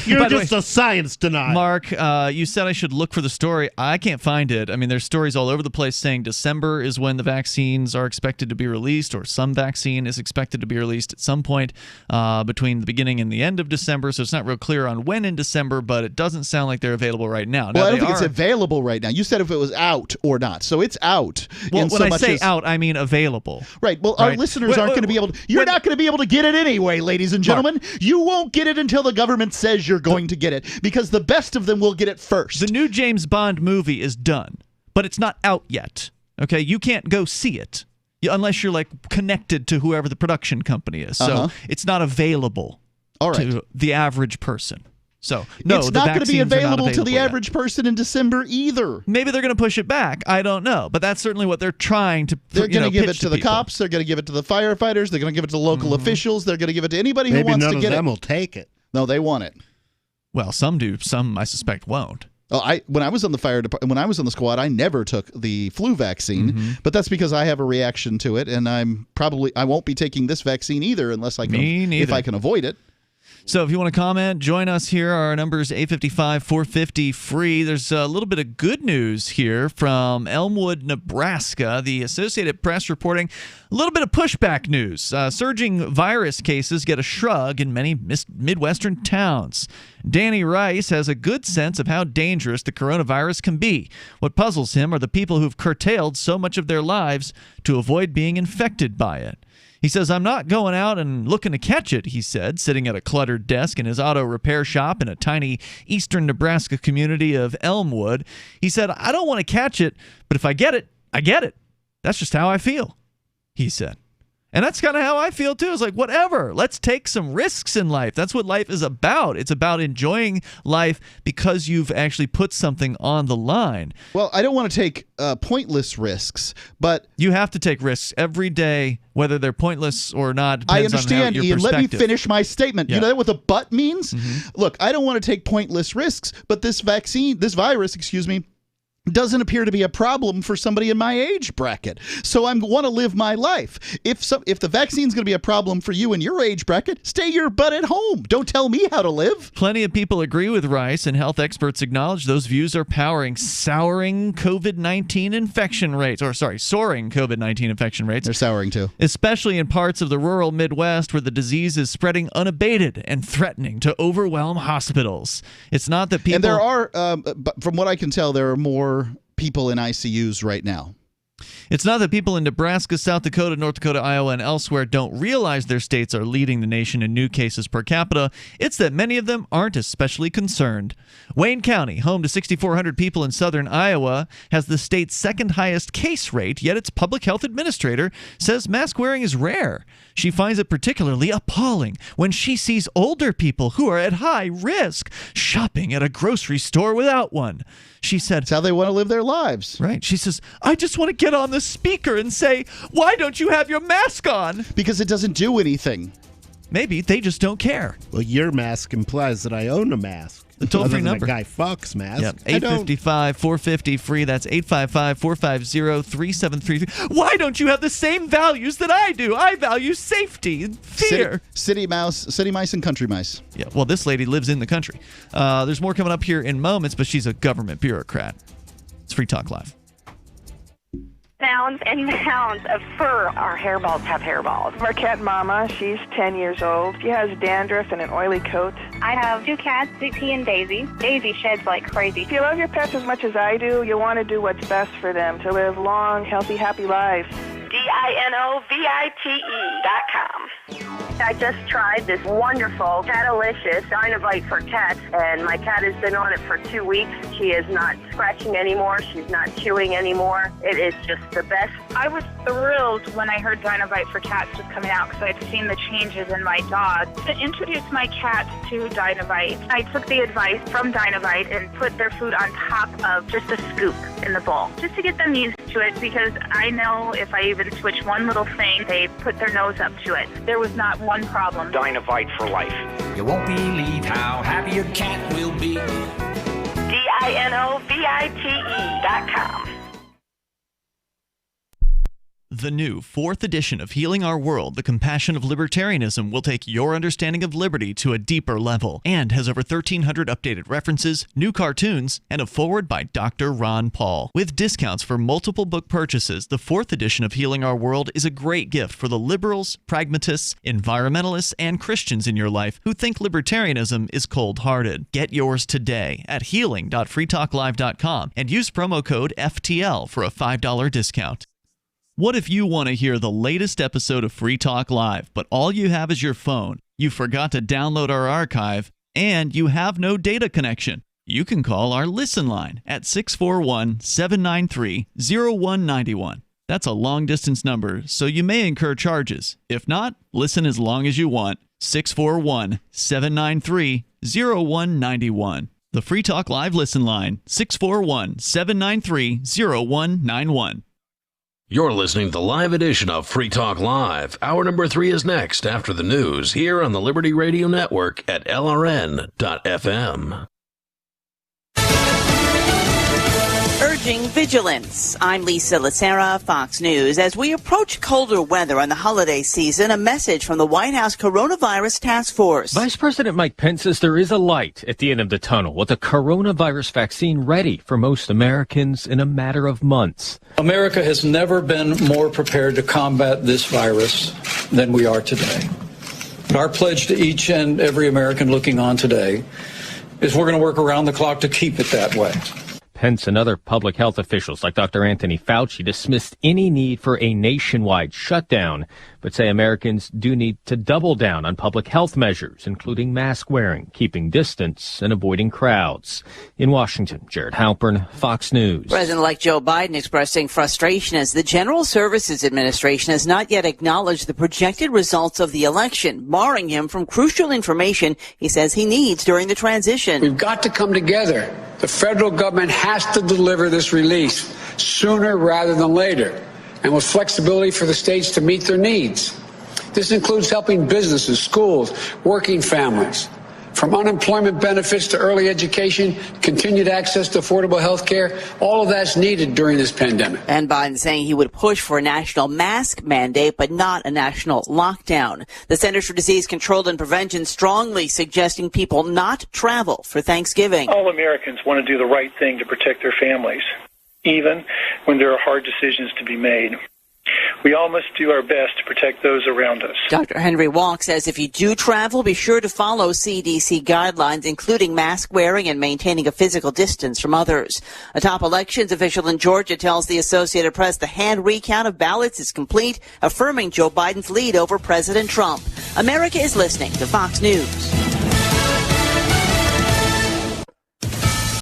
You're just a science denier. Mark, you said I should look for the story. I can't find it. I mean, there's stories all over the place saying December is when the vaccines are expected to be released, or some vaccine is expected to be released at some point between the beginning and the end of December. So it's not real clear on when in December, but it doesn't sound like they're available right now. Well, I don't think it's available right now. You said if it was out or not. So it's out. Well, when I say out, I mean available. Right. Well, our listeners aren't going to be able to. You're not going to be able to get it anyway, ladies and gentlemen. You won't get it until the government says you're going to get it, because the best of them will get it first. The new James Bond movie is done, but it's not out yet. Okay, you can't go see it unless you're connected to whoever the production company is. So it's not available to the average person. So no, it's not going to be available to the average person in December either. Maybe they're going to push it back. I don't know, but that's certainly what they're trying to. They're going to give it to the people. Cops. They're going to give it to the firefighters. They're going to give it to local officials. They're going to give it to anybody who wants to get it. Maybe none of them will take it. No, they want it. Well, some do. Some, I suspect, won't. Oh, when I was on the fire department, when I was on the squad, I never took the flu vaccine, but that's because I have a reaction to it, and I won't be taking this vaccine either unless I can, if I can avoid it. So if you want to comment, join us here. Our number is 855-450-FREE. There's a little bit of good news here from Elmwood, Nebraska. The Associated Press reporting a little bit of pushback news. Surging virus cases get a shrug in many Midwestern towns. Danny Rice has a good sense of how dangerous the coronavirus can be. What puzzles him are the people who've curtailed so much of their lives to avoid being infected by it. He says, I'm not going out and looking to catch it, he said, sitting at a cluttered desk in his auto repair shop in a tiny eastern Nebraska community of Elmwood. He said, I don't want to catch it, but if I get it, I get it. That's just how I feel, he said. And that's kind of how I feel, too. It's like, whatever. Let's take some risks in life. That's what life is about. It's about enjoying life because you've actually put something on the line. Well, I don't want to take pointless risks, but... You have to take risks every day, whether they're pointless or not. I understand, Ian. Let me finish my statement. Yeah. You know what the but means? Look, I don't want to take pointless risks, but this virus, doesn't appear to be a problem for somebody in my age bracket. So I want to live my life. If the vaccine's going to be a problem for you in your age bracket, stay your butt at home. Don't tell me how to live. Plenty of people agree with Rice, and health experts acknowledge those views are soaring COVID-19 infection rates. They're souring too. Especially in parts of the rural Midwest where the disease is spreading unabated and threatening to overwhelm hospitals. It's not that people... And there are, from what I can tell, there are more people in ICUs right now. It's not that people in Nebraska, South Dakota, North Dakota, Iowa, and elsewhere don't realize their states are leading the nation in new cases per capita. It's that many of them aren't especially concerned. Wayne County, home to 6,400 people in southern Iowa, has the state's second highest case rate, yet its public health administrator says mask wearing is rare. She finds it particularly appalling when she sees older people who are at high risk shopping at a grocery store without one. She said... That's how they want to live their lives. Right. She says, I just want to get on the speaker and say, why don't you have your mask on? Because it doesn't do anything. Maybe they just don't care. Well, your mask implies that I own a mask. The toll-free number. Guy Fawkes mask. Yep. 855-450-FREE. That's 855-450-3733. Why don't you have the same values that I do? I value safety and fear. City mice and country mice. Yeah, well, this lady lives in the country. There's more coming up here in moments, but she's a government bureaucrat. It's Free Talk Live. Mounds and mounds of fur. Our hairballs have hairballs. Our cat Mama, she's 10 years old. She has dandruff and an oily coat. I have two cats, Sweet Pea and Daisy. Daisy sheds like crazy. If you love your pets as much as I do, you want to do what's best for them to live long, healthy, happy lives. DINOVITE.com. I just tried this wonderful Catalicious Dynavite for cats, and my cat has been on it for 2 weeks. She is not scratching anymore. She's not chewing anymore. It is just the best. I was thrilled when I heard Dynavite for cats was coming out because I'd seen the changes in my dog. To introduce my cats to Dynavite, I took the advice from Dynavite and put their food on top of just a scoop in the bowl, just to get them used to it, because I know if I even switch one little thing, they put their nose up to it. There was not one problem. Dynavite for life. You won't believe how happy your cat will be. DINOVITE.com. The new 4th edition of Healing Our World, The Compassion of Libertarianism will take your understanding of liberty to a deeper level and has over 1,300 updated references, new cartoons, and a foreword by Dr. Ron Paul. With discounts for multiple book purchases, the 4th edition of Healing Our World is a great gift for the liberals, pragmatists, environmentalists, and Christians in your life who think libertarianism is cold-hearted. Get yours today at healing.freetalklive.com and use promo code FTL for a $5 discount. What if you want to hear the latest episode of Free Talk Live, but all you have is your phone, you forgot to download our archive, and you have no data connection? You can call our Listen line at 641-793-0191. That's a long-distance number, so you may incur charges. If not, listen as long as you want. 641-793-0191. The Free Talk Live Listen line, 641-793-0191. You're listening to the live edition of Free Talk Live. Hour number 3 is next after the news here on the Liberty Radio Network at LRN.FM. Urging vigilance. I'm Lisa Lacera, Fox News. As we approach colder weather on the holiday season, a message from the White House Coronavirus Task Force. Vice President Mike Pence says there is a light at the end of the tunnel with a coronavirus vaccine ready for most Americans in a matter of months. America has never been more prepared to combat this virus than we are today. Our pledge to each and every American looking on today is we're going to work around the clock to keep it that way. Pence and other public health officials like Dr. Anthony Fauci dismissed any need for a nationwide shutdown, but say Americans do need to double down on public health measures, including mask wearing, keeping distance, and avoiding crowds. In Washington, Jared Halpern, Fox News. President-elect Joe Biden expressing frustration as the General Services Administration has not yet acknowledged the projected results of the election, barring him from crucial information he says he needs during the transition. We've got to come together. The federal government has to deliver this release sooner rather than later, and with flexibility for the states to meet their needs. This includes helping businesses, schools, working families. From unemployment benefits to early education, continued access to affordable health care, all of that's needed during this pandemic. And Biden saying he would push for a national mask mandate, but not a national lockdown. The Centers for Disease Control and Prevention strongly suggesting people not travel for Thanksgiving. All Americans want to do the right thing to protect their families, even when there are hard decisions to be made. We all must do our best to protect those around us. Dr. Henry Walk says if you do travel, be sure to follow CDC guidelines, including mask wearing and maintaining a physical distance from others. A top elections official in Georgia tells the Associated Press the hand recount of ballots is complete, affirming Joe Biden's lead over President Trump. America is listening to Fox News.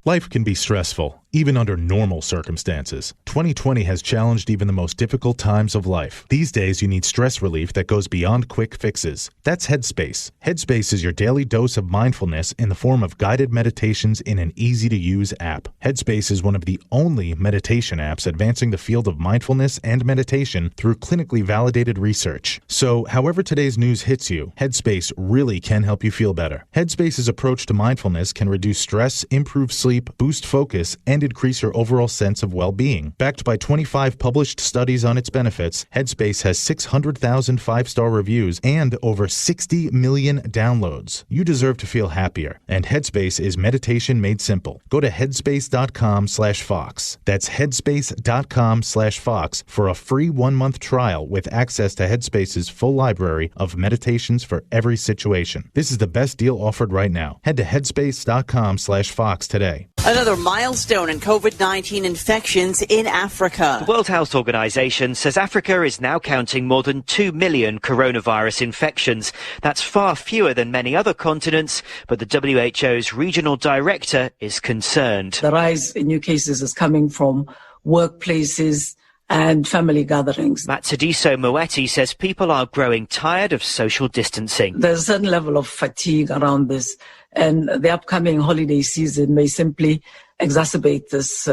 Life can be stressful, even under normal circumstances. 2020 has challenged even the most difficult times of life. These days, you need stress relief that goes beyond quick fixes. That's Headspace. Headspace is your daily dose of mindfulness in the form of guided meditations in an easy-to-use app. Headspace is one of the only meditation apps advancing the field of mindfulness and meditation through clinically validated research. So, however today's news hits you, Headspace really can help you feel better. Headspace's approach to mindfulness can reduce stress, improve sleep, boost focus, and increase your overall sense of well-being. Backed by 25 published studies on its benefits, Headspace has 600,000 five-star reviews and over 60 million downloads. You deserve to feel happier, and Headspace is meditation made simple. Go to headspace.com/Fox. That's headspace.com/Fox for a free 1-month trial with access to Headspace's full library of meditations for every situation. This is the best deal offered right now. Head to headspace.com/Fox today. Another milestone in COVID-19 infections in Africa. The World Health Organization says Africa is now counting more than 2 million coronavirus infections. That's far fewer than many other continents, but the WHO's regional director is concerned. The rise in new cases is coming from workplaces and family gatherings. Matshidiso Moeti says people are growing tired of social distancing. There's a certain level of fatigue around this, and the upcoming holiday season may simply exacerbate this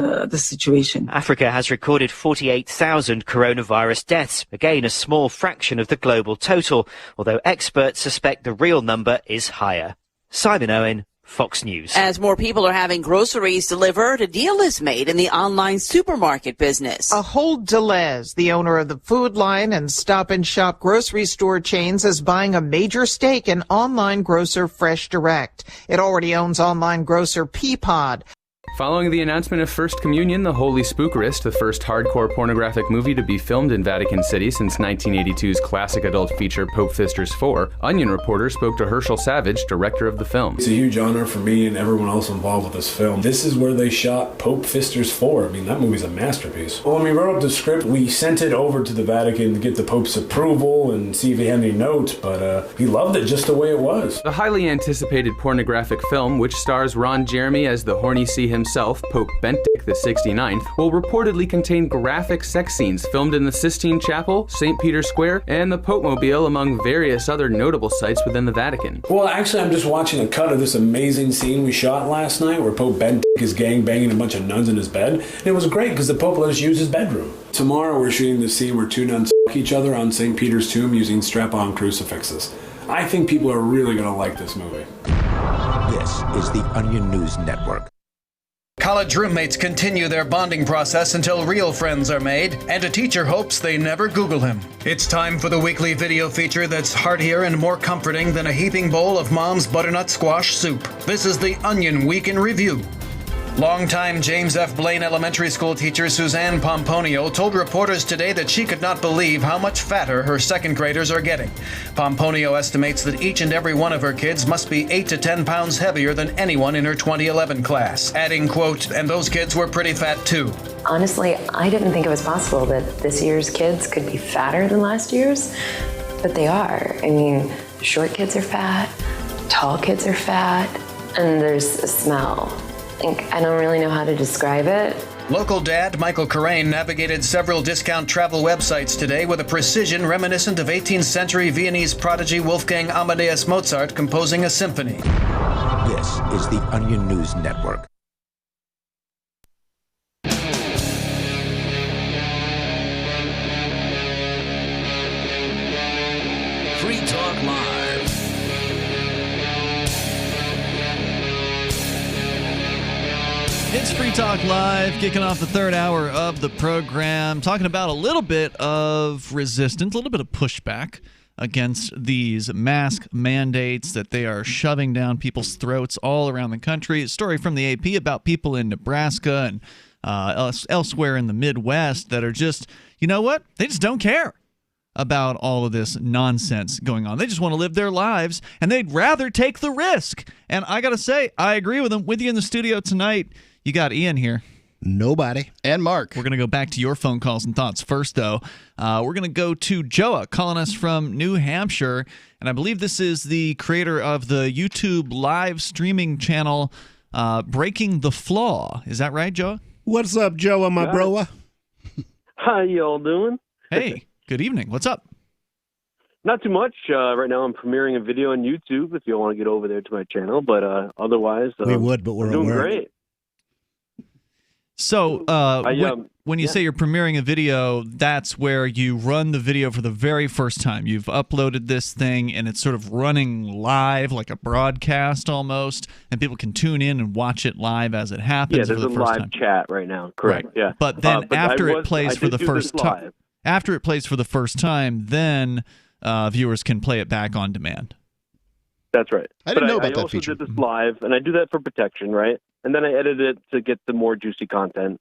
situation. Africa has recorded 48,000 coronavirus deaths, again a small fraction of the global total, although experts suspect the real number is higher. Simon Owen, Fox News. As more people are having groceries delivered, a deal is made in the online supermarket business. Ahold Deleuze, the owner of the Food Line and Stop and Shop grocery store chains, is buying a major stake in online grocer Fresh Direct. It already owns online grocer Peapod. Following the announcement of First Communion, The Holy Spookerist, the first hardcore pornographic movie to be filmed in Vatican City since 1982's classic adult feature Pope Fisters 4, Onion reporter spoke to Herschel Savage, director of the film. It's a huge honor for me and everyone else involved with this film. This is where they shot Pope Fisters 4. I mean, that movie's a masterpiece. Well, when we wrote up the script, we sent it over to the Vatican to get the Pope's approval and see if he had any notes, but he loved it just the way it was. The highly anticipated pornographic film, which stars Ron Jeremy as the horny sea himself, Pope Benedict the 69th, will reportedly contain graphic sex scenes filmed in the Sistine Chapel, St. Peter's Square, and the Pope-mobile, among various other notable sites within the Vatican. Well, actually, I'm just watching a cut of this amazing scene we shot last night where Pope Benedict is gangbanging a bunch of nuns in his bed. And it was great because the Pope let us use his bedroom. Tomorrow, we're shooting the scene where two nuns fuck each other on St. Peter's tomb using strap-on crucifixes. I think people are really going to like this movie. This is the Onion News Network. College roommates continue their bonding process until real friends are made, and a teacher hopes they never Google him. It's time for the weekly video feature that's heartier and more comforting than a heaping bowl of mom's butternut squash soup. This is the Onion Week in Review. Longtime James F. Blaine Elementary School teacher Suzanne Pomponio told reporters today that she could not believe how much fatter her second graders are getting. Pomponio estimates that each and every one of her kids must be 8 to 10 pounds heavier than anyone in her 2011 class, adding, quote, "and those kids were pretty fat too." Honestly, I didn't think it was possible that this year's kids could be fatter than last year's, but they are. I mean, short kids are fat, tall kids are fat, and there's a smell. I don't really know how to describe it. Local dad Michael Carrain navigated several discount travel websites today with a precision reminiscent of 18th century Viennese prodigy Wolfgang Amadeus Mozart composing a symphony. This is the Onion News Network. Free Talk Live. It's Free Talk Live, kicking off the third hour of the program, talking about a little bit of resistance, a little bit of pushback against these mask mandates that they are shoving down people's throats all around the country. A story from the AP about people in Nebraska and elsewhere in the Midwest that are just, you know what? They just don't care about all of this nonsense going on. They just want to live their lives, and they'd rather take the risk. And I got to say, I agree with them. With you in the studio tonight, you got Ian here. Nobody. And Mark. We're going to go back to your phone calls and thoughts first, though. We're going to go to Joa calling us from New Hampshire. And I believe this is the creator of the YouTube live streaming channel Breaking the Flaw. Is that right, Joa? What's up, Joa, my broa? How y'all doing? Hey, good evening. What's up? Not too much. Right now I'm premiering a video on YouTube if you want to get over there to my channel. But otherwise, we would, but we're doing great. So when you say you're premiering a video, that's where you run the video for the very first time. You've uploaded this thing, and it's sort of running live, like a broadcast almost, and people can tune in and watch it live as it happens. Yeah, there's for the a first live time. chat right now. Correct. Right. Yeah. But then after it plays for the first time, then viewers can play it back on demand. That's right. I didn't know about I that also feature. did this live, and I do that for protection, right? And then I edit it to get the more juicy content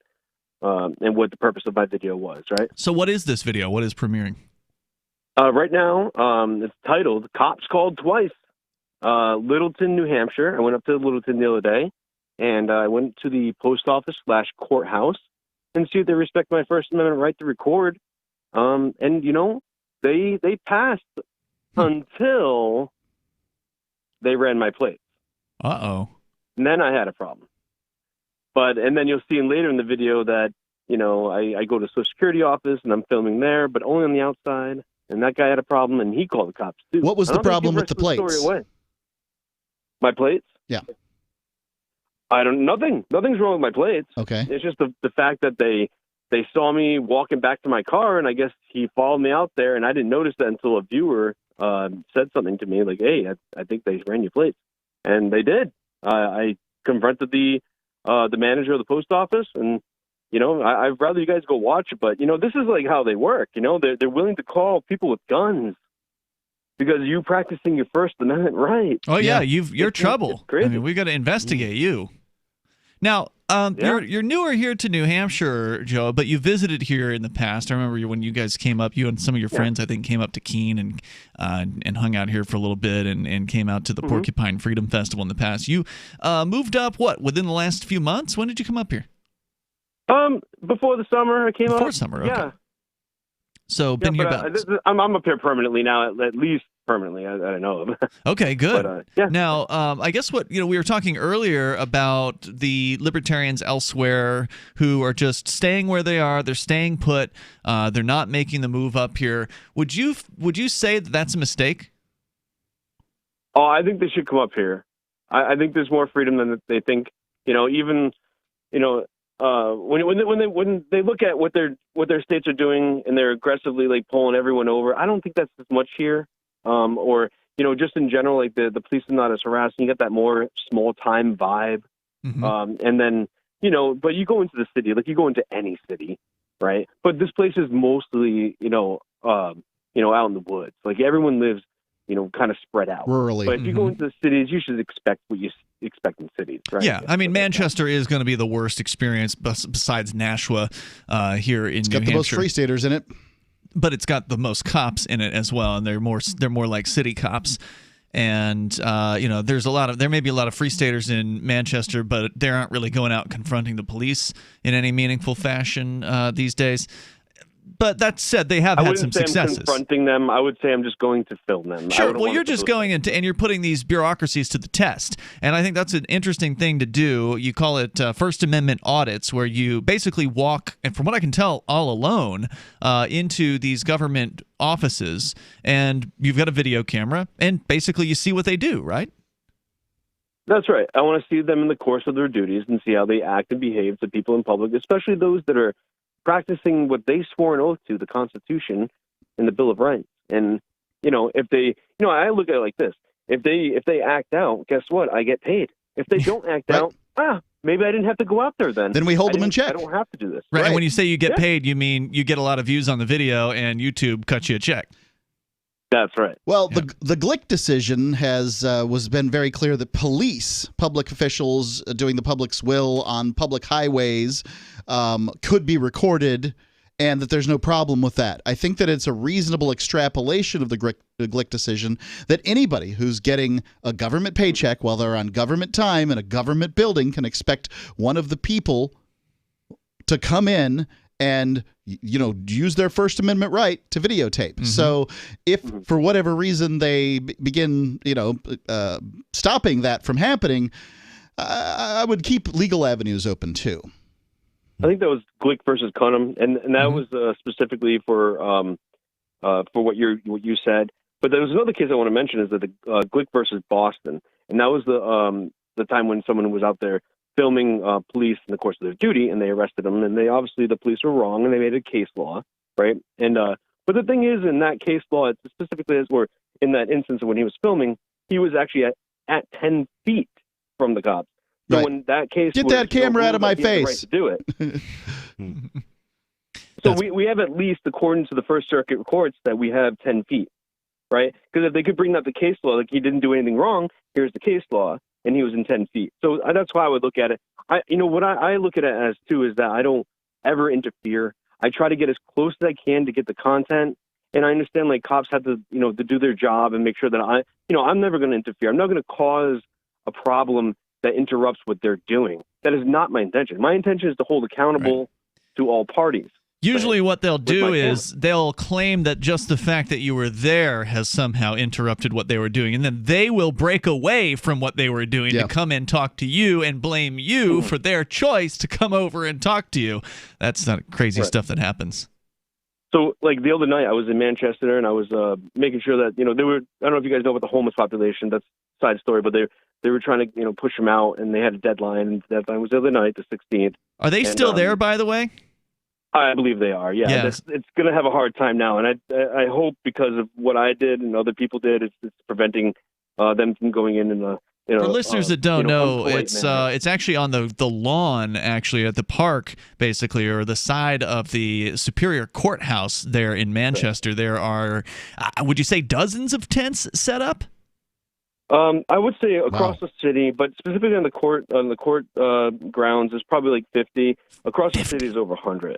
and what the purpose of my video was, right? So what is this video? What is premiering? Right now, it's titled Cops Called Twice. Littleton, New Hampshire. I went up to Littleton the other day, and I went to the post office / courthouse and see if they respect my First Amendment right to record. And, you know, they passed until they ran my plates. Uh-oh. And then I had a problem. And then you'll see later in the video that, you know, I go to Social Security office and I'm filming there, but only on the outside. And that guy had a problem, and he called the cops too. What was the problem with the plates? My plates? Yeah. Nothing's wrong with my plates. Okay. It's just the fact that they saw me walking back to my car, and I guess he followed me out there, and I didn't notice that until a viewer said something to me like, "Hey, I think they ran your plates," and they did. I confronted the manager of the post office, and I'd rather you guys go watch it. But this is like how they work. They're willing to call people with guns because you practicing your First Amendment right. Oh yeah, you're trouble. I mean, we got to investigate you. Now, you're newer here to New Hampshire, Joe, but you visited here in the past. I remember when you guys came up, you and some of your friends, I think, came up to Keene and hung out here for a little bit and came out to the Porcupine Freedom Festival in the past. You moved up, within the last few months? When did you come up here? Before the summer, I came up. Before summer, okay. Yeah. So been here about... I'm up here permanently now, at least permanently. I don't know. Okay, good. But, yeah. Now, I guess we were talking earlier about the libertarians elsewhere who are just staying where they are. They're staying put. They're not making the move up here. Would you say that that's a mistake? Oh, I think they should come up here. I think there's more freedom than they think. Even when they look at what their states are doing and they're aggressively like pulling everyone over, I don't think that's as much here. Or just in general, like the police are not as harassing. You get that more small time vibe. And then but you go into the city, like you go into any city, right? But this place is mostly out in the woods. Like everyone lives kind of spread out. Rurally. But if you go into the cities, you should expect what you expect in cities, right? Yeah, I mean, Manchester is going to be the worst experience besides Nashua here in New Hampshire. It's got the most free staters in it. But it's got the most cops in it as well, and they're more like city cops. And there may be a lot of free staters in Manchester, but they aren't really going out confronting the police in any meaningful fashion these days. But that said, they have had some successes. I'm confronting them. I would say I'm just going to film them. Sure. Well, you're just going into and you're putting these bureaucracies to the test. And I think that's an interesting thing to do. You call it First Amendment audits, where you basically walk, and from what I can tell, all alone into these government offices, and you've got a video camera, and basically you see what they do, right? That's right. I want to see them in the course of their duties and see how they act and behave to people in public, especially those that are practicing what they swore an oath to, the Constitution and the Bill of Rights. And, if they, I look at it like this. If they act out, guess what? I get paid. If they don't act out, maybe I didn't have to go out there then. Then we hold them in check. I don't have to do this. Right. And when you say you get paid, you mean you get a lot of views on the video and YouTube cuts you a check. That's right. Well, the Glick decision has been very clear that public officials doing the public's will on public highways could be recorded, and that there's no problem with that. I think that it's a reasonable extrapolation of the Glick decision that anybody who's getting a government paycheck while they're on government time in a government building can expect one of the people to come in and use their First Amendment right to videotape. So if for whatever reason they begin stopping that from happening, I would keep legal avenues open too. I think that was Glick versus Cunham, and that was specifically for what you said. But there was another case I want to mention is that the Glick versus Boston, and that was the time when someone was out there filming police in the course of their duty, and they arrested them, and the police were wrong, and they made a case law, right? And but the thing is, in that case law, it's specifically in that instance of when he was filming, he was actually at 10 feet from the cops. So when that case get that camera out of my face. He had the right to do it. So we have at least, according to the First Circuit courts, that we have 10 feet, right? Because if they could bring up the case law, like he didn't do anything wrong, here's the case law, and he was in 10 feet. So that's why I would look at it. What I look at it as, too, is that I don't ever interfere. I try to get as close as I can to get the content. And I understand, like, cops have to, to do their job and make sure that I'm never going to interfere. I'm not going to cause a problem that interrupts what they're doing. That is not my intention. My intention is to hold accountable to all parties. Usually what they'll do is they'll claim that just the fact that you were there has somehow interrupted what they were doing, and then they will break away from what they were doing to come and talk to you and blame you for their choice to come over and talk to you. That's not crazy stuff that happens. So, like, the other night I was in Manchester, and I was making sure that, they were, I don't know if you guys know about the homeless population, that's a side story, but they were trying to, push them out, and they had a deadline, and the deadline was the other night, the 16th. Are they still there, by the way? I believe they are, yeah. It's going to have a hard time now, and I hope because of what I did and other people did, it's preventing them from going in and For listeners that don't know, it's actually on the lawn, actually at the park, basically, or the side of the Superior Courthouse there in Manchester. Right. There are, would you say, dozens of tents set up? I would say across the city, but specifically on the court grounds, there's probably like 50. Across the city is over 100.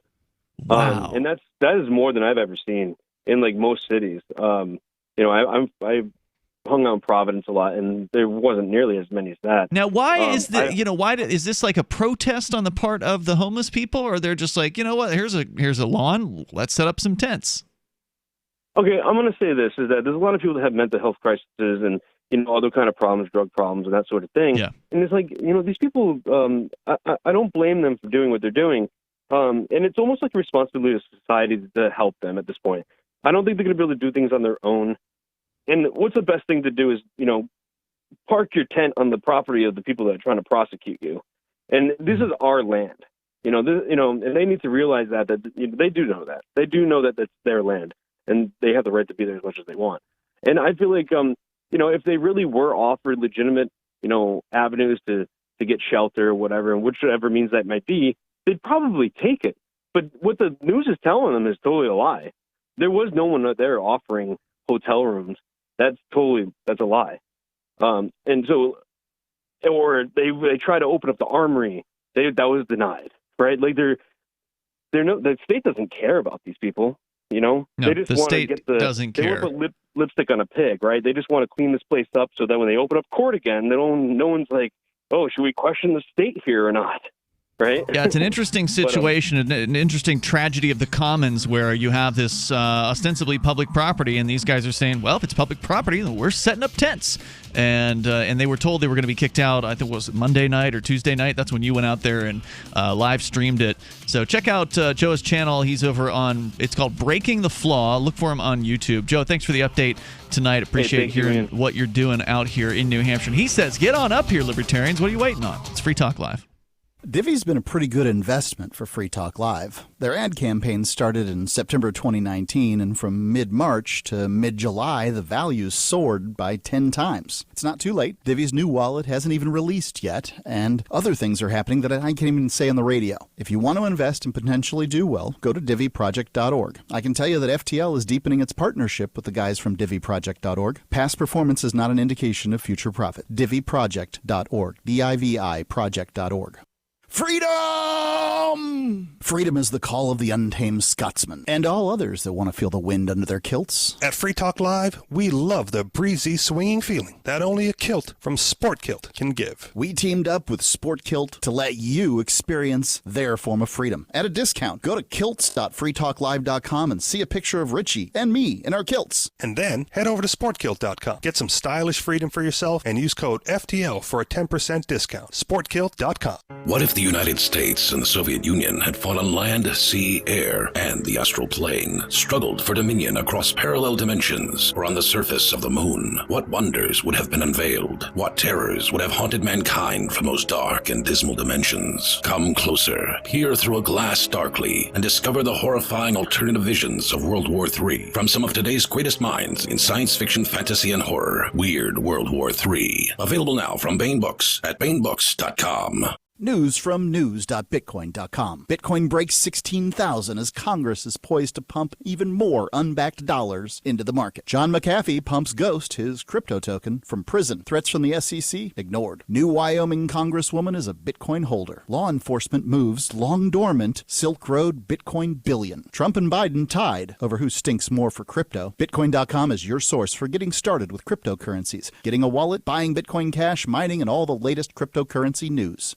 Wow, and that is more than I've ever seen in like most cities. I hung out in Providence a lot, and there wasn't nearly as many as that. Now, why is is this like a protest on the part of the homeless people, or they're just like, you know what, here's a lawn, let's set up some tents? Okay, I'm going to say this, is that there's a lot of people that have mental health crises and, other kind of problems, drug problems and that sort of thing. Yeah. And it's like, these people, I don't blame them for doing what they're doing. And it's almost like a responsibility of society to help them at this point. I don't think they're going to be able to do things on their own. And what's the best thing to do is, park your tent on the property of the people that are trying to prosecute you. And this is our land, and they need to realize that they do know that. They do know that that's their land, and they have the right to be there as much as they want. And I feel like, if they really were offered legitimate, avenues to get shelter or whatever, and whichever means that might be, they'd probably take it. But what the news is telling them is totally a lie. There was no one out there offering hotel rooms. That's a lie. And so, or they try to open up the armory. That was denied, right? Like the state doesn't care about these people, No, they just want to get doesn't care. They want to put lipstick on a pig, right? They just want to clean this place up so that when they open up court again, no one's like, oh, should we question the state here or not? Right? Yeah, it's an interesting situation, an interesting tragedy of the commons where you have this ostensibly public property, and these guys are saying, well, if it's public property, then we're setting up tents. And they were told they were going to be kicked out, I think it was Monday night or Tuesday night. That's when you went out there and live streamed it. So check out Joe's channel. He's over on, it's called Breaking the Flaw. Look for him on YouTube. Joe, thanks for the update tonight. Appreciate hearing what you're doing out here in New Hampshire. And he says, get on up here, libertarians. What are you waiting on? It's Free Talk Live. Divvy's been a pretty good investment for Free Talk Live. Their ad campaign started in September 2019, and from mid-March to mid-July, the values soared by 10 times. It's not too late. Divvy's new wallet hasn't even released yet, and other things are happening that I can't even say on the radio. If you want to invest and potentially do well, go to divvyproject.org. I can tell you that FTL is deepening its partnership with the guys from divvyproject.org. Past performance is not an indication of future profit. divvyproject.org. D-I-V-I project.org. Freedom! Freedom is the call of the untamed Scotsman and all others that want to feel the wind under their kilts. At Free Talk Live, we love the breezy, swinging feeling that only a kilt from Sport Kilt can give. We teamed up with Sport Kilt to let you experience their form of freedom at a discount. Go to kilts.freetalklive.com and see a picture of Richie and me in our kilts. And then head over to sportkilt.com. Get some stylish freedom for yourself and use code FTL for a 10% discount. Sportkilt.com. What if the United States and the Soviet Union had fought on land, sea, air, and the astral plane, struggled for dominion across parallel dimensions or on the surface of the moon? What wonders would have been unveiled? What terrors would have haunted mankind from those dark and dismal dimensions? Come closer, peer through a glass darkly, and discover the horrifying alternative visions of World War III from some of today's greatest minds in science fiction, fantasy, and horror. Weird World War III. Available now from Baen Books at baenbooks.com. News from news.bitcoin.com. Bitcoin breaks 16,000 as Congress is poised to pump even more unbacked dollars into the market. John McAfee pumps Ghost, his crypto token, from prison. Threats from the SEC ignored. New Wyoming Congresswoman is a Bitcoin holder. Law enforcement moves long dormant Silk Road Bitcoin billion. Trump and Biden tied over who stinks more for crypto. Bitcoin.com is your source for getting started with cryptocurrencies, getting a wallet, buying Bitcoin Cash, mining, and all the latest cryptocurrency news.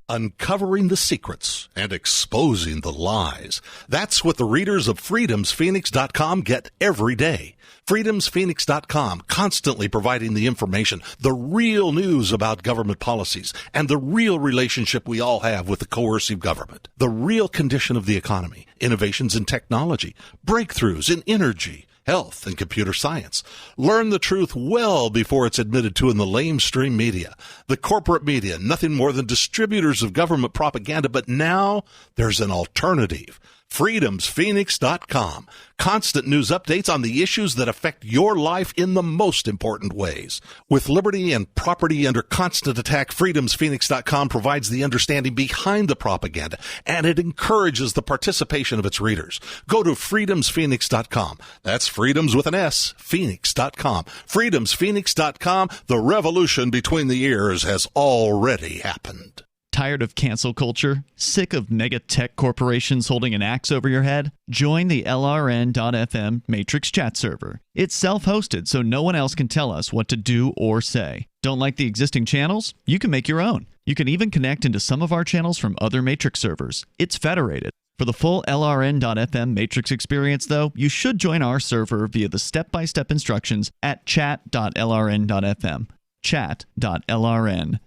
Uncovering the secrets and exposing the lies. That's what the readers of freedomsphoenix.com get every day. freedomsphoenix.com, constantly providing the information, the real news about government policies, and the real relationship we all have with the coercive government. The real condition of the economy, innovations in technology, breakthroughs in energy, health, and computer science. Learn the truth well before it's admitted to in the lamestream media. The corporate media, nothing more than distributors of government propaganda, but now there's an alternative. freedomsphoenix.com. Constant news updates on the issues that affect your life in the most important ways. With liberty and property under constant attack, freedomsphoenix.com provides the understanding behind the propaganda, and it encourages the participation of its readers. Go to freedomsphoenix.com. That's freedoms with an S, phoenix.com. freedomsphoenix.com. The revolution between the ears has already happened. Tired of cancel culture? Sick of mega tech corporations holding an axe over your head? Join the LRN.FM Matrix chat server. It's self-hosted, so no one else can tell us what to do or say. Don't like the existing channels? You can make your own. You can even connect into some of our channels from other Matrix servers. It's federated. For the full LRN.FM Matrix experience, though, you should join our server via the step-by-step instructions at chat.lrn.fm. chat.lrn.fm.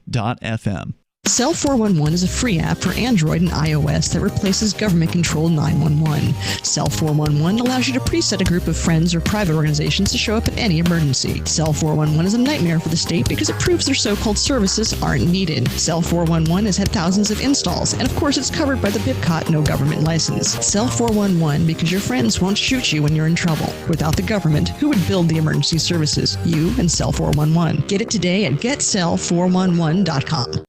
Cell 411 is a free app for Android and iOS that replaces government-controlled 911. Cell 411 allows you to preset a group of friends or private organizations to show up at any emergency. Cell 411 is a nightmare for the state because it proves their so-called services aren't needed. Cell 411 has had thousands of installs, and of course it's covered by the BIPCOT no government license. Cell 411 because your friends won't shoot you when you're in trouble. Without the government, who would build the emergency services? You and Cell 411. Get it today at getcell411.com.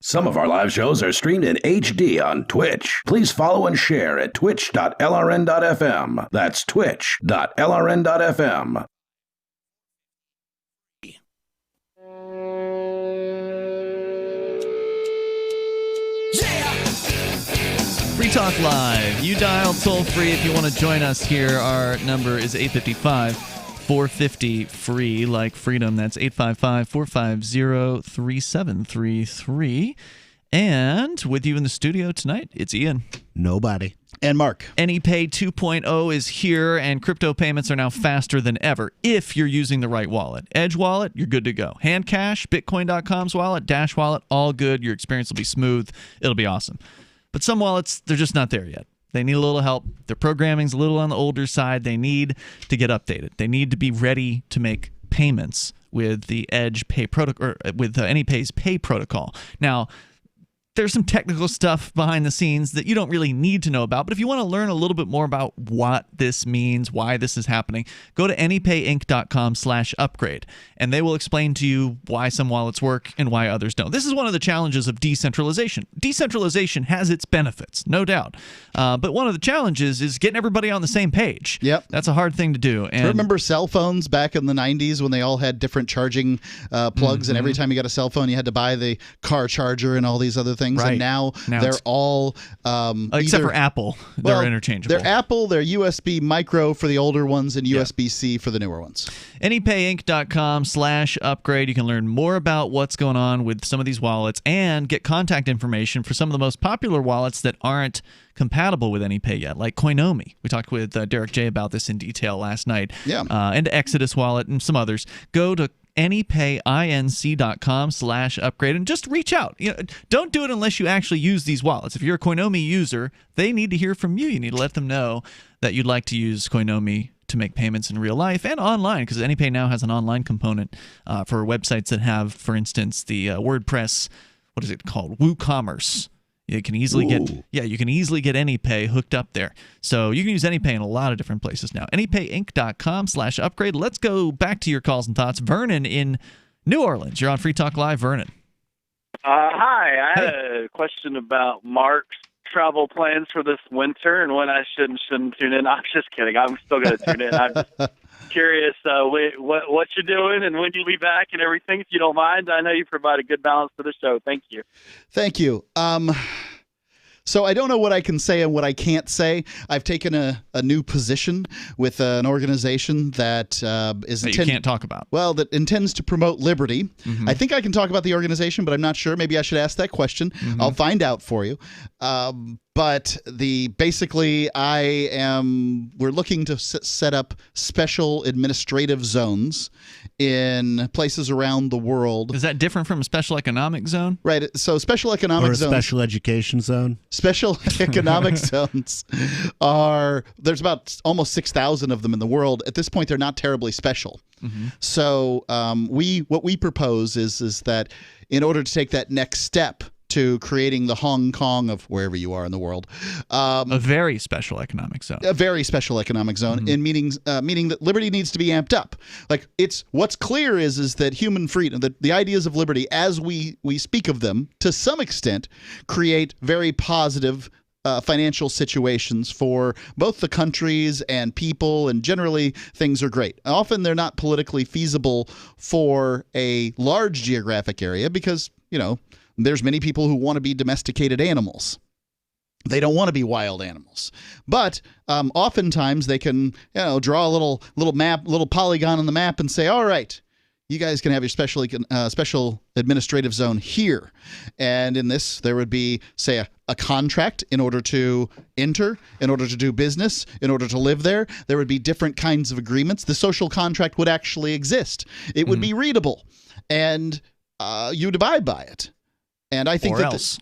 Some of our live shows are streamed in HD on Twitch. Please follow and share at twitch.lrn.fm. That's twitch.lrn.fm. Free Talk Live. You dial toll free if you want to join us here. Our number is 855-450-FREE, like freedom. That's 855-450-3733. And with you in the studio tonight, it's Ian. Nobody. And Mark. AnyPay 2.0 is here, and crypto payments are now faster than ever if you're using the right wallet. Edge Wallet, you're good to go. Handcash, Bitcoin.com's wallet, Dash Wallet, all good. Your experience will be smooth. It'll be awesome. But some wallets, they're just not there yet. They need a little help. Their programming's a little on the older side. They need to get updated. They need to be ready to make payments with the Edge Pay protocol, or with AnyPay's Pay protocol. Now, there's some technical stuff behind the scenes that you don't really need to know about, but if you want to learn a little bit more about what this means, why this is happening, go to anypayinc.com/upgrade, and they will explain to you why some wallets work and why others don't. This is one of the challenges of decentralization. Decentralization has its benefits, no doubt, but one of the challenges is getting everybody on the same page. Yep. That's a hard thing to do. And remember cell phones back in the 90s when they all had different charging plugs, and every time you got a cell phone, you had to buy the car charger and all these other things. Right. And now they're all except for Apple, they're interchangeable. They're Apple, they're USB micro for the older ones, and USB-C for the newer ones. Anypayinc.com/upgrade. You can learn more about what's going on with some of these wallets and get contact information for some of the most popular wallets that aren't compatible with AnyPay yet, like Koinomi. We talked with Derek J about this in detail last night. Yeah. And Exodus Wallet and some others. Go to anypayinc.com/upgrade and just reach out. Don't do it unless you actually use these wallets. If you're a Koinomi user, they need to hear from you. You need to let them know that you'd like to use Koinomi to make payments in real life and online, because AnyPay now has an online component for websites that have, for instance, the WordPress, what is it called? WooCommerce. You can easily get AnyPay hooked up there. So you can use AnyPay in a lot of different places now. Anypayinc.com/upgrade. Let's go back to your calls and thoughts. Vernon in New Orleans. You're on Free Talk Live. Vernon. Hi. I had a question about Mark's travel plans for this winter and when I shouldn't tune in. I'm just kidding. I'm still going to tune in. I'm just curious what you're doing and when you'll be back and everything, if you don't mind. I know you provide a good balance to the show. Thank you. Thank you. So I don't know what I can say and what I can't say. I've taken a new position with an organization that is that you can't talk about. Well, that intends to promote liberty. Mm-hmm. I think I can talk about the organization, but I'm not sure. Maybe I should ask that question. Mm-hmm. I'll find out for you. But we're looking to set up special administrative zones in places around the world. Is that different from a special economic zone? Right. So special economic zones. Or a special education zone. Special economic zones there's about almost 6,000 of them in the world. At this point, they're not terribly special. Mm-hmm. So what we propose is that in order to take that next step to creating the Hong Kong of wherever you are in the world. A very special economic zone. A very special economic zone, in meaning that liberty needs to be amped up. Like, it's what's clear is that human freedom, the ideas of liberty as we speak of them, to some extent, create very positive financial situations for both the countries and people, and generally things are great. Often they're not politically feasible for a large geographic area because, there's many people who want to be domesticated animals. They don't want to be wild animals. But oftentimes they can, draw a little map, little polygon on the map and say, all right, you guys can have your special administrative zone here. And in this, there would be, say, a contract in order to enter, in order to do business, in order to live there. There would be different kinds of agreements. The social contract would actually exist. It would be readable, and you'd abide by it. And I think or else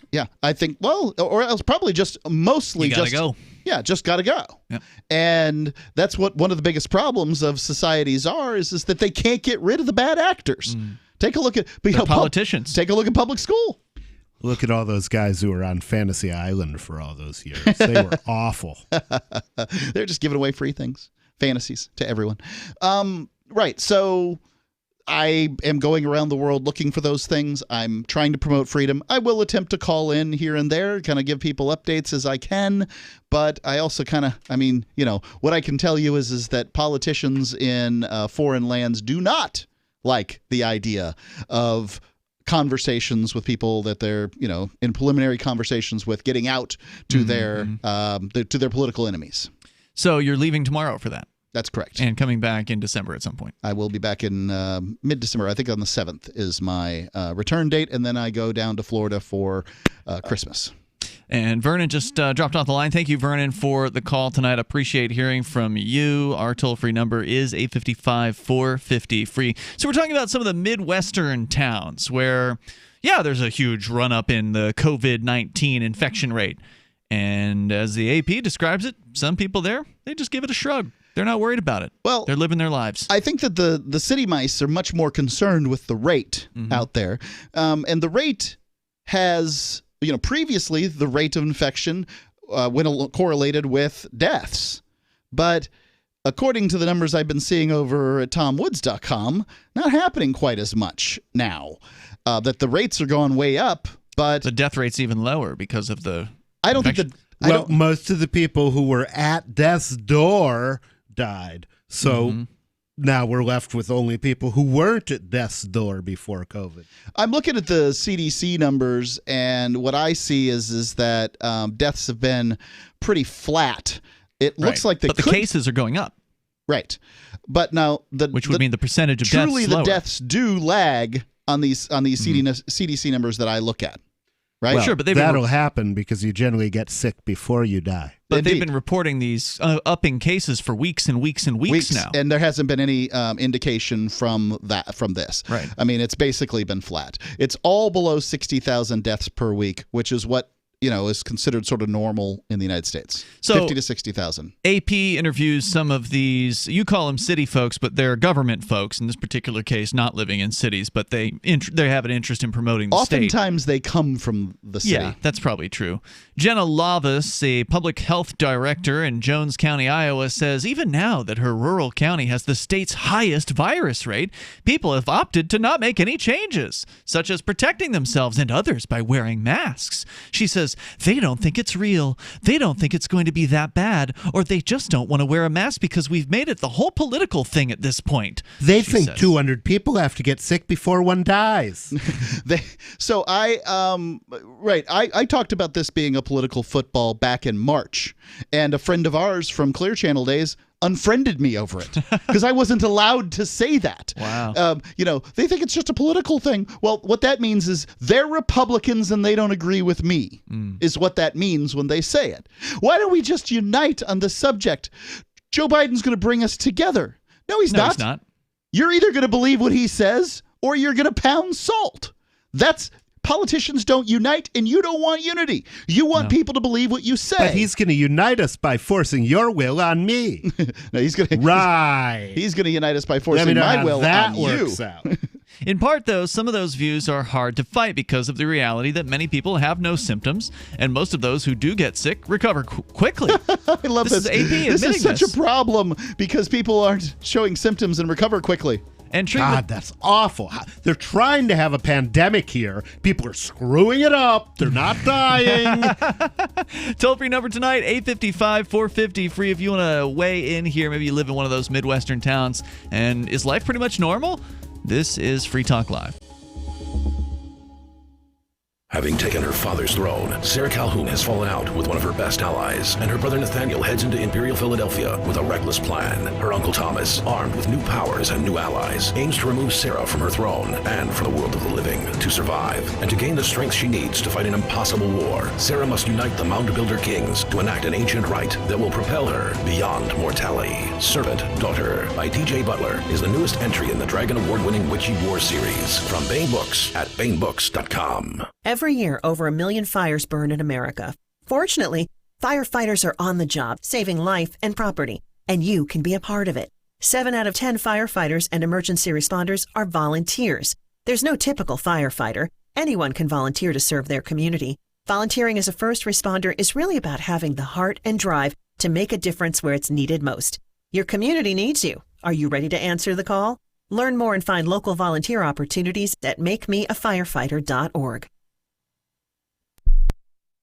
probably just mostly you gotta go. Yeah, just got to go. Yep. And that's what one of the biggest problems of societies is that they can't get rid of the bad actors. Take a look at politicians. Take a look at public school. Look at all those guys who were on Fantasy Island for all those years. They were awful. They're just giving away free things, fantasies to everyone. Right. So I am going around the world looking for those things. I'm trying to promote freedom. I will attempt to call in here and there, kind of give people updates as I can. But I also what I can tell you is that politicians in foreign lands do not like the idea of conversations with people that they're, in preliminary conversations with, getting out to their political enemies. So you're leaving tomorrow for that? That's correct. And coming back in December at some point. I will be back in mid-December. I think on the 7th is my return date, and then I go down to Florida for Christmas. And Vernon just dropped off the line. Thank you, Vernon, for the call tonight. Appreciate hearing from you. Our toll-free number is 855-450-FREE. So we're talking about some of the Midwestern towns where, there's a huge run-up in the COVID-19 infection rate. And as the AP describes it, some people there, they just give it a shrug. They're not worried about it. Well, they're living their lives. I think that the city mice are much more concerned with the rate out there. And the rate has, previously the rate of infection correlated with deaths. But according to the numbers I've been seeing over at TomWoods.com, not happening quite as much now. That the rates are going way up, but the death rate's even lower because of the I don't infection. think that most of the people who were at death's door died. So now we're left with only people who weren't at death's door before COVID. I'm looking at the CDC numbers, and what I see is that deaths have been pretty flat. It looks like the cases are going up. Right. But now which would mean the percentage of deaths truly lower. The deaths do lag on these CDC numbers that I look at. Right? Well, sure, but that'll happen because you generally get sick before you die. But they've been reporting these upping cases for weeks and weeks and weeks now. And there hasn't been any indication from this. Right. I mean, it's basically been flat. It's all below 60,000 deaths per week, which is what is considered sort of normal in the United States. So 50 to 60,000. AP interviews some of these, you call them city folks, but they're government folks, in this particular case, not living in cities, but they have an interest in promoting the state. Oftentimes they come from the city. Yeah, that's probably true. Jenna Lavas, a public health director in Jones County, Iowa, says even now that her rural county has the state's highest virus rate, people have opted to not make any changes, such as protecting themselves and others by wearing masks. She says they don't think it's real. They don't think it's going to be that bad, or they just don't want to wear a mask because we've made it the whole political thing at this point. They think 200 people have to get sick before one dies. I talked about this being a political football back in March, and a friend of ours from Clear Channel days unfriended me over it because I wasn't allowed to say that. Wow. They think it's just a political thing. Well, what that means is they're Republicans and they don't agree with me, is what that means when they say it. Why don't we just unite on the subject? Joe Biden's going to bring us together. No, he's not. He's not. You're either going to believe what he says or you're going to pound salt. Politicians don't unite, and you don't want unity. You want people to believe what you say. But he's going to unite us by forcing your will on me. No, he's going to. Right. He's going to unite us by forcing my will on you. That works out. In part, though, some of those views are hard to fight because of the reality that many people have no symptoms, and most of those who do get sick recover quickly. I love this. This is such a problem because people aren't showing symptoms and recover quickly. And God, that's awful. They're trying to have a pandemic here. People are screwing it up. They're not dying. Toll-free number tonight, 855-450, free if you want to weigh in here. Maybe you live in one of those Midwestern towns. And is life pretty much normal? This is Free Talk Live. Having taken her father's throne, Sarah Calhoun has fallen out with one of her best allies, and her brother Nathaniel heads into Imperial Philadelphia with a reckless plan. Her uncle Thomas, armed with new powers and new allies, aims to remove Sarah from her throne and from the world of the living. To survive, and to gain the strength she needs to fight an impossible war, Sarah must unite the Mound Builder Kings to enact an ancient rite that will propel her beyond mortality. Servant Daughter by T.J. Butler is the newest entry in the Dragon Award-winning Witchy War series from Baen Books at BaenBooks.com. Every year, over 1 million fires burn in America. Fortunately, firefighters are on the job, saving life and property, and you can be a part of it. 7 out of 10 firefighters and emergency responders are volunteers. There's no typical firefighter. Anyone can volunteer to serve their community. Volunteering as a first responder is really about having the heart and drive to make a difference where it's needed most. Your community needs you. Are you ready to answer the call? Learn more and find local volunteer opportunities at makemeafirefighter.org.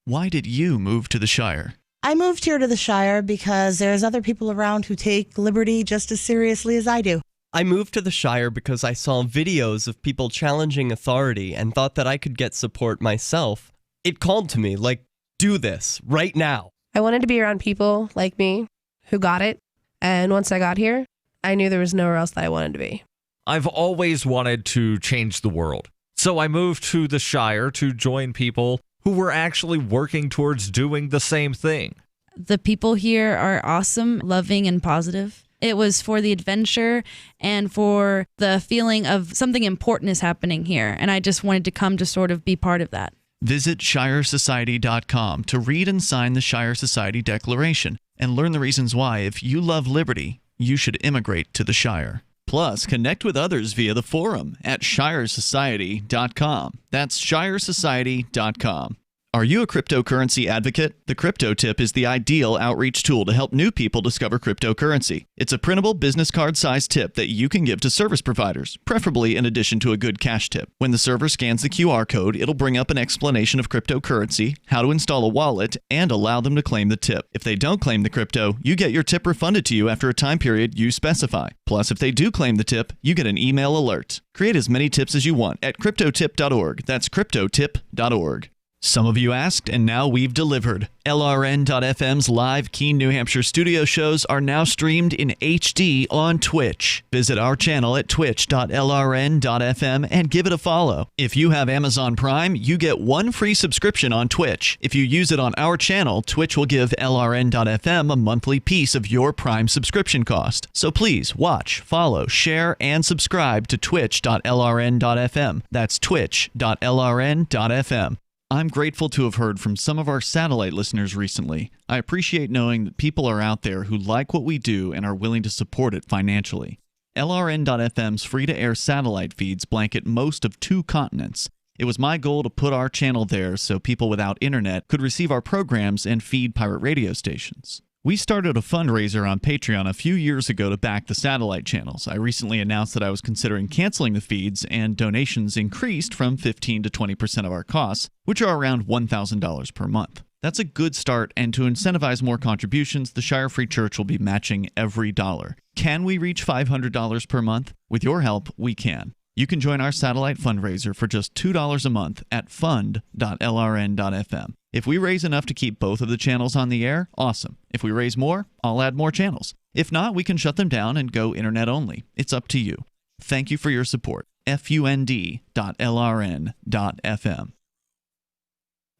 Why did you move to the Shire? I moved here to the Shire because there's other people around who take liberty just as seriously as I do. I moved to the Shire because I saw videos of people challenging authority and thought that I could get support myself. It called to me, like, do this, right now. I wanted to be around people like me who got it, and once I got here, I knew there was nowhere else that I wanted to be. I've always wanted to change the world, so I moved to the Shire to join people who were actually working towards doing the same thing. The people here are awesome, loving, and positive. It was for the adventure and for the feeling of something important is happening here, and I just wanted to come to sort of be part of that. Visit ShireSociety.com to read and sign the Shire Society Declaration and learn the reasons why, if you love liberty, you should immigrate to the Shire. Plus, connect with others via the forum at ShireSociety.com. That's ShireSociety.com. Are you a cryptocurrency advocate? The Crypto Tip is the ideal outreach tool to help new people discover cryptocurrency. It's a printable business card-sized tip that you can give to service providers, preferably in addition to a good cash tip. When the server scans the QR code, it'll bring up an explanation of cryptocurrency, how to install a wallet, and allow them to claim the tip. If they don't claim the crypto, you get your tip refunded to you after a time period you specify. Plus, if they do claim the tip, you get an email alert. Create as many tips as you want at cryptotip.org. That's cryptotip.org. Some of you asked, and now we've delivered. LRN.FM's live Keene, New Hampshire studio shows are now streamed in HD on Twitch. Visit our channel at twitch.lrn.fm and give it a follow. If you have Amazon Prime, you get 1 free subscription on Twitch. If you use it on our channel, Twitch will give LRN.FM a monthly piece of your Prime subscription cost. So please watch, follow, share, and subscribe to twitch.lrn.fm. That's twitch.lrn.fm. I'm grateful to have heard from some of our satellite listeners recently. I appreciate knowing that people are out there who like what we do and are willing to support it financially. LRN.FM's free-to-air satellite feeds blanket most of 2 continents. It was my goal to put our channel there so people without internet could receive our programs and feed pirate radio stations. We started a fundraiser on Patreon a few years ago to back the satellite channels. I recently announced that I was considering canceling the feeds, and donations increased from 15 to 20% of our costs, which are around $1,000 per month. That's a good start, and to incentivize more contributions, the Shire Free Church will be matching every dollar. Can we reach $500 per month? With your help, we can. You can join our satellite fundraiser for just $2 a month at fund.lrn.fm. If we raise enough to keep both of the channels on the air, awesome. If we raise more, I'll add more channels. If not, we can shut them down and go internet only. It's up to you. Thank you for your support. fund.lrn.fm.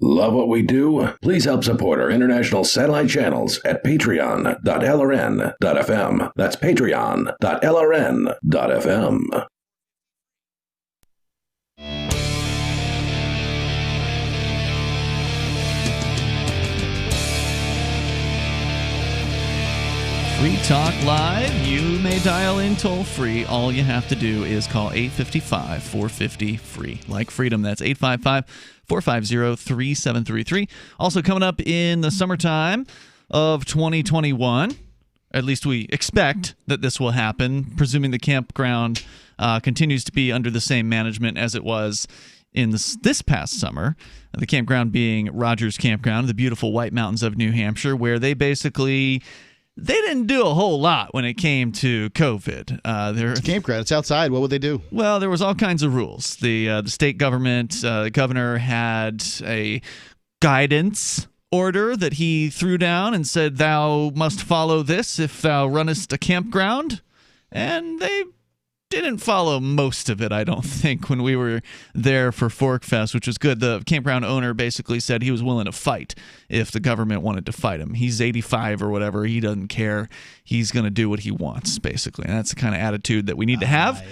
Love what we do? Please help support our international satellite channels at patreon.lrn.fm. That's patreon.lrn.fm. Free Talk Live. You may dial in toll-free. All you have to do is call 855-450-FREE. Like freedom, that's 855-450-3733. Also coming up in the summertime of 2021, at least we expect that this will happen, presuming the campground continues to be under the same management as it was in this past summer. The campground being Rogers Campground, the beautiful White Mountains of New Hampshire, where they didn't do a whole lot when it came to COVID. It's a campground. It's outside. What would they do? Well, there was all kinds of rules. The state government, the governor had a guidance order that he threw down and said, "Thou must follow this if thou runnest a campground." And they didn't follow most of it, I don't think, when we were there for Fork Fest, which was good. The campground owner basically said he was willing to fight if the government wanted to fight him. He's 85 or whatever. He doesn't care. He's going to do what he wants, basically. And that's the kind of attitude that we need to have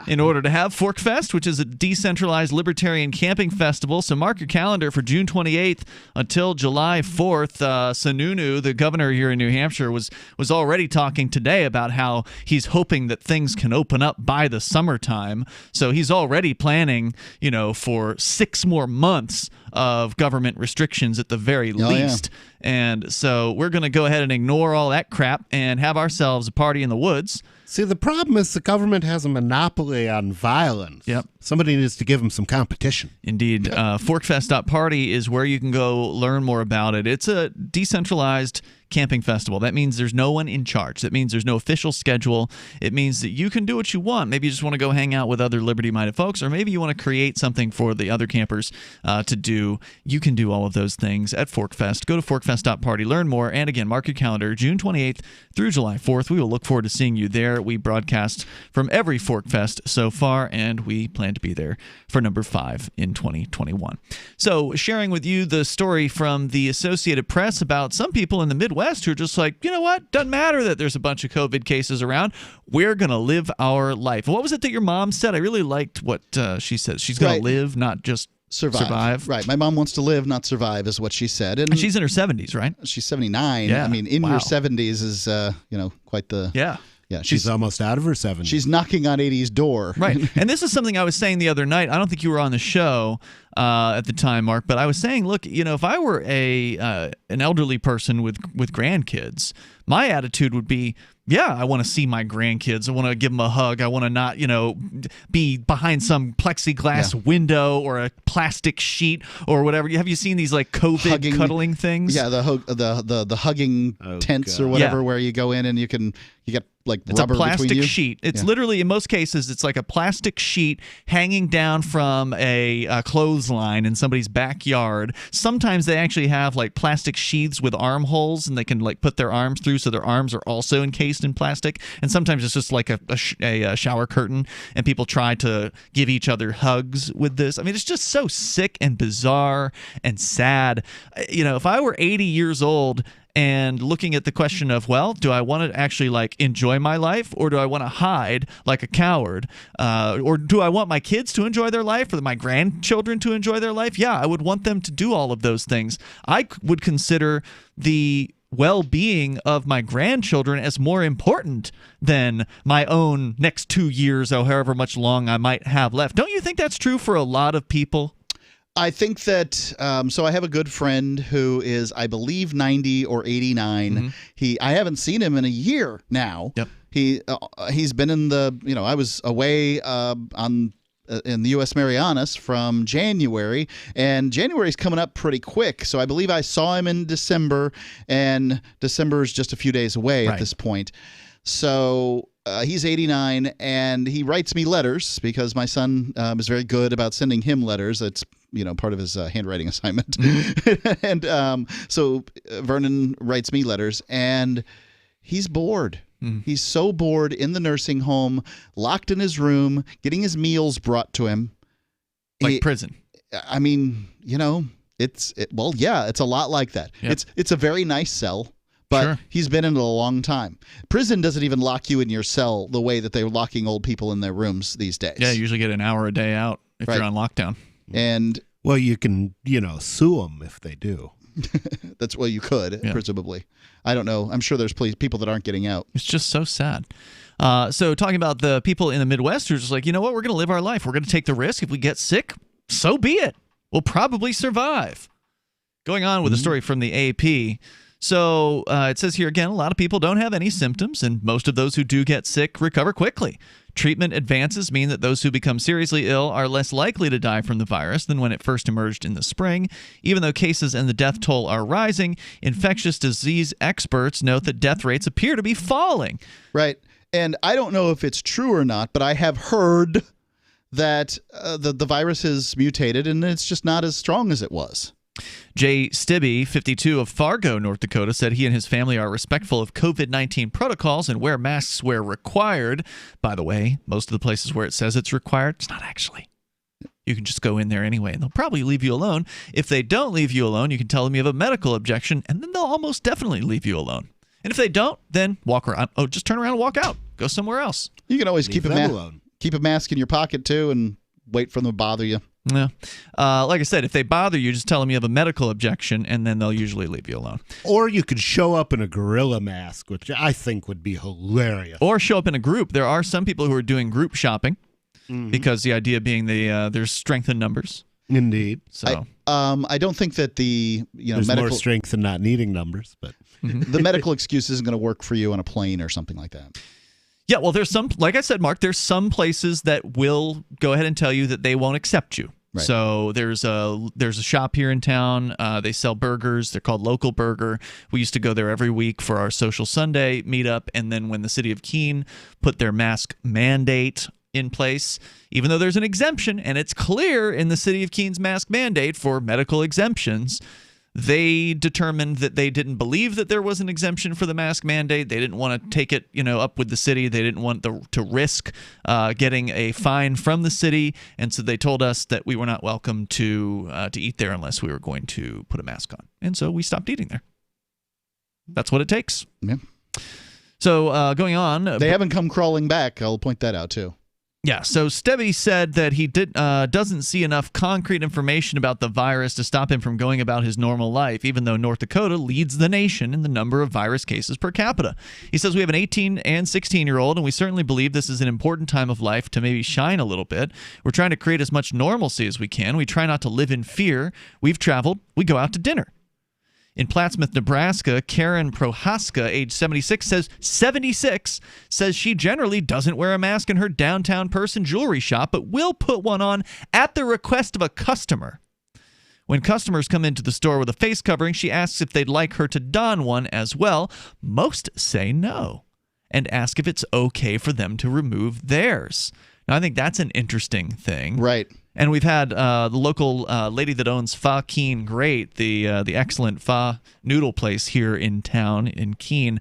in order to have Fork Fest, which is a decentralized libertarian camping festival. So mark your calendar for June 28th until July 4th. Sununu, the governor here in New Hampshire, was already talking today about how he's hoping that things can open up by the summertime. So he's already planning, for 6 more months of government restrictions at the very least. Yeah. And so we're going to go ahead and ignore all that crap and have ourselves a party in the woods. See, the problem is the government has a monopoly on violence. Yep. Somebody needs to give them some competition. Indeed. Forkfest.party is where you can go learn more about it. It's a decentralized camping festival. That means there's no one in charge. That means there's no official schedule. It means that you can do what you want. Maybe you just want to go hang out with other liberty-minded folks, or maybe you want to create something for the other campers to do. You can do all of those things at Forkfest. Go to forkfest.party, learn more, and again, mark your calendar, June 28th through July 4th. We will look forward to seeing you there. We broadcast from every Forkfest so far, and we plan to be there for number 5 in 2021. So, sharing with you the story from the Associated Press about some people in the Midwest who are just like, you know what? Doesn't matter that there's a bunch of COVID cases around. We're going to live our life. And what was it that your mom said? I really liked what she said. She's going to live, not just survive. Right. My mom wants to live, not survive, is what she said. And she's in her 70s, right? She's 79. Yeah. I mean, in your 70s is, quite the... Yeah. Yeah, she's almost out of her 70s. She's knocking on 80's door. Right. And this is something I was saying the other night. I don't think you were on the show at the time, Mark, but I was saying, look, if I were an elderly person with grandkids, my attitude would be, yeah, I want to see my grandkids. I want to give them a hug. I want to not, be behind some plexiglass window or a plastic sheet or whatever. Have you seen these like COVID cuddling things? Yeah, the hugging tents or whatever, where you go in and you get like it's rubber a plastic between you. sheet. It's literally, in most cases, it's like a plastic sheet hanging down from a clothesline in somebody's backyard. Sometimes they actually have like plastic sheaths with armholes, and they can like put their arms through, so their arms are also encased in plastic. And sometimes it's just like a shower curtain, and people try to give each other hugs with this. I mean, it's just so sick and bizarre and sad. If I were 80 years old and looking at the question of, well, do I want to actually like enjoy my life, or do I want to hide like a coward? Or do I want my kids to enjoy their life, or my grandchildren to enjoy their life? Yeah, I would want them to do all of those things. I would consider the well-being of my grandchildren as more important than my own next 2 years or however much long I might have left. Don't you think that's true for a lot of people? I think that, so I have a good friend who is, I believe, 90 or 89. Mm-hmm. I haven't seen him in a year now. Yep. He's been in I was away in the U.S. Marianas from January, and January's coming up pretty quick. So I believe I saw him in December, and December is just a few days away at this point. So he's 89, and he writes me letters because my son is very good about sending him letters. It's part of his handwriting assignment. And so Vernon writes me letters, and he's bored. He's so bored in the nursing home, locked in his room, getting his meals brought to him. Like prison. I mean, it's a lot like that. Yep. It's a very nice cell. But he's been in it a long time. Prison doesn't even lock you in your cell the way that they're locking old people in their rooms these days. Yeah, you usually get an hour a day out if you're on lockdown. And well, you can, sue them if they do. That's well, you could, presumably. I don't know. I'm sure there's people that aren't getting out. It's just so sad. So talking about the people in the Midwest who are just like, you know what, we're going to live our life. We're going to take the risk. If we get sick, so be it. We'll probably survive. Going on with a story from the AP. So it says here again, a lot of people don't have any symptoms, and most of those who do get sick recover quickly. Treatment advances mean that those who become seriously ill are less likely to die from the virus than when it first emerged in the spring. Even though cases and the death toll are rising, infectious disease experts note that death rates appear to be falling. Right. And I don't know if it's true or not, but I have heard that the virus has mutated and it's just not as strong as it was. Jay Stibbe, 52, of Fargo, North Dakota, said he and his family are respectful of COVID-19 protocols and wear masks where required. By the way, most of the places where it says it's required, it's not actually. You can just go in there anyway, and they'll probably leave you alone. If they don't leave you alone, you can tell them you have a medical objection, and then they'll almost definitely leave you alone. And if they don't, then walk around. Oh, just turn around and walk out. Go somewhere else. You can always keep a mask in your pocket, too, and wait for them to bother you. Yeah. Like I said, if they bother you, just tell them you have a medical objection, and then they'll usually leave you alone. Or you could show up in a gorilla mask, which I think would be hilarious. Or show up in a group. There are some people who are doing group shopping because the idea being there's strength in numbers. Indeed. So I don't think that there's medical more strength in not needing numbers, but the medical excuse isn't going to work for you on a plane or something like that. Yeah, well, there's some, like I said, Mark, there's some places that will go ahead and tell you that they won't accept you. Right. So there's a shop here in town. They sell burgers. They're called Local Burger. We used to go there every week for our Social Sunday meetup. And then when the city of Keene put their mask mandate in place, even though there's an exemption, and it's clear in the city of Keene's mask mandate for medical exemptions, they determined that they didn't believe that there was an exemption for the mask mandate. They didn't want to take it, up with the city. They didn't want to risk getting a fine from the city, and so they told us that we were not welcome to eat there unless we were going to put a mask on. And so we stopped eating there. That's what it takes. Yeah. So going on, they haven't come crawling back. I'll point that out too. Yeah, so Stevie said that he doesn't see enough concrete information about the virus to stop him from going about his normal life, even though North Dakota leads the nation in the number of virus cases per capita. He says we have an 18 and 16-year-old, and we certainly believe this is an important time of life to maybe shine a little bit. We're trying to create as much normalcy as we can. We try not to live in fear. We've traveled. We go out to dinner. In Plattsmouth, Nebraska, Karen Prohaska, age 76, says she generally doesn't wear a mask in her downtown person jewelry shop, but will put one on at the request of a customer. When customers come into the store with a face covering, she asks if they'd like her to don one as well. Most say no and ask if it's okay for them to remove theirs. Now, I think that's an interesting thing. Right. And we've had the local lady that owns Pho Keene Great, the excellent pho noodle place here in town in Keene.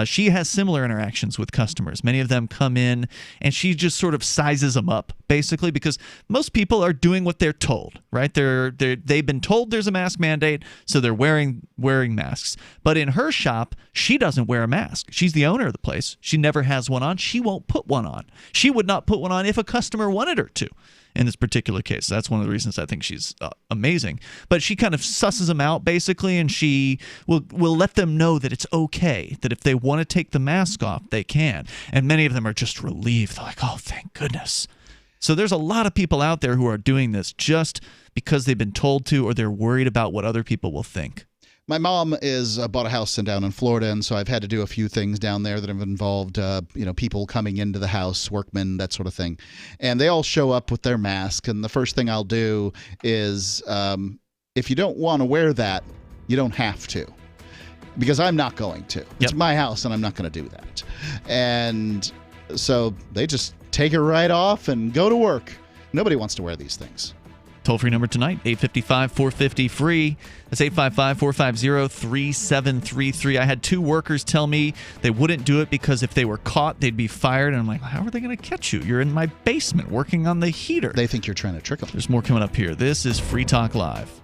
She has similar interactions with customers. Many of them come in, and she just sort of sizes them up, basically, because most people are doing what they're told, right? They've been told there's a mask mandate, so they're wearing masks. But in her shop, she doesn't wear a mask. She's the owner of the place. She never has one on. She won't put one on. She would not put one on if a customer wanted her to. In this particular case. That's one of the reasons I think she's amazing. But she kind of susses them out, basically, and she will let them know that it's okay, that if they want to take the mask off, they can. And many of them are just relieved. They're like, oh, thank goodness. So there's a lot of people out there who are doing this just because they've been told to, or they're worried about what other people will think. My mom bought a house down in Florida, and so I've had to do a few things down there that have involved, people coming into the house, workmen, that sort of thing. And they all show up with their mask, and the first thing I'll do is, if you don't want to wear that, you don't have to. Because I'm not going to. It's my house, and I'm not going to do that. And so they just take it right off and go to work. Nobody wants to wear these things. Toll-free number tonight, 855-450-FREE. That's 855-450-3733. I had two workers tell me they wouldn't do it because if they were caught, they'd be fired. And I'm like, how are they going to catch you? You're in my basement working on the heater. They think you're trying to trick them. There's more coming up here. This is Free Talk Live.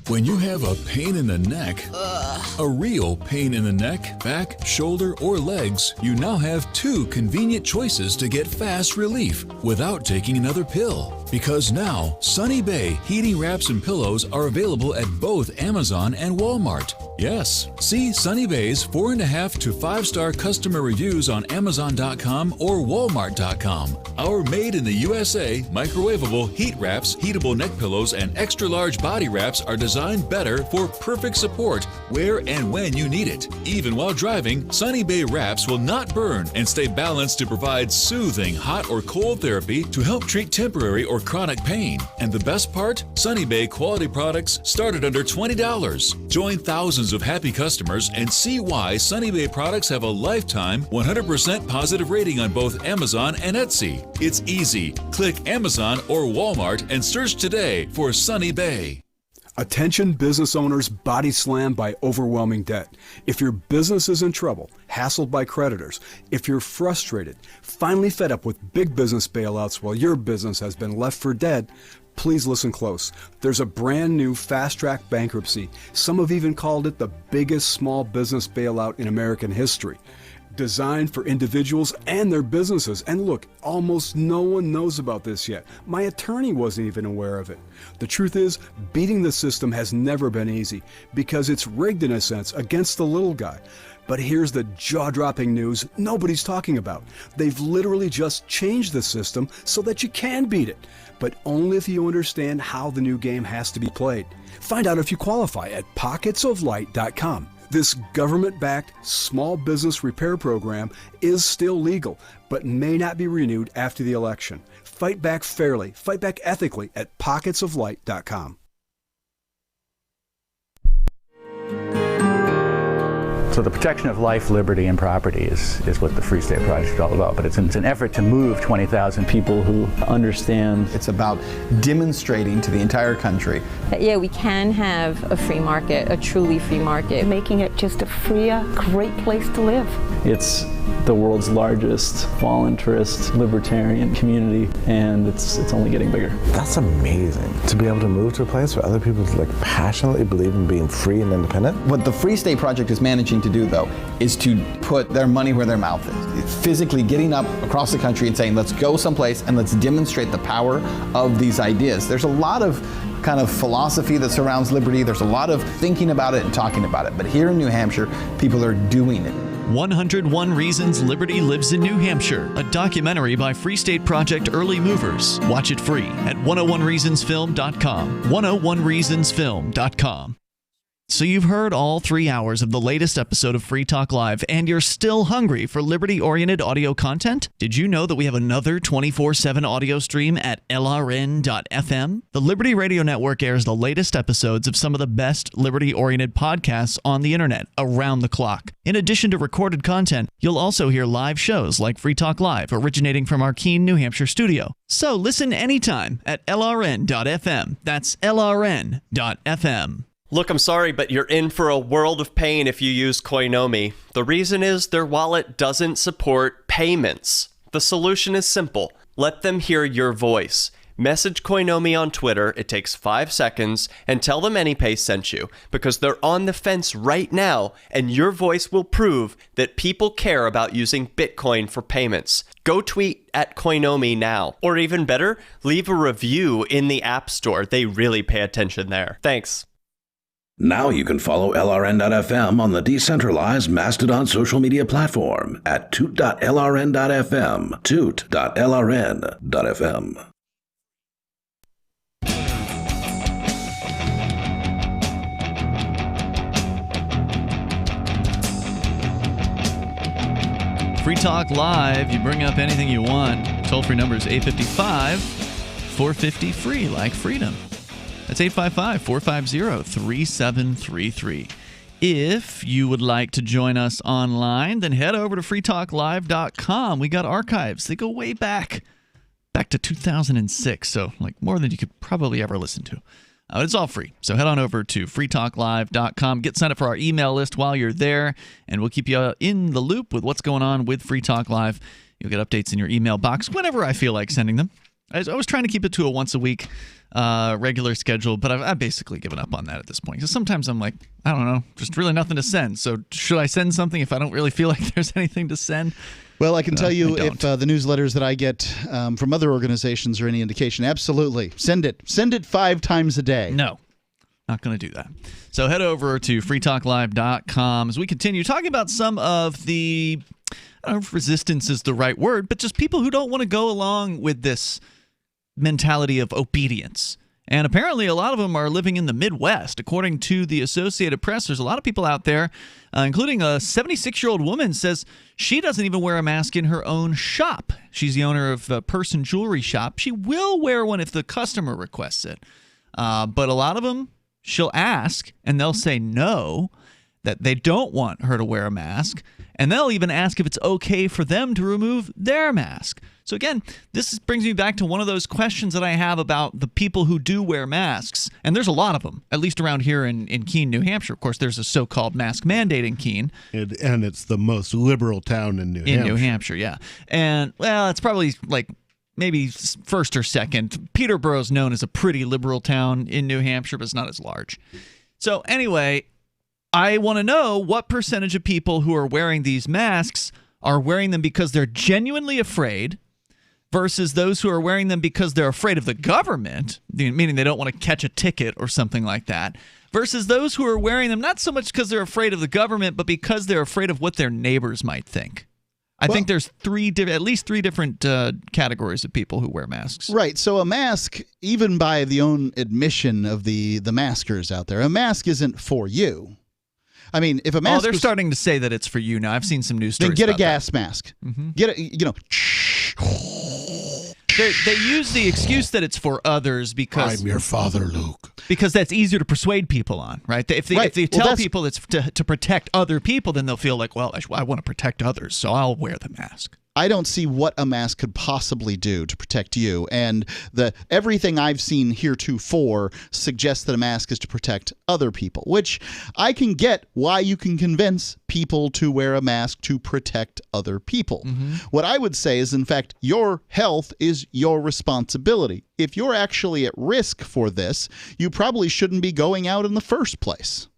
When you have a pain in the neck, a real pain in the neck, back, shoulder, or legs, you now have two convenient choices to get fast relief without taking another pill. Because now, Sunny Bay heating wraps and pillows are available at both Amazon and Walmart. Yes, see Sunny Bay's 4.5 to 5-star customer reviews on Amazon.com or Walmart.com. Our made in the USA microwavable heat wraps, heatable neck pillows, and extra large body wraps are designed better for perfect support where and when you need it. Even while driving, Sunny Bay wraps will not burn and stay balanced to provide soothing hot or cold therapy to help treat temporary or chronic pain. And the best part? Sunny Bay quality products start at under $20. Join thousands of happy customers and see why Sunny Bay products have a lifetime 100% positive rating on both Amazon and Etsy. It's easy. Click Amazon or Walmart and search today for Sunny Bay. Attention business owners body slammed by overwhelming debt. If your business is in trouble, hassled by creditors, if you're frustrated, finally fed up with big business bailouts while your business has been left for dead, please listen close. There's a brand new fast-track bankruptcy. Some have even called it the biggest small business bailout in American history. Designed for individuals and their businesses. And look, almost no one knows about this yet. My attorney wasn't even aware of it. The truth is, beating the system has never been easy because it's rigged in a sense against the little guy. But here's the jaw-dropping news nobody's talking about. They've literally just changed the system so that you can beat it, but only if you understand how the new game has to be played. Find out if you qualify at pocketsoflight.com. This government-backed small business repair program is still legal, but may not be renewed after the election. Fight back fairly, fight back ethically at pocketsoflight.com. So the protection of life, liberty, and property is what the Free State Project is all about. But it's an effort to move 20,000 people who understand. It's about demonstrating to the entire country that, yeah, we can have a free market, a truly free market. Making it just a freer, great place to live. It's the world's largest voluntarist libertarian community, and it's only getting bigger. That's amazing, to be able to move to a place where other people passionately believe in being free and independent. What the Free State Project is managing to do, though, is to put their money where their mouth is. It's physically getting up across the country and saying, let's go someplace and let's demonstrate the power of these ideas. There's a lot of kind of philosophy that surrounds liberty. There's a lot of thinking about it and talking about it. But here in New Hampshire, people are doing it. 101 Reasons Liberty Lives in New Hampshire, a documentary by Free State Project early movers. Watch it free at 101reasonsfilm.com. 101reasonsfilm.com. So you've heard all 3 hours of the latest episode of Free Talk Live, and you're still hungry for liberty-oriented audio content? Did you know that we have another 24/7 audio stream at LRN.FM? The Liberty Radio Network airs the latest episodes of some of the best liberty-oriented podcasts on the internet around the clock. In addition to recorded content, you'll also hear live shows like Free Talk Live, originating from our Keene, New Hampshire studio. So listen anytime at LRN.FM. That's LRN.FM. Look, I'm sorry, but you're in for a world of pain if you use Koinomi. The reason is their wallet doesn't support payments. The solution is simple. Let them hear your voice. Message Koinomi on Twitter, it takes 5 seconds, and tell them AnyPay sent you, because they're on the fence right now, and your voice will prove that people care about using Bitcoin for payments. Go tweet at Koinomi now. Or even better, leave a review in the App Store. They really pay attention there. Thanks. Now you can follow LRN.FM on the decentralized Mastodon social media platform at toot.lrn.fm, toot.lrn.fm. Free Talk Live. You bring up anything you want. Toll-free number is 855-450-FREE, like freedom. That's 855-450-3733. If you would like to join us online, then head over to freetalklive.com. We got archives. They go way back to 2006, so more than you could probably ever listen to. It's all free, so head on over to freetalklive.com. Get signed up for our email list while you're there, and we'll keep you in the loop with what's going on with Free Talk Live. You'll get updates in your email box whenever I feel like sending them. I was trying to keep it to a once-a-week regular schedule, but I've basically given up on that at this point. Because sometimes I'm like, I don't know, just really nothing to send. So should I send something if I don't really feel like there's anything to send? Well, I can tell you if the newsletters that I get from other organizations are any indication, absolutely. Send it. Send it 5 times a day. No. Not going to do that. So head over to freetalklive.com as we continue talking about some of the, I don't know if resistance is the right word, but just people who don't want to go along with this mentality of obedience. And apparently a lot of them are living in the Midwest. According to the Associated Press, there's a lot of people out there, including a 76-year-old woman, says she doesn't even wear a mask in her own shop. She's the owner of a Person Jewelry Shop. She will wear one if the customer requests it. But a lot of them, she'll ask, and they'll say no, that they don't want her to wear a mask, and they'll even ask if it's okay for them to remove their mask. So again, this brings me back to one of those questions that I have about the people who do wear masks, and there's a lot of them, at least around here in Keene, New Hampshire. Of course, there's a so-called mask mandate in Keene. And it's the most liberal town in New Hampshire. In New Hampshire, yeah. And, well, it's probably like maybe first or second. Peterborough's known as a pretty liberal town in New Hampshire, but it's not as large. So anyway, I want to know what percentage of people who are wearing these masks are wearing them because they're genuinely afraid versus those who are wearing them because they're afraid of the government, meaning they don't want to catch a ticket or something like that, versus those who are wearing them not so much because they're afraid of the government, but because they're afraid of what their neighbors might think. I think there's at least three different categories of people who wear masks. Right. So a mask, even by the own admission of the maskers out there, a mask isn't for you. I mean, if a mask they're starting to say that it's for you now. I've seen some news stories. Then get a about gas that. mask. Mm-hmm. Get a, They use the excuse that it's for others because I'm your father, Luke. Because that's easier to persuade people on, right? If they tell people it's to protect other people, then they'll feel like, well, I want to protect others, so I'll wear the mask. I don't see what a mask could possibly do to protect you. And everything I've seen heretofore suggests that a mask is to protect other people, which I can get why you can convince people to wear a mask to protect other people. Mm-hmm. What I would say is, in fact, your health is your responsibility. If you're actually at risk for this, you probably shouldn't be going out in the first place.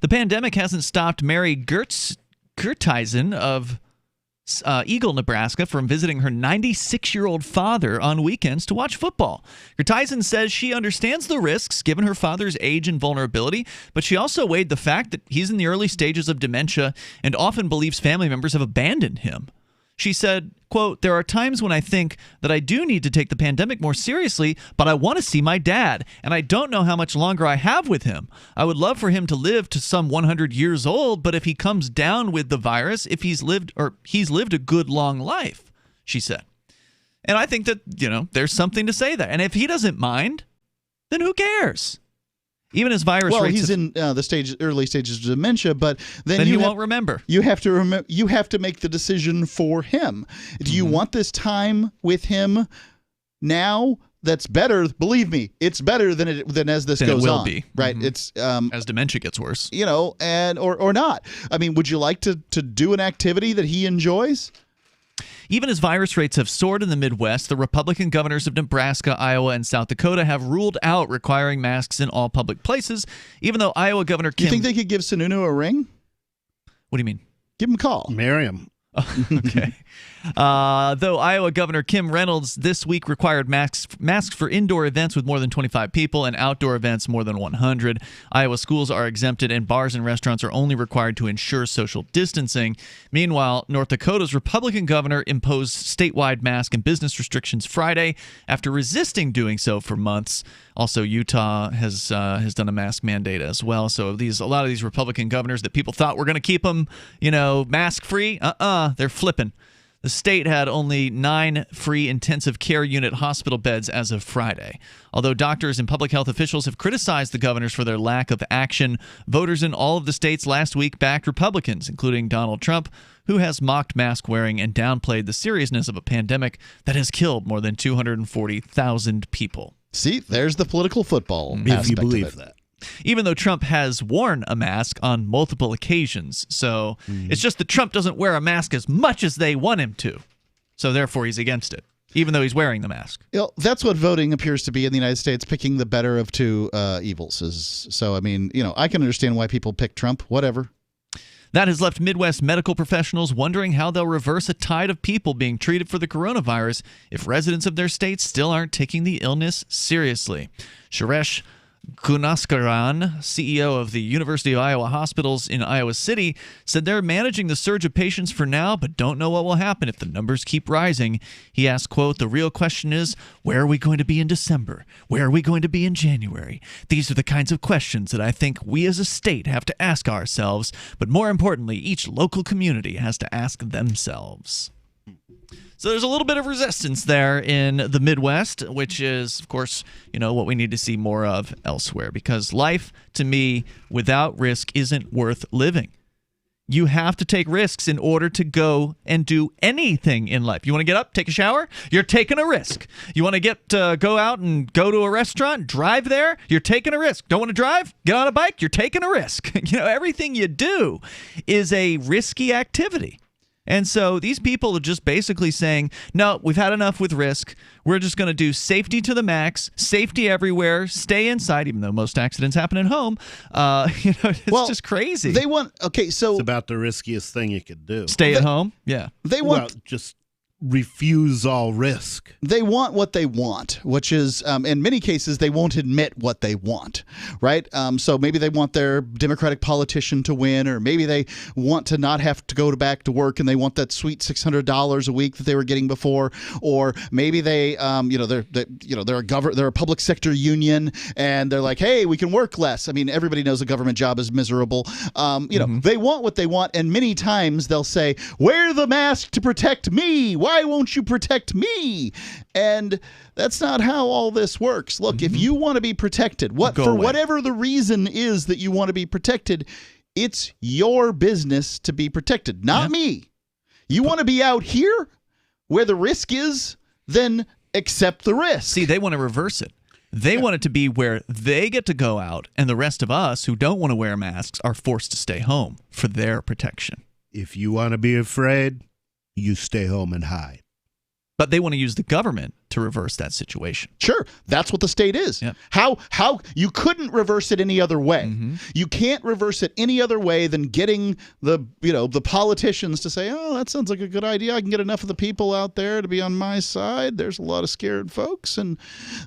The pandemic hasn't stopped Mary Gerteisen of Eagle, Nebraska, from visiting her 96-year-old father on weekends to watch football. Gerteisen says she understands the risks given her father's age and vulnerability, but she also weighed the fact that he's in the early stages of dementia and often believes family members have abandoned him. She said, quote, "There are times when I think that I do need to take the pandemic more seriously, but I want to see my dad, and I don't know how much longer I have with him. I would love for him to live to some 100 years old, but if he comes down with the virus, if he's lived a good long life," she said. And I think that, there's something to say there. And if he doesn't mind, then who cares? Even as virus rates. Well, he's in the early stages of dementia, but then he won't remember. You have to You have to make the decision for him. Do you want this time with him now? That's better. Believe me, it's better than as this goes on. It will be, right? Mm-hmm. It's as dementia gets worse. And or not. I mean, would you like to do an activity that he enjoys? Even as virus rates have soared in the Midwest, the Republican governors of Nebraska, Iowa, and South Dakota have ruled out requiring masks in all public places, even though Iowa Governor Kim... You think they could give Sununu a ring? What do you mean? Give him a call. Marry him. Oh, okay. Though Iowa Governor Kim Reynolds this week required masks for indoor events with more than 25 people and outdoor events more than 100. Iowa schools are exempted and bars and restaurants are only required to ensure social distancing. Meanwhile, North Dakota's Republican governor imposed statewide mask and business restrictions Friday after resisting doing so for months. Also, Utah has done a mask mandate as well. So a lot of these Republican governors that people thought were going to keep them, mask free, they're flipping. The state had only 9 free intensive care unit hospital beds as of Friday. Although doctors and public health officials have criticized the governors for their lack of action, voters in all of the states last week backed Republicans, including Donald Trump, who has mocked mask wearing and downplayed the seriousness of a pandemic that has killed more than 240,000 people. See, there's the political football if you believe that. Even though Trump has worn a mask on multiple occasions. So it's just that Trump doesn't wear a mask as much as they want him to. So therefore he's against it, even though he's wearing the mask. That's what voting appears to be in the United States, picking the better of two evils. So, I mean, I can understand why people pick Trump, whatever. That has left Midwest medical professionals wondering how they'll reverse a tide of people being treated for the coronavirus if residents of their states still aren't taking the illness seriously. Suresh Gunaskaran, CEO of the University of Iowa Hospitals in Iowa City, said they're managing the surge of patients for now, but don't know what will happen if the numbers keep rising. He asked, quote, "The real question is, where are we going to be in December? Where are we going to be in January? These are the kinds of questions that I think we as a state have to ask ourselves, but more importantly, each local community has to ask themselves." So there's a little bit of resistance there in the Midwest, which is, of course, what we need to see more of elsewhere, because life, to me, without risk isn't worth living. You have to take risks in order to go and do anything in life. You want to get up, take a shower? You're taking a risk. You want to go out and go to a restaurant, drive there? You're taking a risk. Don't want to drive? Get on a bike? You're taking a risk. Everything you do is a risky activity. And so these people are just basically saying, no, we've had enough with risk. We're just going to do safety to the max, safety everywhere, stay inside, even though most accidents happen at home. It's just crazy. It's about the riskiest thing you could do. Stay at home? Yeah. Just refuse all risk. They want what they want, which is, in many cases, they won't admit what they want, right? So maybe they want their Democratic politician to win, or maybe they want to not have to go back to work and they want that sweet $600 a week that they were getting before, or maybe they're a public sector union and they're like, hey, we can work less. I mean, everybody knows a government job is miserable. They want what they want, and many times they'll say, wear the mask to protect me. Why won't you protect me? And that's not how all this works. Look, if you want to be protected, whatever the reason is that you want to be protected, it's your business to be protected, not me. You want to be out here where the risk is, then accept the risk. See, they want to reverse it. They want it to be where they get to go out and the rest of us who don't want to wear masks are forced to stay home for their protection. If you want to be afraid, you stay home and hide. But they want to use the government to reverse that situation. Sure, that's what the state is. Yep. How you couldn't reverse it any other way. You can't reverse it any other way than getting the politicians to say, "Oh, that sounds like a good idea. I can get enough of the people out there to be on my side. There's a lot of scared folks, and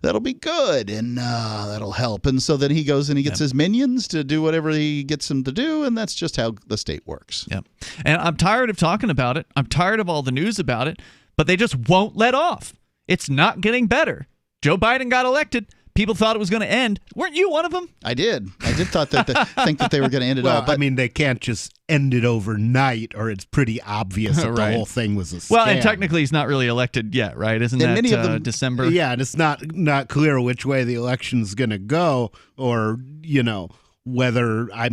that'll be good, and that'll help." And so then he goes and he gets his minions to do whatever he gets them to do, and that's just how the state works. Yep. And I'm tired of talking about it. I'm tired of all the news about it. But they just won't let off. It's not getting better. Joe Biden got elected. People thought it was going to end. Weren't you one of them? I did thought that think that they were going to end it all. But I mean, they can't just end it overnight, or it's pretty obvious that the whole thing was a scam. Well, and technically he's not really elected yet, right? Isn't that many of them, December? Yeah, and it's not clear which way the election's going to go, or, whether, I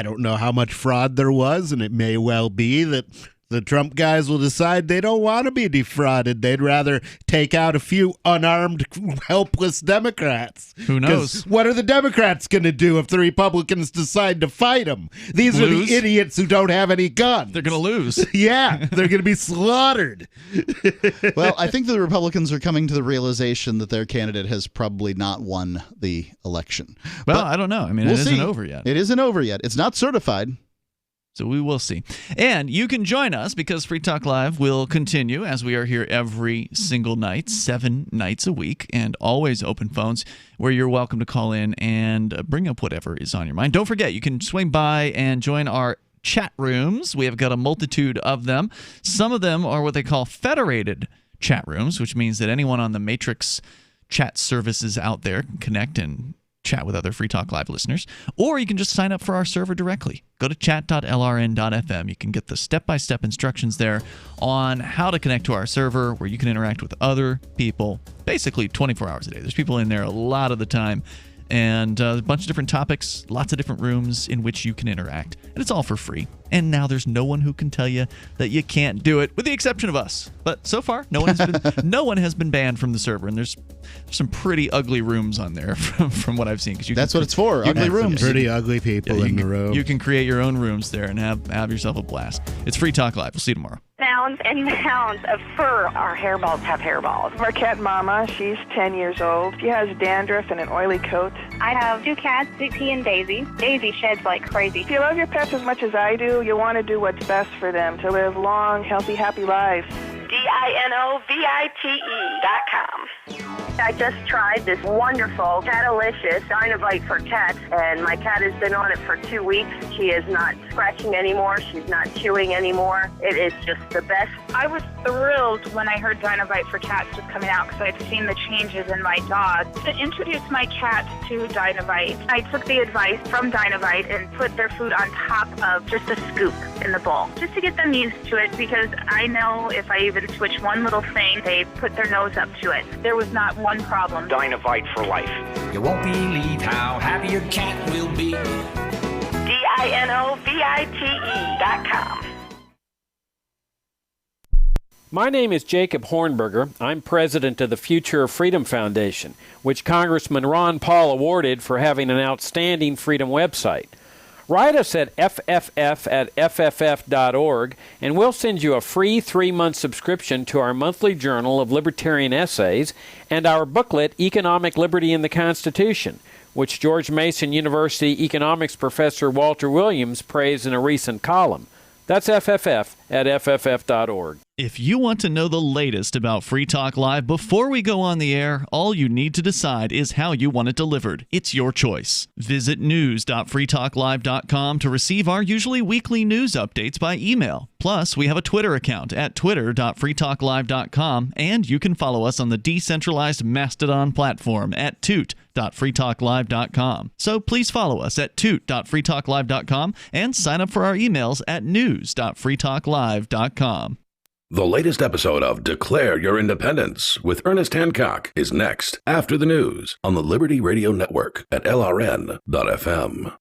don't know how much fraud there was, and it may well be that the Trump guys will decide they don't want to be defrauded. They'd rather take out a few unarmed, helpless Democrats. Who knows? What are the Democrats going to do if the Republicans decide to fight them? These are the idiots who don't have any guns. They're going to lose. Yeah, they're going to be slaughtered. Well, I think the Republicans are coming to the realization that their candidate has probably not won the election. Well, I don't know. I mean, it isn't over yet. It isn't over yet. It's not certified. So we will see. And you can join us because Free Talk Live will continue as we are here every single night, 7 nights a week, and always open phones where you're welcome to call in and bring up whatever is on your mind. Don't forget, you can swing by and join our chat rooms. We have got a multitude of them. Some of them are what they call federated chat rooms, which means that anyone on the Matrix chat services out there can connect and chat with other Free Talk Live listeners, or you can just sign up for our server directly. Go to chat.lrn.fm. You can get the step-by-step instructions there on how to connect to our server, where you can interact with other people basically 24 hours a day. There's people in there a lot of the time, and a bunch of different topics, lots of different rooms in which you can interact, and it's all for free. And now there's no one who can tell you that you can't do it, with the exception of us. But so far, no one has been banned from the server, and there's some pretty ugly rooms on there from what I've seen. That's what it's for, ugly rooms. Pretty ugly people in the room. You can create your own rooms there and have yourself a blast. It's Free Talk Live. We'll see you tomorrow. Now, mounds and mounds of fur. Our hairballs have hairballs. Our cat Mama, she's 10 years old. She has dandruff and an oily coat. I have 2 cats, Sweet Pea and Daisy. Daisy sheds like crazy. If you love your pets as much as I do, you want to do what's best for them, to live long, healthy, happy lives. DINOVITE.com. I just tried this wonderful Catalicious Dynavite for cats, and my cat has been on it for 2 weeks. She is not scratching anymore. She's not chewing anymore. It is just the best. I was thrilled when I heard Dynavite for cats was coming out because I'd seen the changes in my dog. To introduce my cat to Dynavite, I took the advice from Dynavite and put their food on top of just a scoop in the bowl, just to get them used to it, because I know if I even switch one little thing, they put their nose up to it. There was not one problem. Dynavite for life. You won't believe how happy your cat will be. DINOVITE.com. My name is Jacob Hornberger. I'm president of the Future of Freedom Foundation, which Congressman Ron Paul awarded for having an outstanding freedom website. Write us at fff@fff.org, and we'll send you a free 3-month subscription to our monthly journal of libertarian essays and our booklet, Economic Liberty in the Constitution, which George Mason University economics professor Walter Williams praised in a recent column. That's fff@fff.org. If you want to know the latest about Free Talk Live before we go on the air, all you need to decide is how you want it delivered. It's your choice. Visit news.freetalklive.com to receive our usually weekly news updates by email. Plus, we have a Twitter account at twitter.freetalklive.com, and you can follow us on the decentralized Mastodon platform at toot.freetalklive.com. So please follow us at toot.freetalklive.com and sign up for our emails at news.freetalklive.com. The latest episode of Declare Your Independence with Ernest Hancock is next after the news on the Liberty Radio Network at LRN.FM.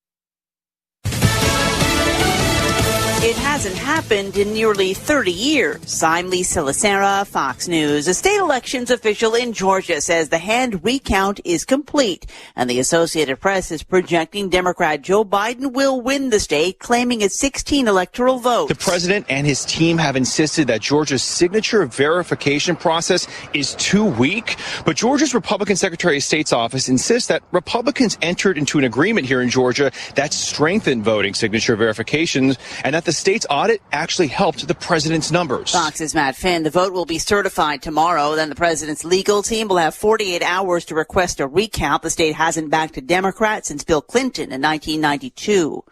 It hasn't happened in nearly 30 years. I'm Lisa Lacera, Fox News. A state elections official in Georgia says the hand recount is complete, and the Associated Press is projecting Democrat Joe Biden will win the state, claiming its 16 electoral votes. The president and his team have insisted that Georgia's signature verification process is too weak, but Georgia's Republican Secretary of State's office insists that Republicans entered into an agreement here in Georgia that strengthened voting signature verifications, and that the state's audit actually helped the president's numbers. Fox's Matt Finn. The vote will be certified tomorrow. Then the president's legal team will have 48 hours to request a recount. The state hasn't backed a Democrat since Bill Clinton in 1992.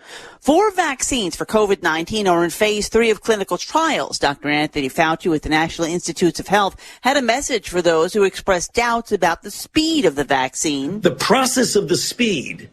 4 vaccines for COVID-19 are in phase 3 of clinical trials. Dr. Anthony Fauci with the National Institutes of Health had a message for those who expressed doubts about the speed of the vaccine. The process of the speed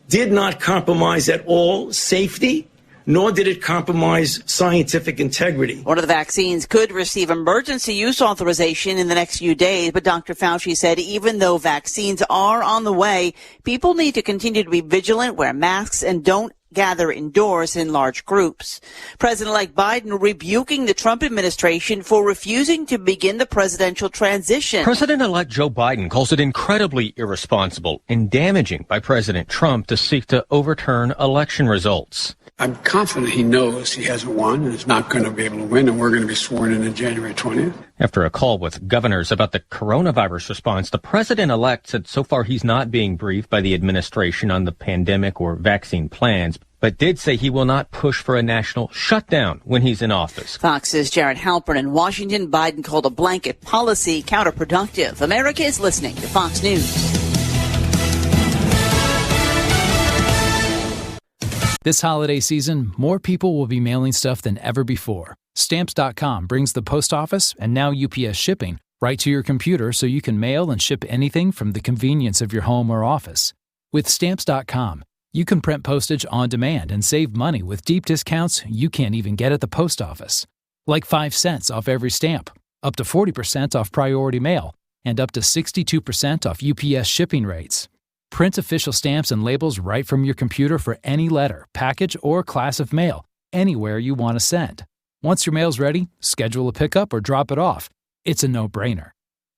did not compromise at all safety, nor did it compromise scientific integrity. One of the vaccines could receive emergency use authorization in the next few days, but Dr. Fauci said even though vaccines are on the way, people need to continue to be vigilant, wear masks, and don't gather indoors in large groups. President-elect Biden rebuking the Trump administration for refusing to begin the presidential transition. President-elect Joe Biden calls it incredibly irresponsible and damaging by President Trump to seek to overturn election results. I'm confident he knows he hasn't won and is not going to be able to win, and we're going to be sworn in on January 20th. After a call with governors about the coronavirus response, the president-elect said so far he's not being briefed by the administration on the pandemic or vaccine plans, but did say he will not push for a national shutdown when he's in office. Fox's Jared Halpern in Washington. Biden called a blanket policy counterproductive. America is listening to Fox News. This holiday season, more people will be mailing stuff than ever before. Stamps.com brings the post office and now UPS shipping right to your computer so you can mail and ship anything from the convenience of your home or office. With Stamps.com, you can print postage on demand and save money with deep discounts you can't even get at the post office. Like 5 cents off every stamp, up to 40% off priority mail, and up to 62% off UPS shipping rates. Print official stamps and labels right from your computer for any letter, package, or class of mail, anywhere you want to send. Once your mail's ready, schedule a pickup or drop it off. It's a no-brainer.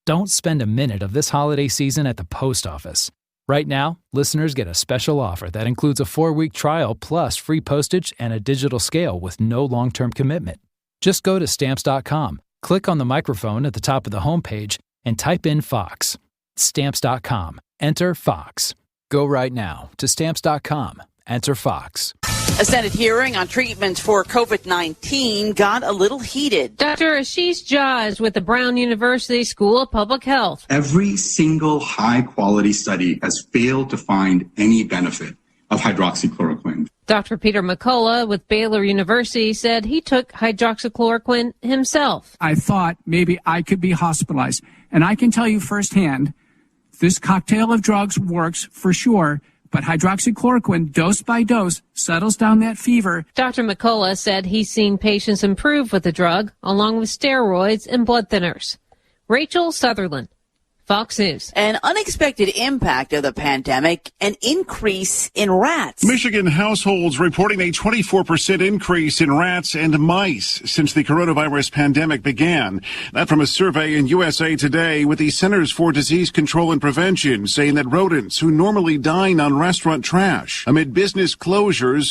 Don't spend a minute of this holiday season at the post office. Right now, listeners get a special offer that includes a 4-week trial plus free postage and a digital scale with no long-term commitment. Just go to Stamps.com, click on the microphone at the top of the homepage, and type in Fox. Stamps.com. Enter Fox. Go right now to Stamps.com. Enter Fox. A Senate hearing on treatments for COVID-19 got a little heated. Dr. Ashish Jha is with the Brown University School of Public Health. Every single high-quality study has failed to find any benefit of hydroxychloroquine. Dr. Peter McCullough with Baylor University said he took hydroxychloroquine himself. I thought maybe I could be hospitalized. And I can tell you firsthand, this cocktail of drugs works for sure. But hydroxychloroquine, dose by dose, settles down that fever. Dr. McCullough said he's seen patients improve with the drug, along with steroids and blood thinners. Rachel Sutherland, Fox News. An unexpected impact of the pandemic, an increase in rats. Michigan households reporting a 24% increase in rats and mice since the coronavirus pandemic began. That from a survey in USA Today with the Centers for Disease Control and Prevention saying that rodents who normally dine on restaurant trash amid business closures.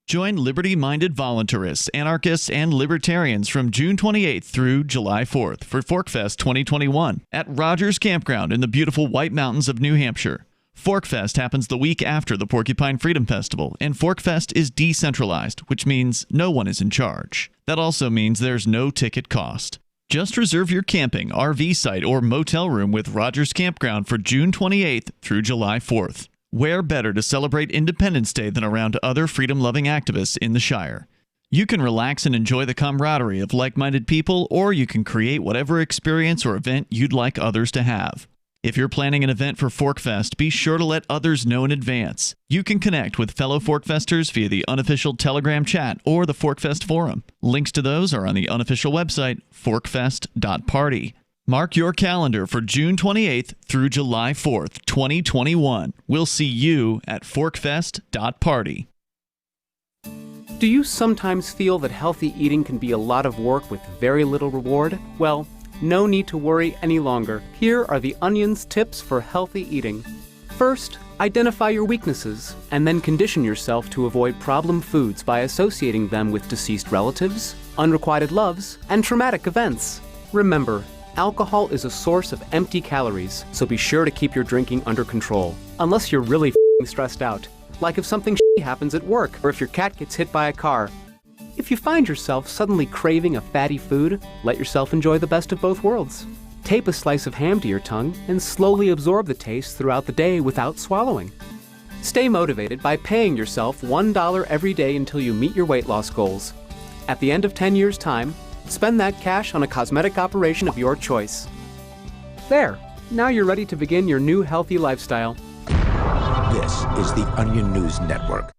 Join liberty-minded voluntarists, anarchists, and libertarians from June 28th through July 4th for ForkFest 2021 at Rogers Campground in the beautiful White Mountains of New Hampshire. ForkFest happens the week after the Porcupine Freedom Festival, and ForkFest is decentralized, which means no one is in charge. That also means there's no ticket cost. Just reserve your camping, RV site, or motel room with Rogers Campground for June 28th through July 4th. Where better to celebrate Independence Day than around other freedom-loving activists in the Shire? You can relax and enjoy the camaraderie of like-minded people, or you can create whatever experience or event you'd like others to have. If you're planning an event for ForkFest, be sure to let others know in advance. You can connect with fellow ForkFesters via the unofficial Telegram chat or the ForkFest forum. Links to those are on the unofficial website, forkfest.party. Mark your calendar for June 28th through July 4th, 2021. We'll see you at forkfest.party. Do you sometimes feel that healthy eating can be a lot of work with very little reward? Well, no need to worry any longer. Here are the Onion's tips for healthy eating. First, identify your weaknesses, and then condition yourself to avoid problem foods by associating them with deceased relatives, unrequited loves, and traumatic events. Remember, alcohol is a source of empty calories, so be sure to keep your drinking under control. Unless you're really stressed out, like if something happens at work or if your cat gets hit by a car. If you find yourself suddenly craving a fatty food, let yourself enjoy the best of both worlds. Tape a slice of ham to your tongue and slowly absorb the taste throughout the day without swallowing. Stay motivated by paying yourself $1 every day until you meet your weight loss goals. At the end of 10 years' time, spend that cash on a cosmetic operation of your choice. There, now you're ready to begin your new healthy lifestyle. This is the Onion News Network.